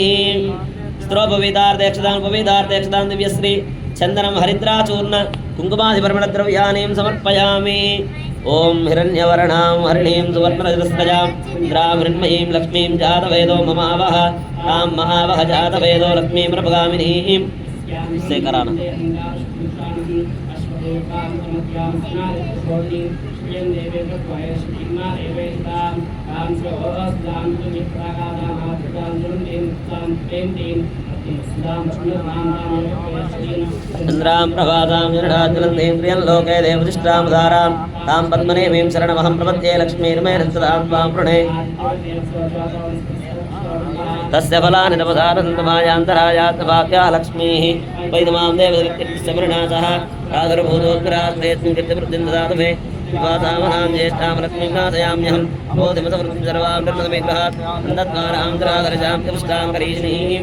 స్తోపవేదార్థేక్షదాం దివ్యశ్రీ చందనం హరిద్రాచూర్ణ కుంకుమాధిపరిమళద్రవ్యానీం సమర్పయామి. ఓం హిరణ్యవర్ణాం హరిణీం సువర్ణరజతస్రజాం ఇంద్రాం హిరణ్మయీం లక్ష్మీం జాతవేదో మమావహ తాం మహావహ జాతవేదో లక్ష్మీం ప్రభగామినీం. శేఖరాన చంద్రాం ప్రభాతాం జనడాచలందేంద్రియం లోకే దేవతిష్టాం ధారాం తాం పద్మనేమీం శరణమహం ప్రపద్యే లక్ష్మీర్మేరస్తదాం త్వాం ప్రణే. తస్య ఫలాని తపసారంతమాయాంతరాయాత్మవాక్యా లక్ష్మీః వైదమాం దేవదృత్యస్య పరిణాసః రాధుర్భూతోద్భరాశ్రేత్ం కీర్తివృద్ధిం దదాతు మే. विवासामहां ज्येष्ठां लक्ष्मीं नाशयाम्यहं बोधिमसमृद्धिं सर्वां निर्मलमेग्रहात् अन्धद्वारान्तरादर्शां पुष्टां करीष्णीं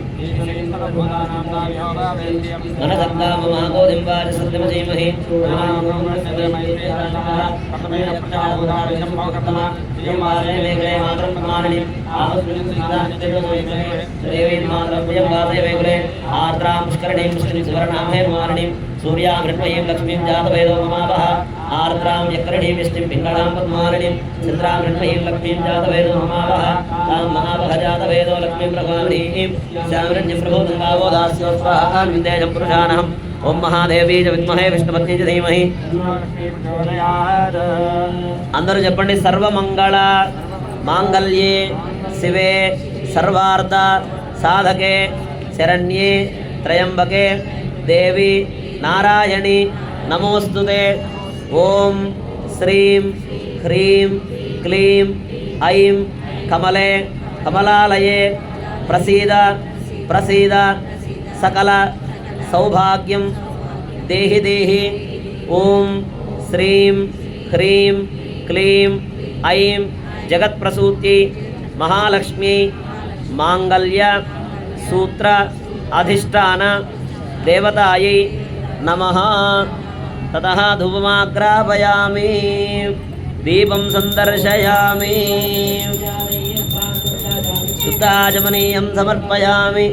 मनसत्ता ममागोधिं वाचसत्यमसीमहि आर्द्रां पुष्करणीं सुवर्णां हेमारणीं सूर्यां हृण्मयीं लक्ष्मीं जातवेदो ममावः आर्द्रां यकरणीं यष्टिं पिङ्गलां पद्मालिनीं चन्द्रां हृण्मयीं लक्ष्मीं जातवेदो ममावः तां महावः जातवेदो लक्ष्मीं प्रभावनीं श्यामरण्यं प्रभोदङ्गावो दास्योत्साहां विन्देजं पुरुषानहम् ॐ महादेवी च विद्महे विष्णुपत्नी च धीमहि అందరూ చెప్పండి సర్వమంగళ మాంగళ్యే శివే సర్వార్థ సాధకే శరణ్యే త్రయంబకే దేవి నారాయణి నమోస్తుతే ఓం శ్రీం హ్రీం క్లీం ఐం కమలే కమలాలయే ప్రసీద ప్రసీద సకల సౌభాగ్యం దేహి దేహి ఓం శ్రీం హ్రీం క్లీం ఐం జగత్ప్రసూతి మహాలక్ష్మి మాంగళ్య సూత్ర అధిష్టాన దేవతాయై నమః తతః ధూపమాగ్రాపయామి దీపం సందర్శయామి శుద్ధాచమనీయం సమర్పయామి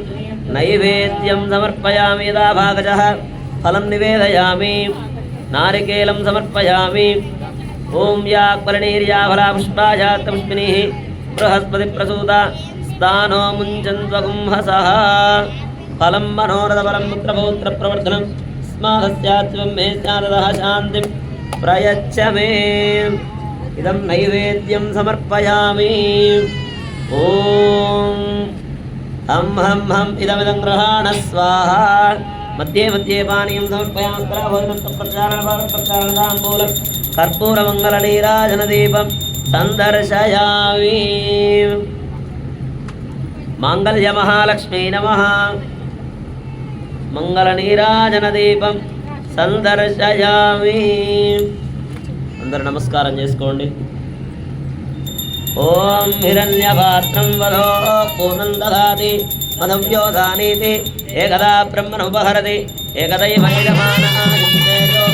నైవేద్యం సమర్పయామి యదా భాగజః ఫలం నివేదయామి నారికేలం సమర్పయామి ఓం యాక్బలనీర్యా ఫలా పుష్పాజాతపుష్పినిః బృహస్పతి ప్రసూత స్థానో ముంచన్త్వగుంహసః ఫలం మనోరథఫలం పుత్రపౌత్ర ప్రవర్ధనం స్మాదస్యాత్వం మే స్యాదః శాంతిం ప్రయచ్చ మే ఇదం నైవేద్యం సమర్పయామి ఓం హం హం హం ఇదమిదం గృహాణ స్వాహా మధ్యే మధ్యే పానీయం సమర్పయామి ప్రచారణతాంబూలం కర్పూరమంగళనీరాజనదీపం సందర్శయామి మాంగళ్య మహాలక్ష్మీ నమః మంగళనీరాజనదీపం సందర్శయామి అందరూ నమస్కారం చేసుకోండి ఓం హిరణ్యపాత్రం వదో పూర్ణం దదాతి మధవ్యోధానీతి ఏకదా బ్రహ్మణుపహరతి ఏకదైవ యజమానో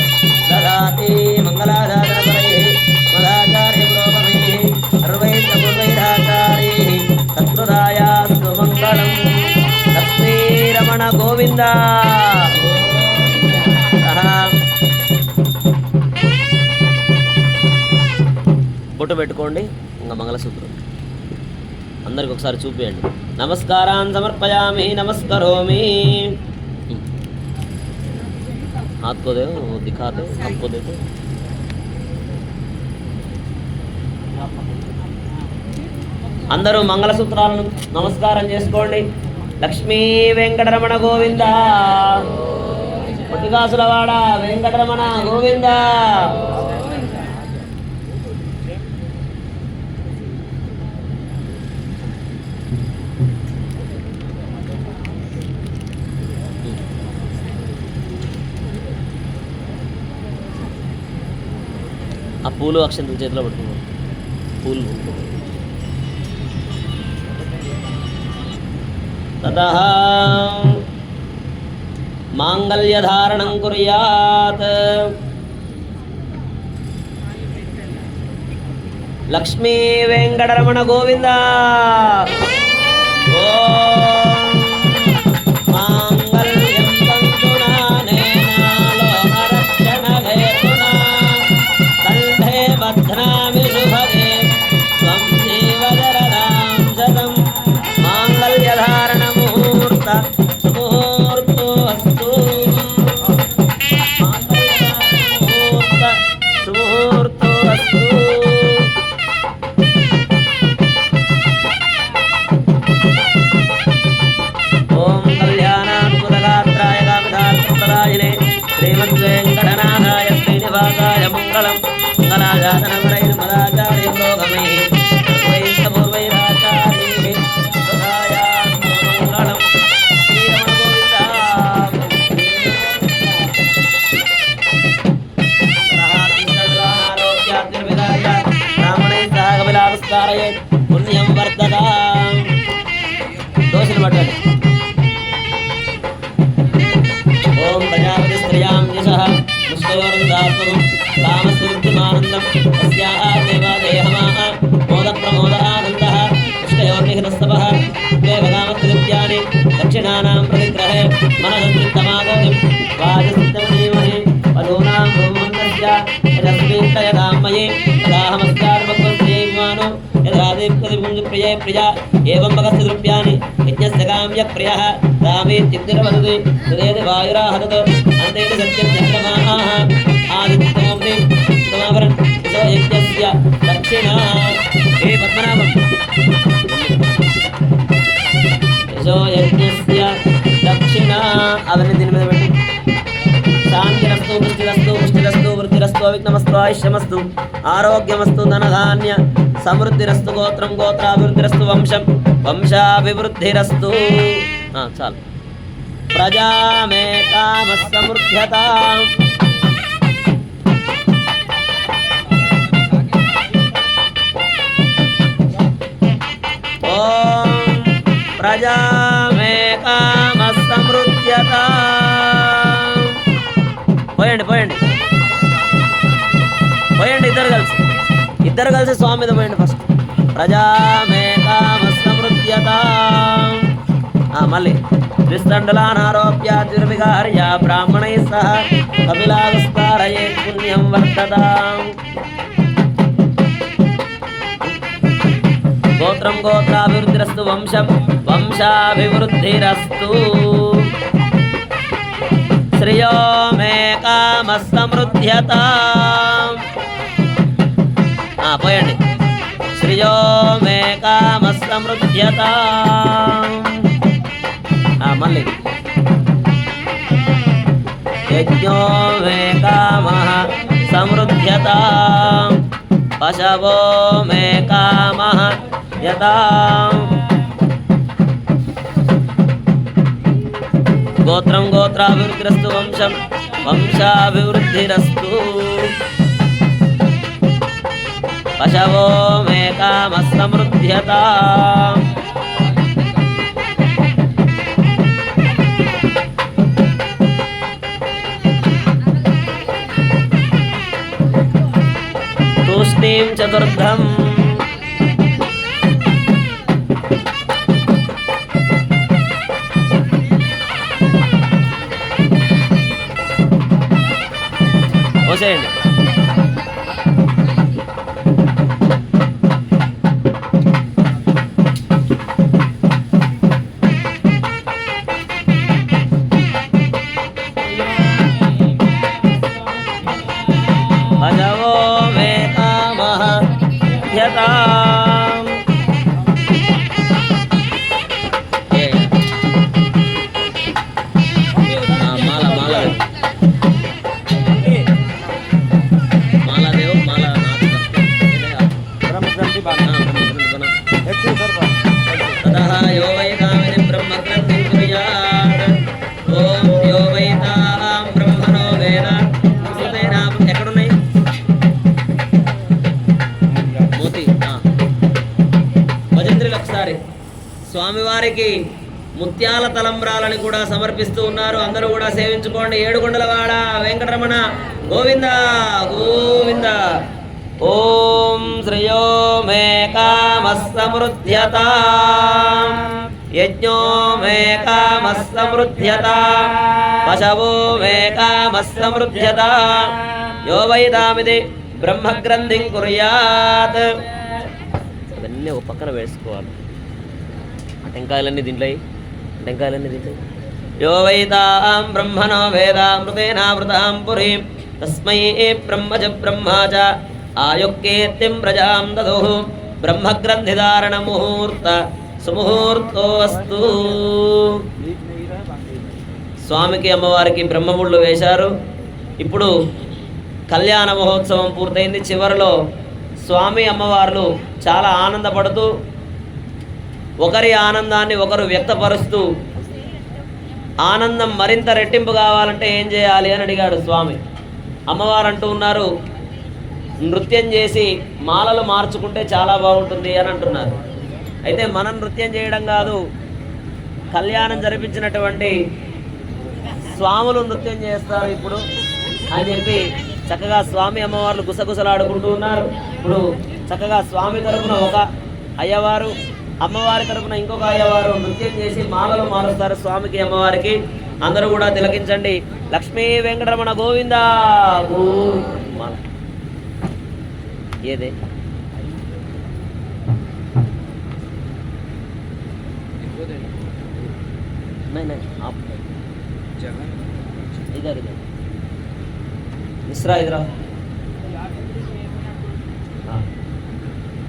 దదాతి మంగళాచార్యపరైః మదాచార్యపురోగమైః సర్వైర్పూర్వైరాచార్యైః సత్కృతాయాస్తు మంగళం లక్ష్మీరమణ గోవింద బొట్టు పెట్టుకోండి ఇంకా మంగళసూత్రం అందరికి ఒకసారి చూపియండి నమస్కారాన్ సమర్పయామి నమస్కరోమి हाथ को दो दिखा दो हमको दे दो అందరూ మంగళసూత్రాలను నమస్కారం చేసుకోండి లక్ష్మీ వెంకటరమణ గోవింద పొట్టిగాసులవాడ వెంకటరమణ గోవింద ఆ పూలు అక్షంతలు చేతిలో పట్టుకున్నాం పూలు తతః మాంగళ్యధారణం కుర్యాత్ లక్ష్మీ వెంకటరమణ గోవింద ఓం మాంగళ్యం తంతునా నేనా లోకరక్షణ హేతునా కంఠే బధ్నామి శుభగే త్వం జీవధరదాం శతం మాంగళ్యధారణ ముహూర్త సుముహూర్తోస్తు ముహూర్త సుముహూర్తోస్తు ధారయేత్ పుణ్యం వర్ధతాం. దోషలు పట్టాలి. ఓం ప్రజాపతి స్త్రియాం యశః ముష్కయోర్దాత్మం కామస్వృద్ధిమానందం తస్యాః దేవాదేహమాః మోదప్రమోద ఆనందః ముష్కయోర్నిహితస్తపః దేవకామస్త్రిత్యాని దక్షిణానాం ప్రతిగ్రహే మనసంతమాగోదిం వాజసిద్ధమనీమహి వధూనాం భూమన్నస్య యదస్మింతయదామయే తదాహమస్యార్మక్వస్యైమానో యదాదీప్తదిపుంజప్రియే ప్రియా ఏవం భగస్య ద్రవ్యాని యజ్ఞస్య కామ్యః ప్రియః రామేత్యుక్తిర్వదతి తదేతి వాయురాహతత్ అంతేతి సత్యం చక్రమాః ఆదిత్యమోగ్ని సమావరన్ యశో యజ్ఞస్య దక్షిణా. హే పద్మనాభం, యశో యజ్ఞస్య దక్షిణా అవన్నీ దీని మీద పెట్టి. శాంతిరస్తు పుష్టిరస్తు పుష్టిరస్తు వృద్ధిరస్తు అవిఘ్నమస్తు ఆయుష్యమస్తు ఆరోగ్యమస్తు ధనధాన్య సమృద్ధిరస్తు గోత్రం గోత్రాభివృద్ధిరస్తు వంశం వంశాభివృద్ధిరస్తు. చాలు. ప్రజామే కామః సమృద్ధ్యతాం. ఓం ప్రజామే కామః సమృద్ధ్యతాం. పోయండి పోయండి పోయండి, ఇద్దరు కలిసి స్వామి మీద పోయండి. ఫస్ట్ ప్రజామే కామః సమృద్ధ్యతాం. మళ్ళీ త్రిస్తండలానారోప్యాద్విర్విహార్య బ్రాహ్మణైః సహ కపిలాగస్పారయేత్ పుణ్యం వర్ధతాం. గోత్రం గోత్రాభివృద్ధిరస్తు వంశం వంశాభివృద్ధిరస్తు. శ్రియో మే కామః సమృద్ధ్యతాం. పోయండి. శ్రియో మే కామః సమృద్ధ్యతాం. మళ్ళీ యజ్ఞో మే కామః సమృద్ధ్యతాం. పశవో మే కామః యతాం. గోత్రం గోత్రాభివృద్ధిరస్తు వంశం వంశాభివృద్ధిరస్తు. పశవో మే కామః సమృద్ధ్యతాం. తూష్ణీం చతుర్థం. పోసేయండి. భజవో మే కామః యతాం. మాలాదేవ్ మాలా తతః యో వై కామిని బ్రహ్మగ్రంథిం కుర్యాత్. ఓం యో వై తాం బ్రహ్మణో వేద. ఎక్కడున్నాయి మోతి భజంత్రులు? ఒకసారి స్వామివారికి ముత్యాల తలంబ్రాలని కూడా సమర్పిస్తూ ఉన్నారు. అందరూ కూడా సేవించుకోండి. ఏడుకొండలవాడ వెంకటరమణ గోవింద గోవింద. ఓం శ్రియో మే కామః సమృద్ధ్యతాం. యజ్ఞో మే కామః సమృద్ధ్యతాం. పశవో మే కామః సమృద్ధ్యతాం. యో వై తామిది బ్రహ్మగ్రంథిం కుర్యాత్. అవన్నీ ఒక పక్కన వేసుకోవాలి. టెంకాయలన్నీ దీంట్లో యో వై తాం బ్రహ్మణో వేదామృతేనావృతాం పురీం తస్మై బ్రహ్మజ బ్రహ్మాచ ఆయుక్కేత్యం ప్రజాం దదుః. బ్రహ్మగ్రంథిధారణ ముహూర్త సుముహూర్తోస్తు. స్వామికి అమ్మవారికి బ్రహ్మముళ్ళు వేశారు. ఇప్పుడు కళ్యాణ మహోత్సవం పూర్తయింది. చివరిలో స్వామి అమ్మవార్లు చాలా ఆనందపడుతూ ఒకరి ఆనందాన్ని ఒకరు వ్యక్తపరుస్తూ ఆనందం మరింత రెట్టింపు కావాలంటే ఏం చేయాలి అని అడిగాడు స్వామి. అమ్మవారు అంటూ ఉన్నారు, నృత్యం చేసి మాలలు మార్చుకుంటే చాలా బాగుంటుంది అని అంటున్నారు. అయితే మనం నృత్యం చేయడం కాదు, కళ్యాణం జరిపించినటువంటి స్వాములు నృత్యం చేస్తారు ఇప్పుడు అని చెప్పి చక్కగా స్వామి అమ్మవార్లు గుసగుసలాడుకుంటూ ఉన్నారు. ఇప్పుడు చక్కగా స్వామి తరపున ఒక అయ్యవారు, అమ్మవారి తరపున ఇంకొక అయ్యవారు నృత్యం చేసి మాలలు మారుస్తారు స్వామికి అమ్మవారికి. అందరూ కూడా తిలకించండి. లక్ష్మీ వెంకటరమణ గోవింద మాల ఏదే इधर इधर मिश्रा इधर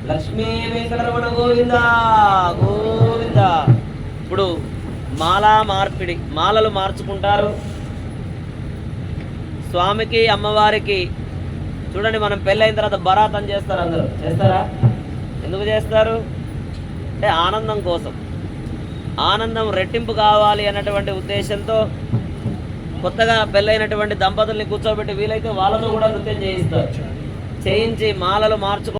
లక్ష్మీ వెంకటరమణ గోవింద గోవింద. ఇప్పుడు మాలా మార్పిడి, మాలలు మార్చుకుంటారు స్వామికి అమ్మవారికి. చూడండి, మనం పెళ్ళైన తర్వాత బరాతం చేస్తారు. అందరూ చేస్తారా? ఎందుకు చేస్తారు అంటే ఆనందం కోసం, ఆనందం రెట్టింపు కావాలి అన్నటువంటి ఉద్దేశంతో కొత్తగా పెళ్ళైనటువంటి దంపతుల్ని కూర్చోబెట్టి వీలైతే వాళ్ళతో కూడా నృత్యం చేయిస్తారు. చేయించి మాలలు మార్చుకో